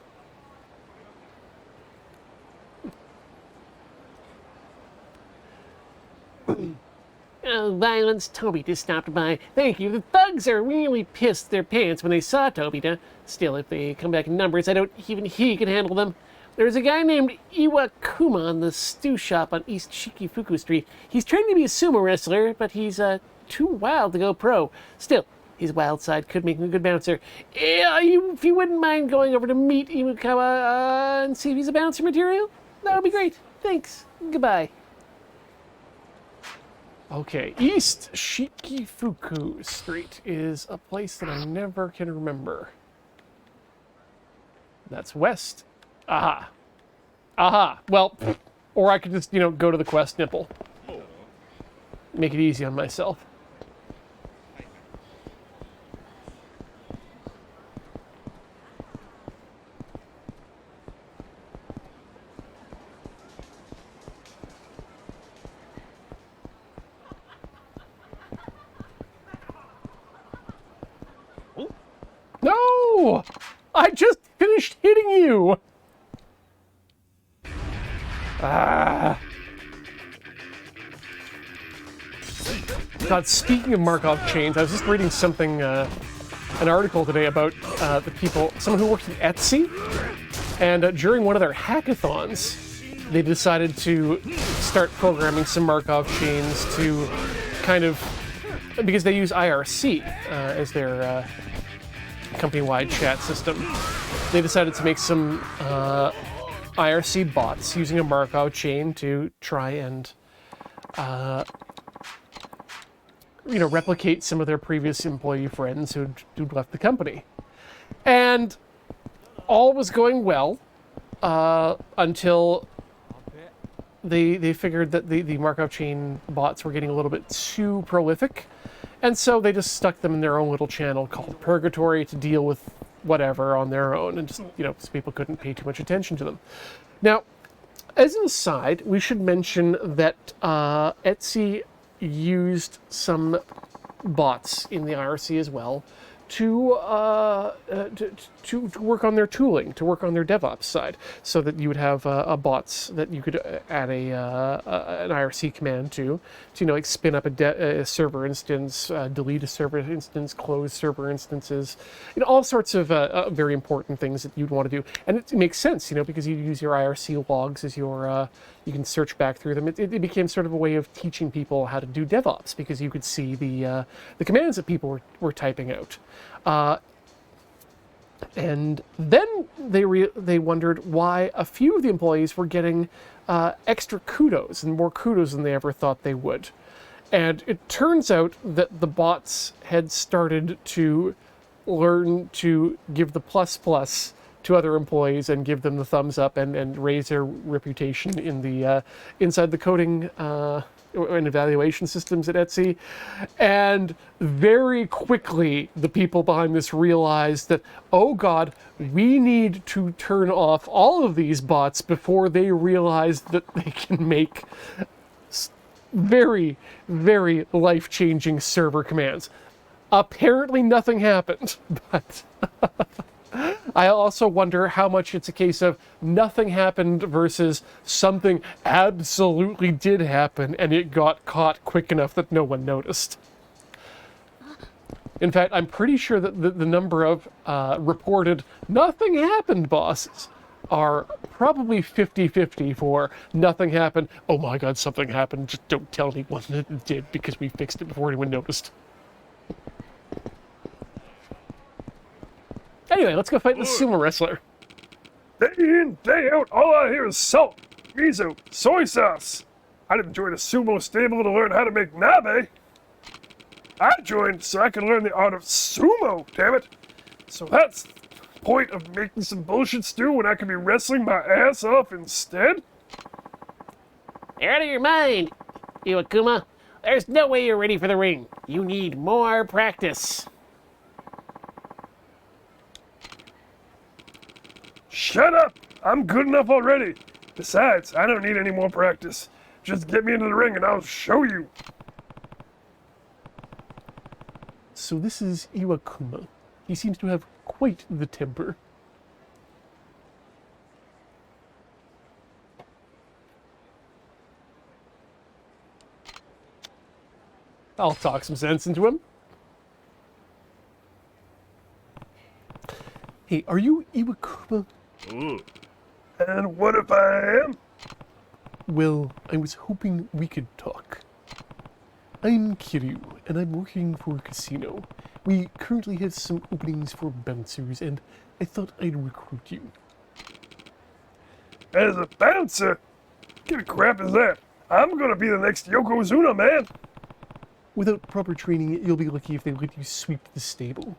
Oh, Violence, Tobita stopped by. Thank you. The thugs are really pissed their pants when they saw Tobita. Still, if they come back in numbers, I don't even he can handle them. There's a guy named Iwakuma on the stew shop on East Shikifuku Street. He's training to be a sumo wrestler, but he's too wild to go pro. Still, his wild side could make him a good bouncer. If you wouldn't mind going over to meet Iwakuma and see if he's a bouncer material, that would be great. Thanks. Goodbye. Okay, East Shikifuku Street is a place that I never can remember. That's west. Aha. Aha. Well, or I could just, go to the quest nipple. Make it easy on myself. I just finished hitting you! Ah. God, speaking of Markov chains, I was just reading something, an article today about someone who works at Etsy, and during one of their hackathons, they decided to start programming some Markov chains to kind of, because they use IRC as their company-wide chat system. They decided to make some IRC bots using a Markov chain to try and replicate some of their previous employee friends who'd left the company. And all was going well until they figured that the Markov chain bots were getting a little bit too prolific, and so they just stuck them in their own little channel called Purgatory to deal with whatever on their own, and just, so people couldn't pay too much attention to them. Now, as an aside, we should mention that Etsy used some bots in the IRC as well to work on their tooling, to work on their DevOps side, so that you would have bots that you could add an IRC command to like spin up a server instance, delete a server instance, close server instances, all sorts of very important things that you'd want to do. And it makes sense, because you use your IRC logs as your you can search back through them. It became sort of a way of teaching people how to do DevOps, because you could see the commands that people were typing out. And then they wondered why a few of the employees were getting extra kudos, and more kudos than they ever thought they would. And it turns out that the bots had started to learn to give the ++ to other employees and give them the thumbs up and raise their reputation in the inside the coding and evaluation systems at Etsy. And very quickly, the people behind this realized that, oh God, we need to turn off all of these bots before they realize that they can make very, very life-changing server commands. Apparently nothing happened, but I also wonder how much it's a case of nothing happened versus something absolutely did happen and it got caught quick enough that no one noticed. In fact, I'm pretty sure that the number of reported nothing happened bosses are probably 50-50 for nothing happened, oh my God, something happened, just don't tell anyone that it did because we fixed it before anyone noticed. Anyway, let's go fight the sumo wrestler. Day in, day out, all I hear is salt, miso, soy sauce. I didn't join a sumo stable to learn how to make nabe. I joined so I could learn the art of sumo, damn it. So that's the point of making some bullshit stew when I could be wrestling my ass off instead? You're out of your mind, Iwakuma. There's no way you're ready for the ring. You need more practice. Shut up! I'm good enough already. Besides, I don't need any more practice. Just get me into the ring and I'll show you. So this is Iwakuma. He seems to have quite the temper. I'll talk some sense into him. Hey, are you Iwakuma? Ooh. And what if I am? Well, I was hoping we could talk. I'm Kiryu, and I'm working for a casino. We currently have some openings for bouncers, and I thought I'd recruit you. As a bouncer? What kind of crap is that? I'm gonna be the next Yokozuna, man. Without proper training, you'll be lucky if they let you sweep the stable.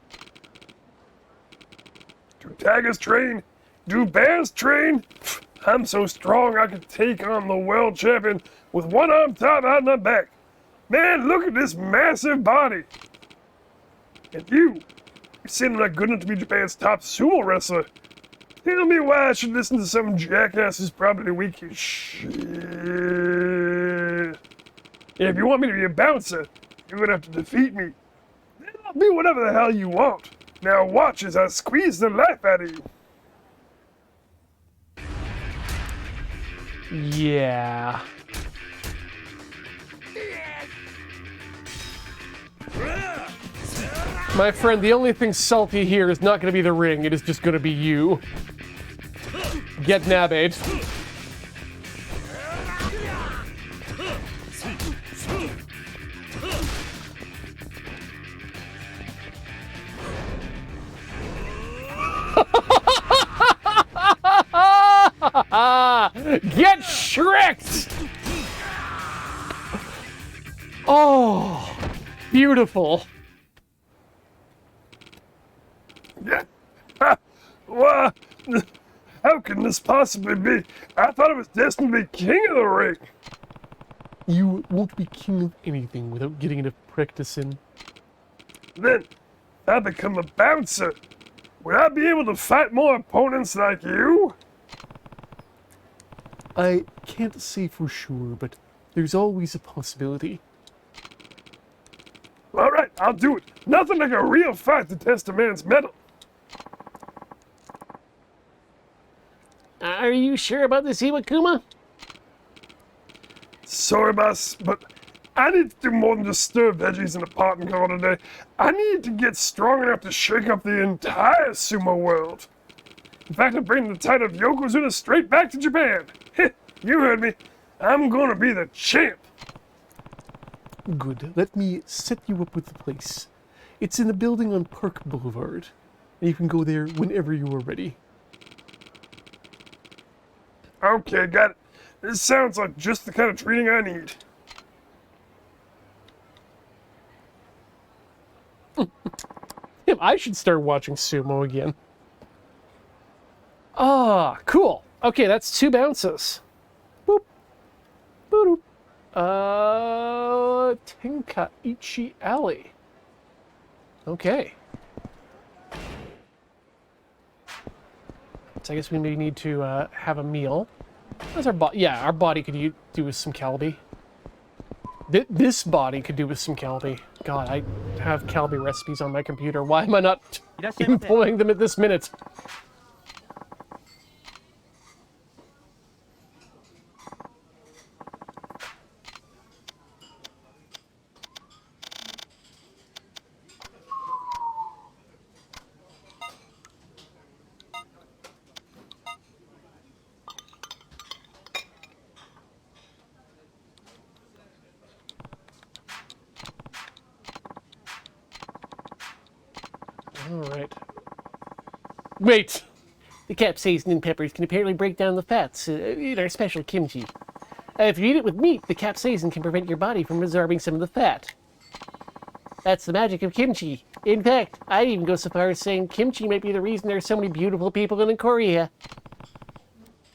Do tigers train? Do bears train? I'm so strong I could take on the world champion with one arm tied behind my back. Man, look at this massive body. And you saying I'm not good enough to be Japan's top sumo wrestler. Tell me why I should listen to some jackass who's probably weak as shit. If you want me to be a bouncer, you're gonna have to defeat me. Then I'll be whatever the hell you want. Now watch as I squeeze the life out of you. Yeah. My friend, the only thing salty here is not going to be the ring. It is just going to be you. Get nabbed. Get shreked! Oh, beautiful. Yeah. Ha! Wha- How can this possibly be? I thought I was destined to be king of the ring. You won't be king of anything without getting enough practice in. Then, if I become a bouncer, would I be able to fight more opponents like you? I can't say for sure, but there's always a possibility. All right, I'll do it. Nothing like a real fight to test a man's mettle. Are you sure about this, Iwakuma? Sorry, boss, but I need to do more than just stir veggies in a pot and call it a day. I need to get strong enough to shake up the entire sumo world. In fact, I'm bringing the title of Yokozuna straight back to Japan. You heard me. I'm gonna be the champ. Good. Let me set you up with the place. It's in a building on Park Boulevard, and you can go there whenever you are ready. Okay, got it. This sounds like just the kind of training I need. Damn, I should start watching sumo again. Ah, cool. Okay, that's 2 bounces. Boop. Boop. Tenkaichi Alley. Okay. So I guess we maybe need to have a meal. That's our our body could do with some kalbi. This body could do with some kalbi. God, I have kalbi recipes on my computer. Why am I not employing them at this minute? Alright. Wait! The capsaicin in peppers can apparently break down the fats in our special kimchi. If you eat it with meat, the capsaicin can prevent your body from absorbing some of the fat. That's the magic of kimchi. In fact, I'd even go so far as saying kimchi might be the reason there's so many beautiful people in Korea.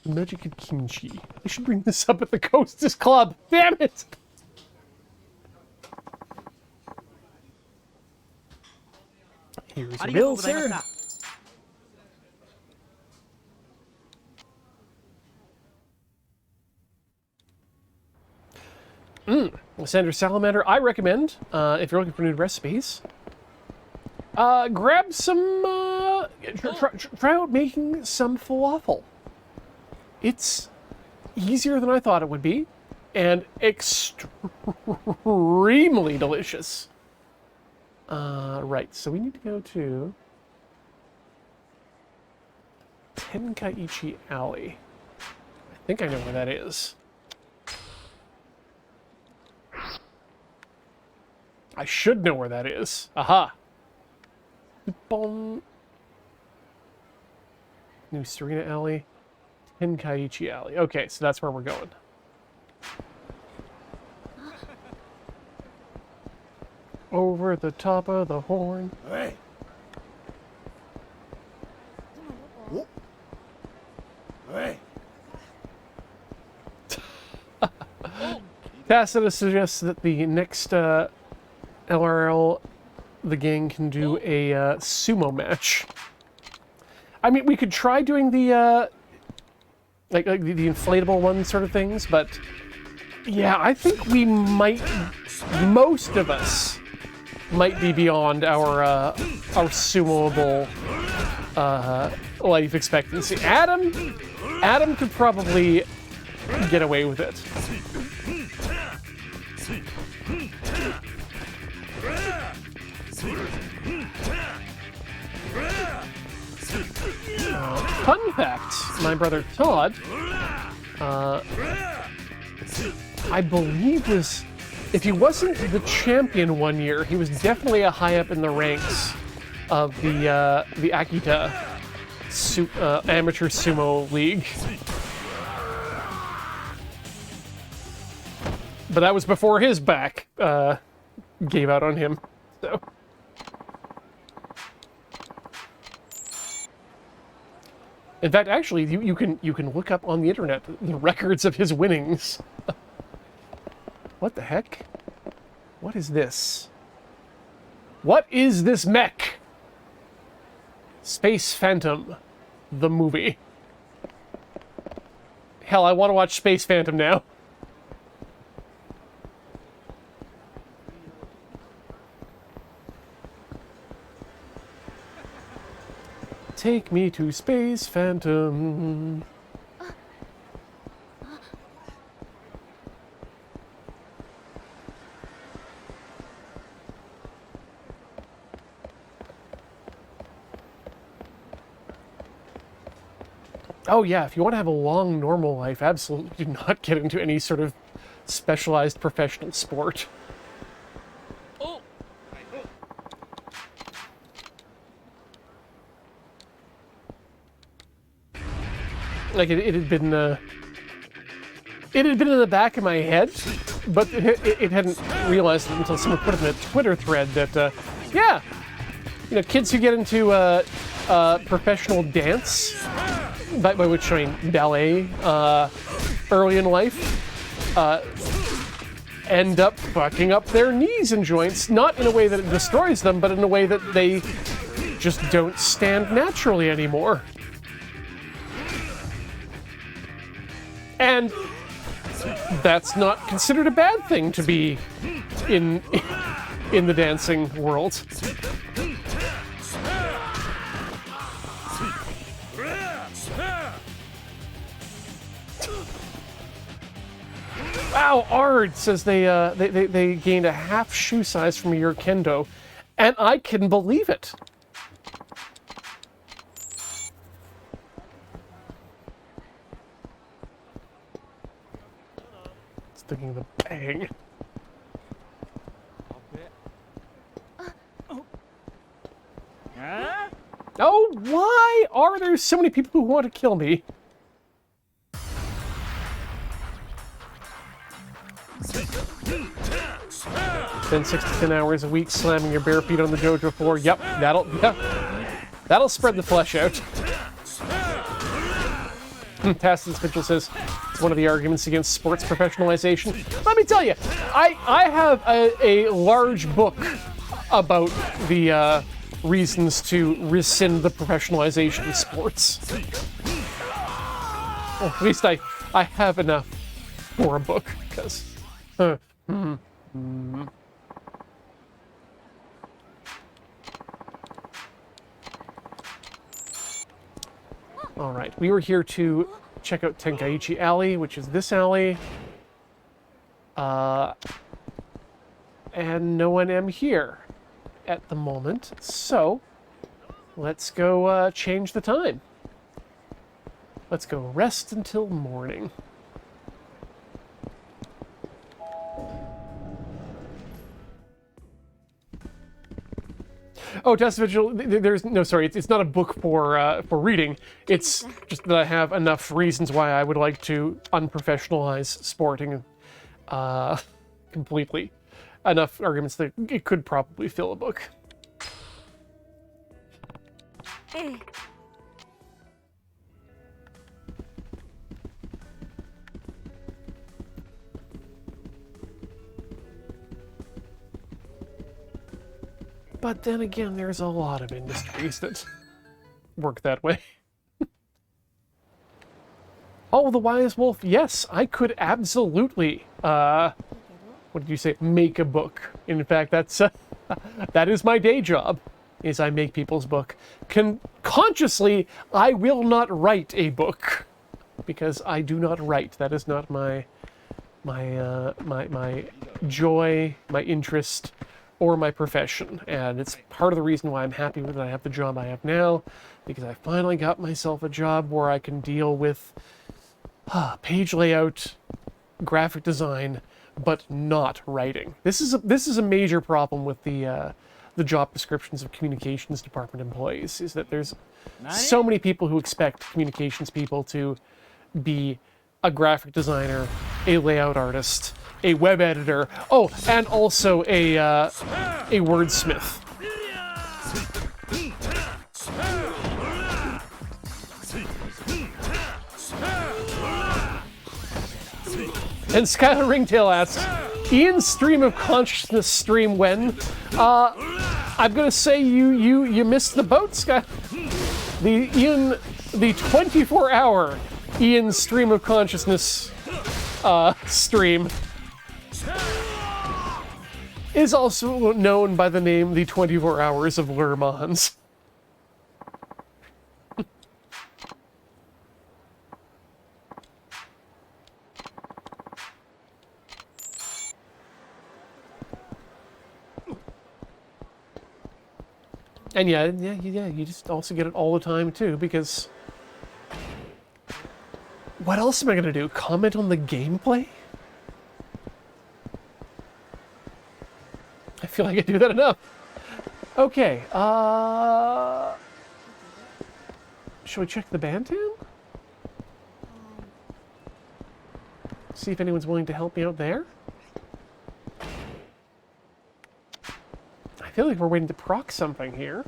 The magic of kimchi. I should bring this up at the Coasters Club. Damn it! Here's your bill, sir. Sandra Salamander, I recommend, if you're looking for new recipes, grab some, try out making some falafel. It's easier than I thought it would be, and extremely delicious. Right, so we need to go to Tenkaichi Alley. I think I know where that is. I should know where that is. Aha! Boom. New Serena Alley. Tenkaichi Alley. Okay, so that's where we're going. Over the top of the horn. Hey. Hey. Tacita suggests that the next LRL, the gang can do a sumo match. I mean, we could try doing the like the inflatable one sort of things, but yeah, I think we might, most of us might be beyond our sumoable life expectancy. Adam could probably get away with it. Fun fact, my brother Todd, I believe was, if he wasn't the champion one year, he was definitely a high up in the ranks of the Akita amateur sumo league. But that was before his back gave out on him. So. In fact, actually, you can look up on the internet the records of his winnings. What the heck? What is this? What is this mech? Space Phantom, the movie. Hell, I want to watch Space Phantom now. Take me to Space Phantom. Oh yeah, if you want to have a long, normal life, absolutely do not get into any sort of specialized professional sport. Like it had been in the back of my head, but it hadn't realized it until someone put it in a Twitter thread that, yeah, you know, kids who get into professional dance, by which I mean ballet, early in life, end up fucking up their knees and joints, not in a way that it destroys them, but in a way that they just don't stand naturally anymore. And that's not considered a bad thing to be in the dancing world. Wow, Ard says they gained a half shoe size from your kendo, and I can believe it. Thinking of the bang. Oh, why are there so many people who want to kill me? Spend 6 to 10 hours a week slamming your bare feet on the dojo floor. Yep, that'll spread the flesh out. Tacitus Mitchell says it's one of the arguments against sports professionalization. Let me tell you, I have a large book about the reasons to rescind the professionalization of sports. Well, at least I have enough for a book, because... All right, we were here to check out Tenkaichi Alley, which is this alley. And no one am here at the moment, so let's go change the time. Let's go rest until morning. Oh, Test Vigil, there's no, sorry, it's not a book for reading. It's just that I have enough reasons why I would like to unprofessionalize sporting completely. Enough arguments that it could probably fill a book. But then again, there's a lot of industries that work that way. Oh, the Wise Wolf. Yes, I could absolutely, what did you say? Make a book. In fact, that's That is my day job, is I make people's book. Consciously, I will not write a book, because I do not write. That is not my joy, my interest, or my profession. And it's part of the reason why I'm happy that I have the job I have now, because I finally got myself a job where I can deal with page layout, graphic design, but not writing. This is a major problem with the job descriptions of communications department employees, is that there's so many people who expect communications people to be a graphic designer, a layout artist, a web editor, oh, and also a wordsmith. And Skylar Ringtail asks, Ian's stream of consciousness stream when? I'm gonna say you missed the boat, Sky. The 24-hour Ian stream of consciousness stream is also known by the name the 24 Hours of Le Mans. And yeah, you just also get it all the time too, because what else am I gonna do? Comment on the gameplay? I feel like I do that enough. Okay, should we check the Bantam? See if anyone's willing to help me out there? I feel like we're waiting to proc something here.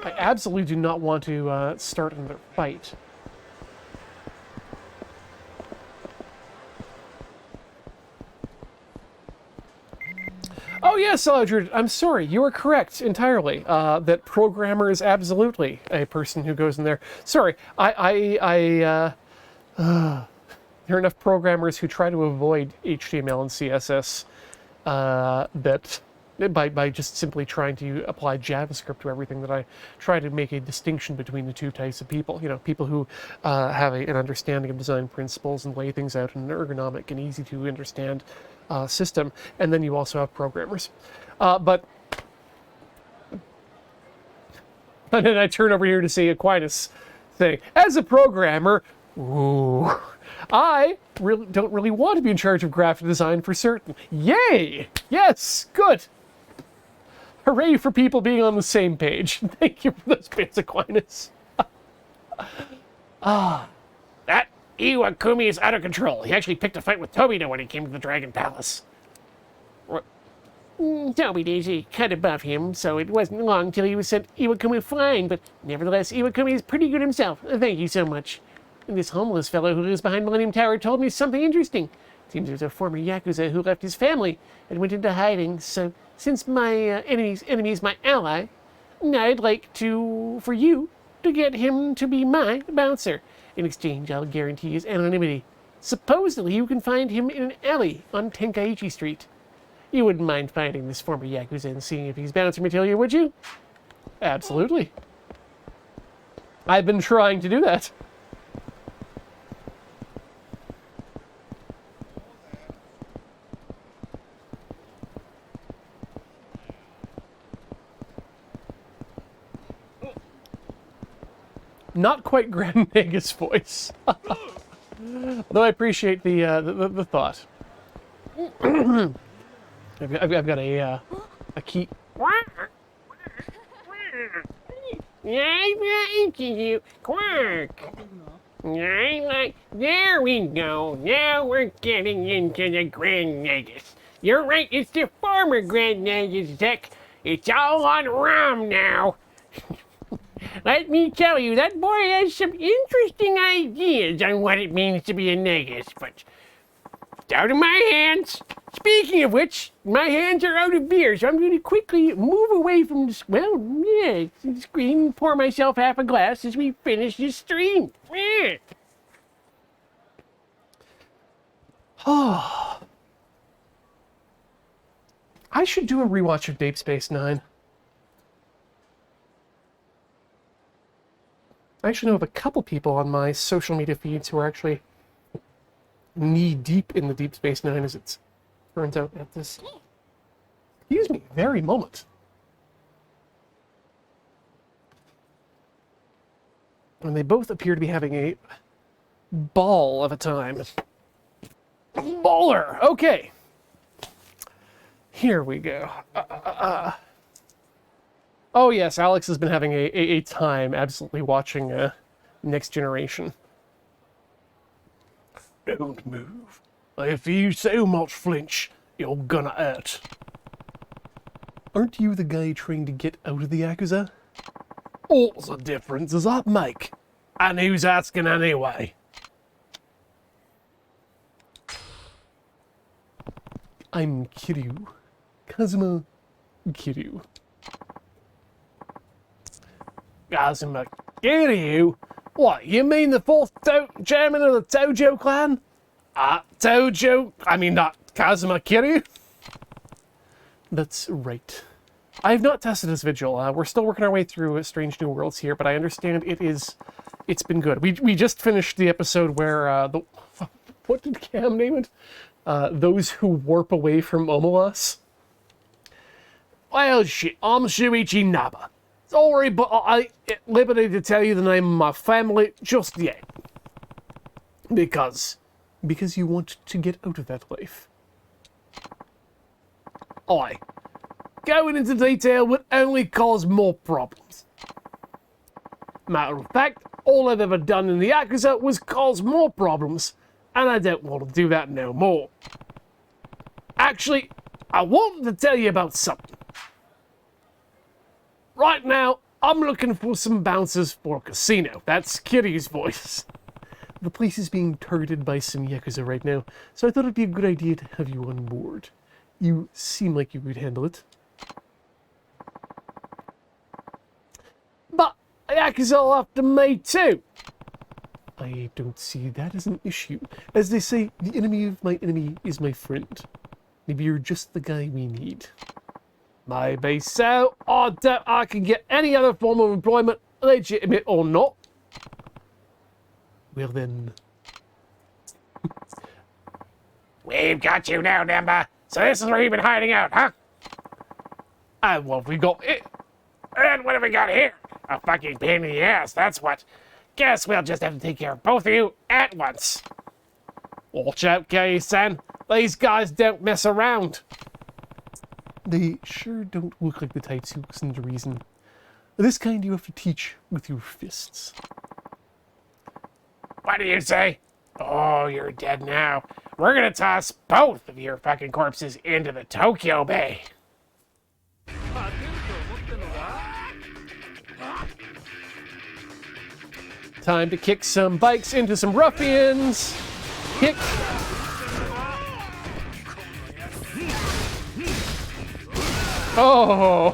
I absolutely do not want to start another fight. Oh yes, Eldred, I'm sorry, you are correct entirely. That programmer is absolutely a person who goes in there. Sorry, there are enough programmers who try to avoid HTML and CSS that by just simply trying to apply JavaScript to everything, that I try to make a distinction between the two types of people. You know, people who have an understanding of design principles and lay things out in an ergonomic and easy to understand system, and then you also have programmers. But and then I turn over here to see Aquinas saying, as a programmer, ooh, I don't really want to be in charge of graphic design for certain. Yay! Yes, good. Hooray for people being on the same page. Thank you for those bits, Aquinas. That Iwakumi is out of control. He actually picked a fight with Tobito when he came to the Dragon Palace. Tobito's cut above him, so it wasn't long till he was sent Iwakumi flying, but nevertheless, Iwakumi is pretty good himself. Thank you so much. And this homeless fellow who lives behind Millennium Tower told me something interesting. Seems there's a former Yakuza who left his family and went into hiding, so since my enemy is my ally, I'd like for you to get him to be my bouncer. In exchange, I'll guarantee his anonymity. Supposedly, you can find him in an alley on Tenkaichi Street. You wouldn't mind finding this former Yakuza and seeing if he's bouncer material, would you? Absolutely. I've been trying to do that. Not quite Grand Nega's voice. Though I appreciate the thought. I've got a key. I like you. Quark. There we go. Now we're getting into the Grand Nagus. You're right, it's the former Grand Nagus deck. It's all on ROM now. Let me tell you, that boy has some interesting ideas on what it means to be a Nagus, but it's out of my hands. Speaking of which, my hands are out of beer, so I'm going to quickly move away from the screen and pour myself half a glass as we finish this stream. Oh. I should do a rewatch of Deep Space Nine. I actually know of a couple people on my social media feeds who are actually knee-deep in the Deep Space Nine, as it turns out at this, excuse me, very moment. And they both appear to be having a ball of a time. Baller! Okay. Here we go. Oh yes, Alex has been having a time absolutely watching Next Generation. Don't move. If you so much flinch, you're gonna hurt. Aren't you the guy trying to get out of the Yakuza? What's the difference does that make? And who's asking anyway? I'm Kiryu. Kazuma Kiryu. Kazuma Kiryu? What, you mean the fourth chairman of the Tojo clan? Tojo? I mean, not Kazuma Kiryu? That's right. I have not tested this vigil. We're still working our way through Strange New Worlds here, but I understand it's been good. We just finished the episode where, what did Cam name it? Those who warp away from Omelas. Well, shit, I'm Shuichi Naba. Sorry, but I ain't liberty to tell you the name of my family just yet. Because you want to get out of that life. Going into detail would only cause more problems. Matter of fact, all I've ever done in the Yakuza was cause more problems, and I don't want to do that no more. Actually, I wanted to tell you about something. Right now, I'm looking for some bouncers for a casino. That's Kiryu's voice. The place is being targeted by some Yakuza right now, so I thought it'd be a good idea to have you on board. You seem like you could handle it. But Yakuza are after me too. I don't see that as an issue. As they say, the enemy of my enemy is my friend. Maybe you're just the guy we need. Maybe so. I doubt I can get any other form of employment, legitimate or not. Well then. We've got you now, Nemba. So this is where you've been hiding out, huh? And what have we got it? And what have we got here? A fucking pain in the ass, that's what. Guess we'll just have to take care of both of you at once. Watch out, Kei-san. These guys don't mess around. They sure don't look like the types who listen to reason. This kind you have to teach with your fists. What do you say? Oh, you're dead now. We're gonna toss both of your fucking corpses into the Tokyo Bay. Time to kick some bikes into some ruffians. Kick. Oh,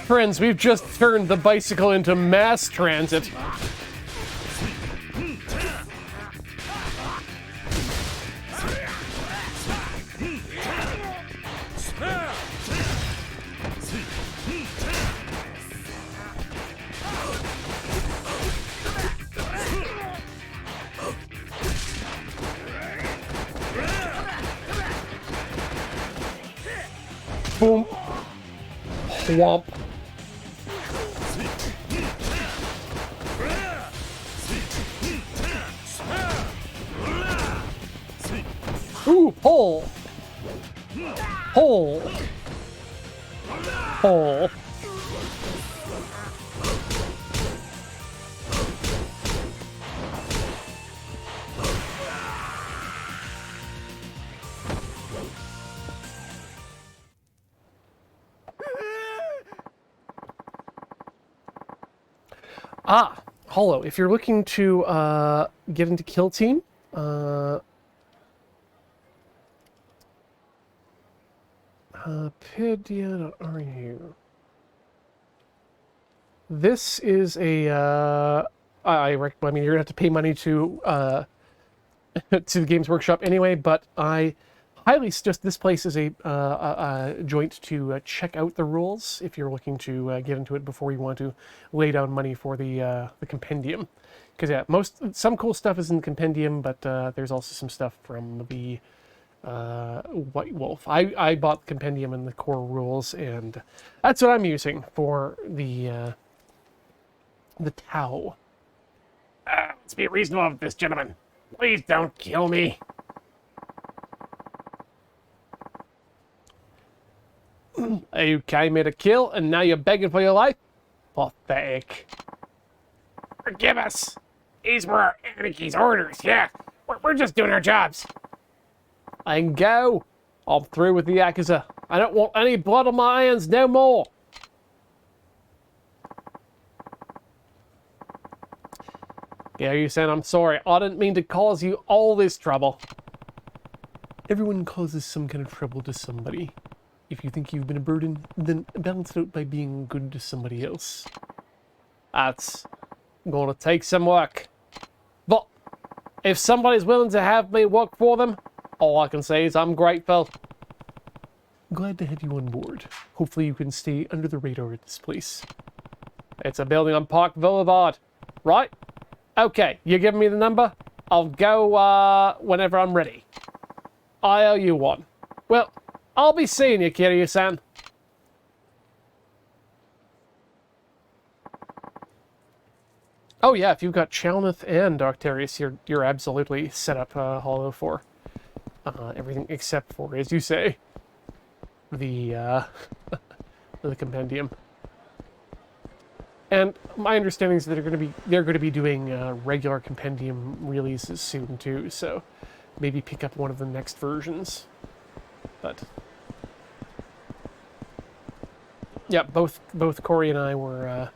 friends, we've just turned the bicycle into mass transit. Boom. Whomp. Ooh, pull. Pull. Pull. Hollow, if you're looking to get into Kill Team, Pedia.ru. This is a, I mean, you're gonna have to pay money to to the Games Workshop anyway, but I highly suggest this place is a joint to check out the rules if you're looking to get into it before you want to lay down money for the compendium. Because yeah, some cool stuff is in the compendium, but there's also some stuff from the White Wolf. I bought the compendium and the core rules, and that's what I'm using for the Tau. Let's be reasonable with this, gentlemen. Please don't kill me. You came here to kill, and now you're begging for your life? Pathetic. Forgive us. These were our Anaki's orders, yeah. We're just doing our jobs. And go. I'm through with the Yakuza. I don't want any blood on my hands no more. Yeah, you said I'm sorry. I didn't mean to cause you all this trouble. Everyone causes some kind of trouble to somebody. If you think you've been a burden, then balance it out by being good to somebody else. That's gonna take some work. But if somebody's willing to have me work for them, all I can say is I'm grateful. Glad to have you on board. Hopefully you can stay under the radar at this place. It's a building on Park Boulevard, right? Okay, you giving me the number? I'll go whenever I'm ready. I owe you one. Well, I'll be seeing you, Kiryu-san. Oh yeah, if you've got Chalneth and Arcterius, you're absolutely set up Hollow for everything except for, as you say, the the compendium. And my understanding is that they're going to be doing regular compendium releases soon too. So maybe pick up one of the next versions. But yeah, both Corey and I were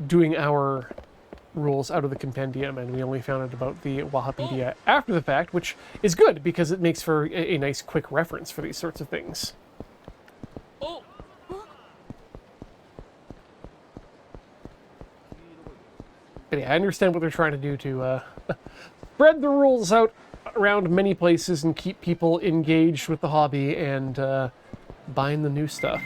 doing our rules out of the compendium, and we only found out about the Wahapedia after the fact, which is good because it makes for a nice quick reference for these sorts of things. But yeah, I understand what they're trying to do to spread the rules out around many places and keep people engaged with the hobby and buying the new stuff.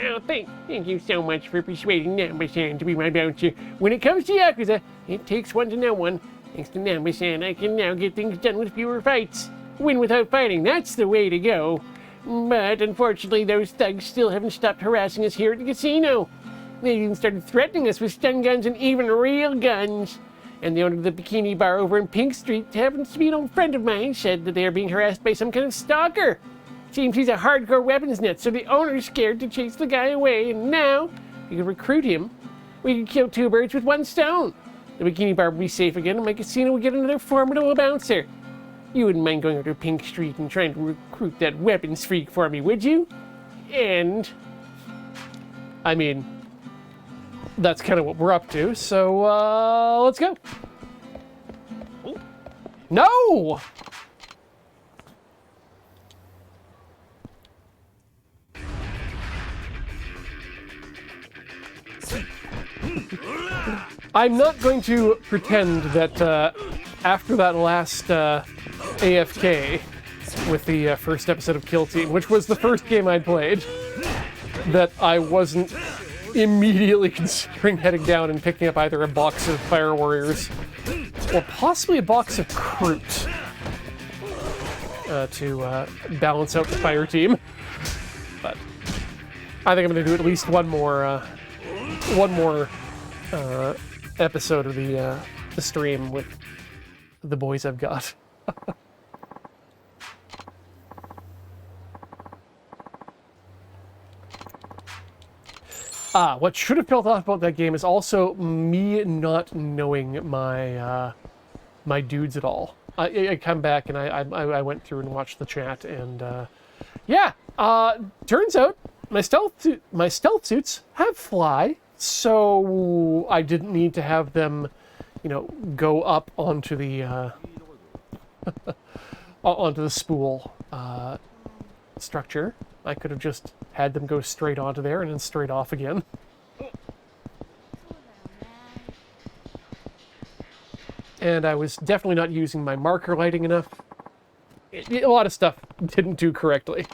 Oh, thank you so much for persuading Namba-san to be my bouncer. When it comes to Yakuza, it takes one to know one. Thanks to Namba-san, I can now get things done with fewer fights. Win without fighting, that's the way to go. But unfortunately, those thugs still haven't stopped harassing us here at the casino. They even started threatening us with stun guns and even real guns. And the owner of the bikini bar over in Pink Street happens to be an old friend of mine, said that they are being harassed by some kind of stalker. Seems he's a hardcore weapons nut, so the owner's scared to chase the guy away, and now we can recruit him. We can kill two birds with one stone. The bikini bar will be safe again, and my casino will get another formidable bouncer. You wouldn't mind going over to Pink Street and trying to recruit that weapons freak for me, would you? And I mean, that's kind of what we're up to, so let's go. No! I'm not going to pretend that after that last AFK with the first episode of Kill Team, which was the first game I'd played, that I wasn't immediately considering heading down and picking up either a box of Fire Warriors or possibly a box of Kroot to balance out the fire team. But I think I'm going to do at least one more episode of the stream with the boys I've got. What should have felt off about that game is also me not knowing my my dudes at all. I come back and I went through and watched the chat, and yeah, turns out my stealth suits have fly, so I didn't need to have them, you know, go up onto the onto the spool structure. I could have just had them go straight onto there and then straight off again. And I was definitely not using my marker lighting enough. A lot of stuff didn't do correctly.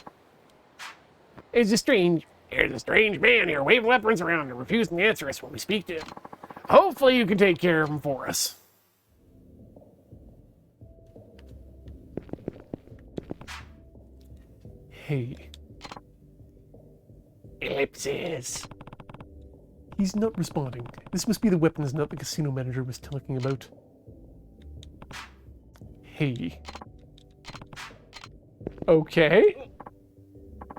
There's a strange man here waving weapons around and refusing to answer us when we speak to him. Hopefully you can take care of him for us. Hey, Ellipsis. he's not responding. This must be the weapons nut the casino manager was talking about. Hey. Okay.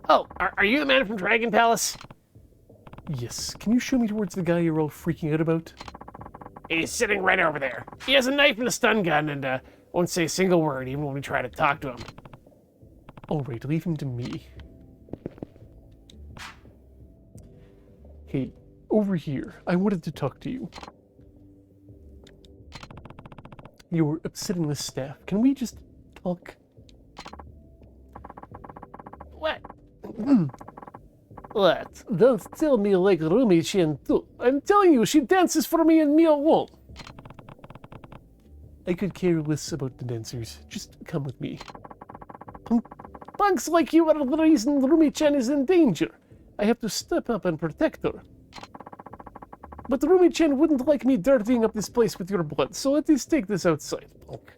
Oh, are you the man from Dragon Palace? Yes. Can you show me towards the guy you're all freaking out about? He's sitting right over there. He has a knife and a stun gun and won't say a single word even when we try to talk to him. All right, leave him to me. Hey, over here. I wanted to talk to you. You're upsetting the staff. Can we just talk? What? What? Don't tell me like Rumi-chan too. I'm telling you, she dances for me and me alone. I could care less about the dancers. Just come with me. Punks like you are the reason Rumi-chan is in danger. I have to step up and protect her. But Rumi-chan wouldn't like me dirtying up this place with your blood, so let us take this outside, punk.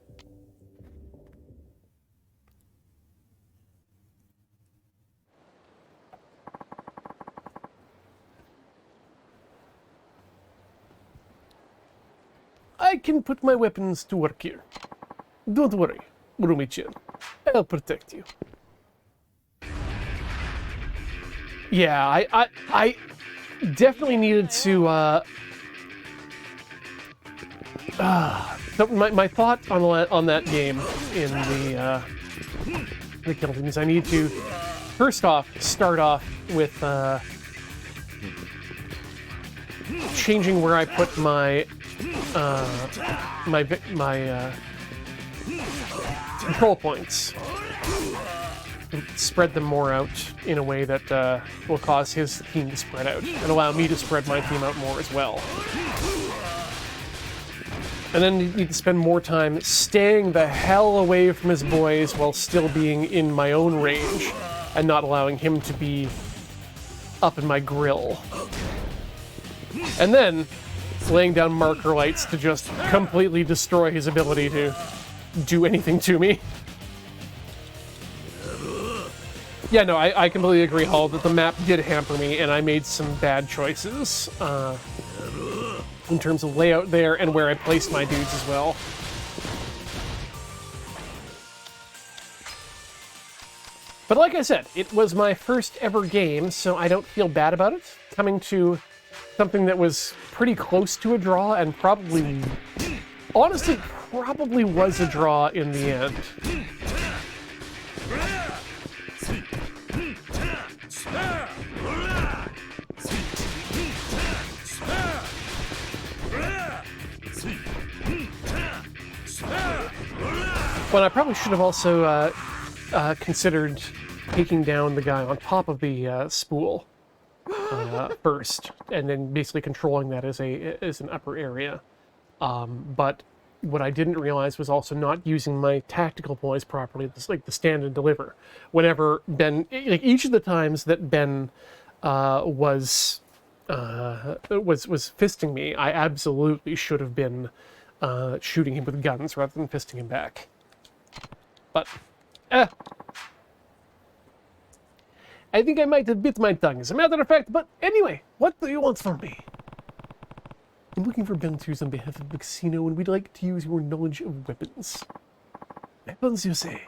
I can put my weapons to work here. Don't worry, Rumi-chan. I'll protect you. Yeah, I definitely needed to, my thought on that game in the Kill Team is I need to, first off, start off with, changing where I put my control points. Spread them more out in a way that will cause his team to spread out and allow me to spread my team out more as well. And then you need to spend more time staying the hell away from his boys while still being in my own range and not allowing him to be up in my grill. And then laying down marker lights to just completely destroy his ability to do anything to me. Yeah, no, I completely agree, Hall, that the map did hamper me, and I made some bad choices in terms of layout there and where I placed my dudes as well. But like I said, it was my first ever game, so I don't feel bad about it. Coming to something that was pretty close to a draw and probably, honestly, probably was a draw in the end. Well, I probably should have also considered taking down the guy on top of the spool first, and then basically controlling that as an upper area. But what I didn't realize was also not using my tactical poise properly, like the stand and deliver. Whenever Ben, like each of the times that Ben was fisting me, I absolutely should have been shooting him with guns rather than fisting him back. But, I think I might have bit my tongue, as a matter of fact. But anyway, what do you want from me? I'm looking for volunteers on behalf of the casino, and we'd like to use your knowledge of weapons. Weapons, you say?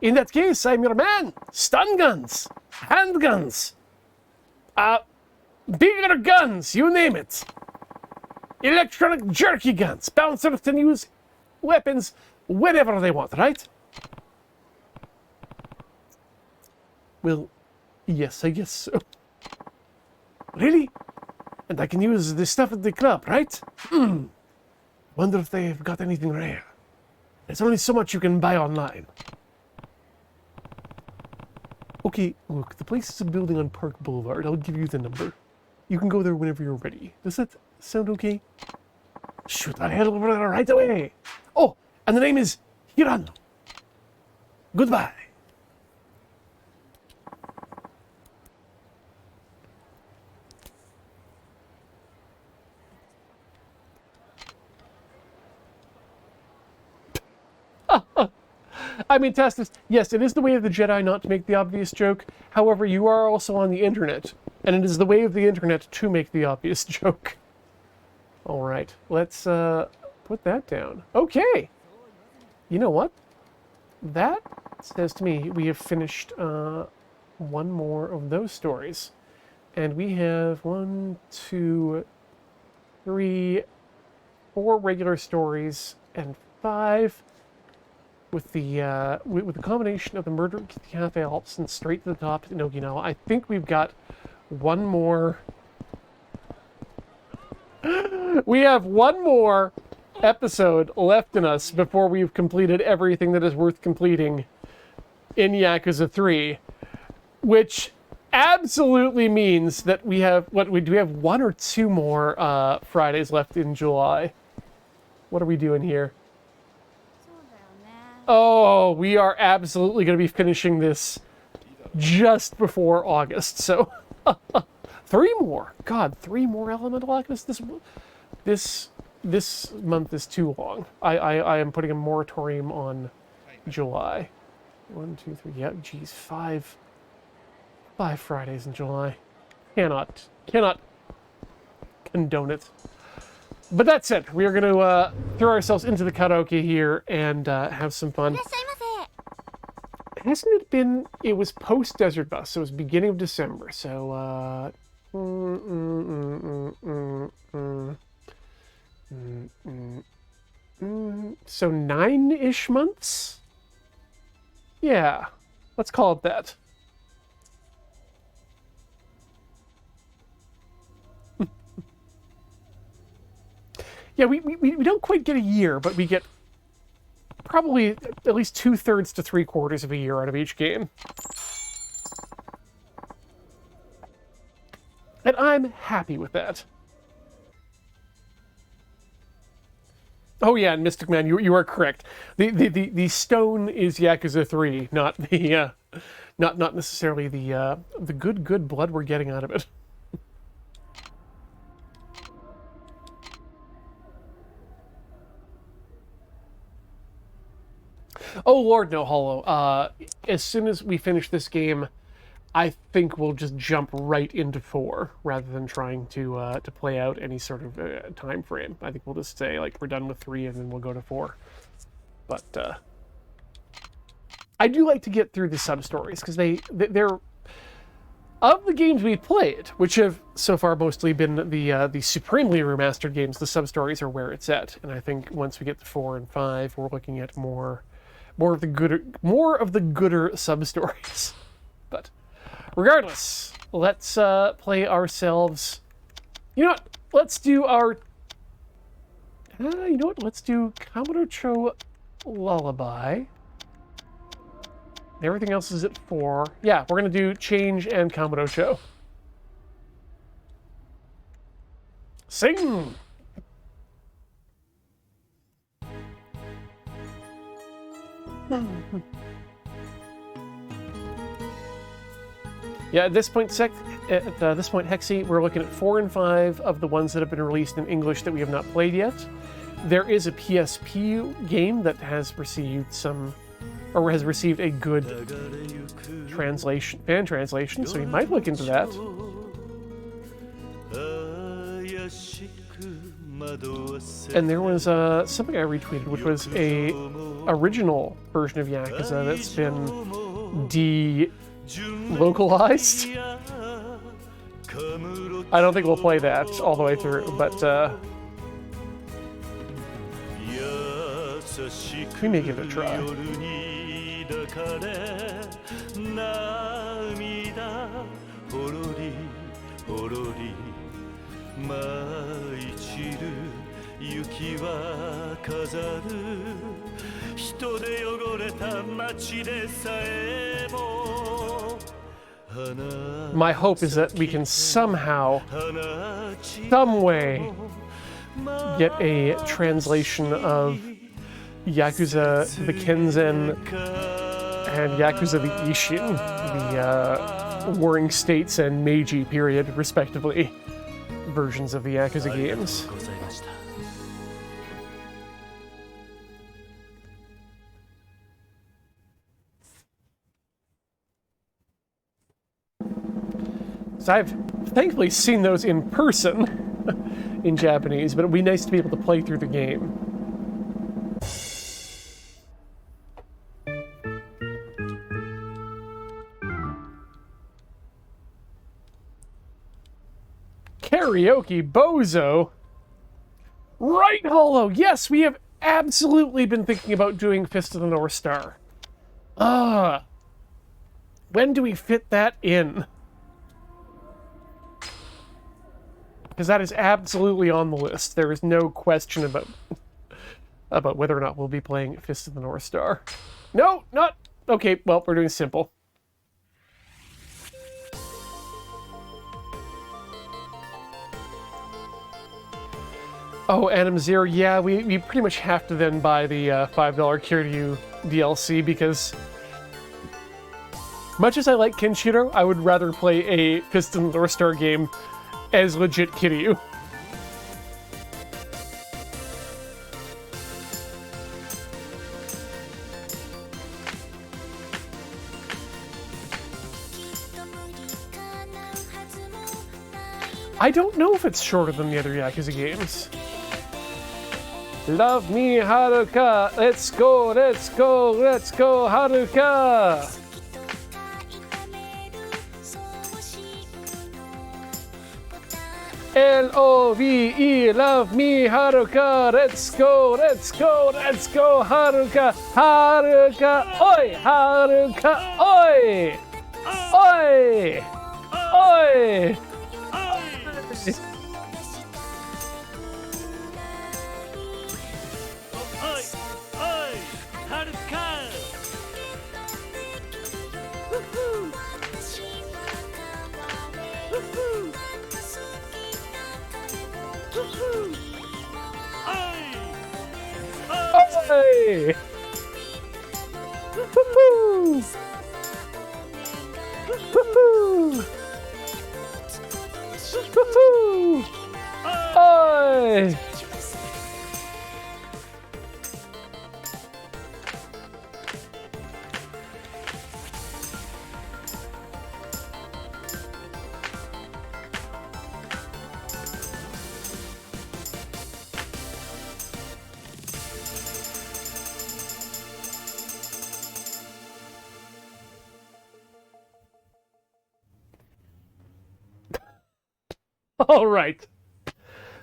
In that case, I'm your man. Stun guns, handguns, bigger guns, you name it. Electronic jerky guns. Bouncers can use weapons whenever they want, right? Well, yes, I guess so. Really? And I can use the stuff at the club, right? Wonder if they've got anything rare. There's only so much you can buy online. Okay, look, the place is a building on Park Boulevard. I'll give you the number. You can go there whenever you're ready. Does that sound okay? Shoot, I'll head over there right away. Oh, and the name is Hirano. Goodbye. I mean, Tastus, yes, it is the way of the Jedi not to make the obvious joke. However, you are also on the internet, and it is the way of the internet to make the obvious joke. All right, let's put that down. Okay. You know what? That says to me we have finished one more of those stories. And we have 1, 2, 3, 4 regular stories and 5 with the combination of the murder at the Cafe Alps and straight to the top to Okinawa. I think we've got one more. We have one more episode left in us before we've completed everything that is worth completing in Yakuza 3, which absolutely means that we have do we have 1 or 2 more Fridays left in July? What are we doing here? Oh, we are absolutely going to be finishing this just before August. So 3 more. God, 3 more Elemental Alchemists. This month is too long. I am putting a moratorium on July. 1, 2, 3. Yeah, geez, 5 Fridays in July. Cannot condone it. But that's it. We are going to throw ourselves into the karaoke here and have some fun. いらっしゃいませ。 Hasn't it been? It was post Desert Bus, so it was beginning of December. So, so 9-ish months? Yeah, let's call it that. Yeah, we don't quite get a year, but we get probably at least 2/3 to 3/4 of a year out of each game. And I'm happy with that. Oh yeah, and Mystic Man, you are correct. The stone is Yakuza 3, not the not necessarily the good blood we're getting out of it. Oh Lord, no, Hollow. As soon as we finish this game, I think we'll just jump right into 4 rather than trying to play out any sort of time frame. I think we'll just say like we're done with 3 and then we'll go to 4. But I do like to get through the sub stories because they're of the games we've played, which have so far mostly been the supremely remastered games. The sub stories are where it's at, and I think once we get to 4 and 5, we're looking at more of the gooder sub stories. But regardless, let's play ourselves. You know what? Let's do our. You know what? Let's do Kamurocho Lullaby. Everything else is at 4. Yeah, we're gonna do Change and Kamurocho. Sing. Yeah, at this point, Hexy, we're looking at 4 and 5 of the ones that have been released in English that we have not played yet. There is a PSP game that has received a good fan translation, so we might look into that. And there was something I retweeted, which was a original version of Yakuza that's been de-localized. I don't think we'll play that all the way through, but we may give it a try. My hope is that we can somehow, some way, get a translation of Yakuza the Kenzen and Yakuza the Ishin, the Warring States and Meiji period, respectively, versions of the Yakuza games. ございました。 So I've thankfully seen those in person in Japanese, but it'd be nice to be able to play through the game. Karaoke Bozo. Right, Hollow. Yes, we have absolutely been thinking about doing Fist of the North Star. When do we fit that in? Because that is absolutely on the list. There is no question about whether or not we'll be playing Fist of the North Star. No, not... Okay, well, we're doing simple. Oh, Adam Zero, yeah, we pretty much have to then buy the $5 Kiryu DLC, because much as I like Kenshiro, I would rather play a Fist of the North Star game as legit Kiryu. I don't know if it's shorter than the other Yakuza games. Love me, Haruka! Let's go, let's go, let's go, Haruka! L-O-V-E, love me, Haruka! Let's go, let's go, let's go, Haruka! Haruka! Oi! Haruka! Oi! Oi! Oi! Hey! Woohoo! Woohoo! Woohoo! Oi! All right,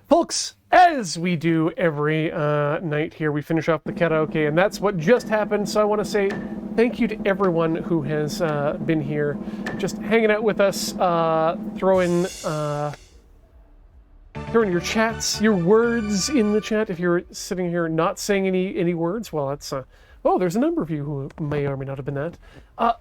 folks, as we do every night here, we finish off the karaoke, and that's what just happened. So I want to say thank you to everyone who has been here, just hanging out with us, throwing your chats, your words in the chat. If you're sitting here not saying any words, well, that's oh, there's a number of you who may or may not have been that.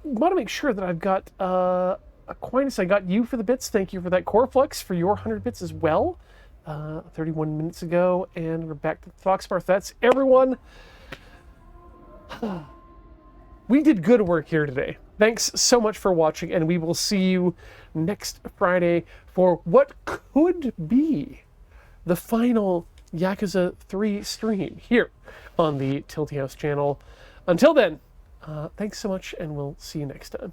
Want to make sure that I've got Aquinas, I got you for the bits. Thank you for that. Coreflux for your 100 bits as well. 31 minutes ago, and we're back to Foxbarth. That's everyone. We did good work here today. Thanks so much for watching, and we will see you next Friday for what could be the final Yakuza 3 stream here on the Tilty House channel. Until then, thanks so much, and we'll see you next time.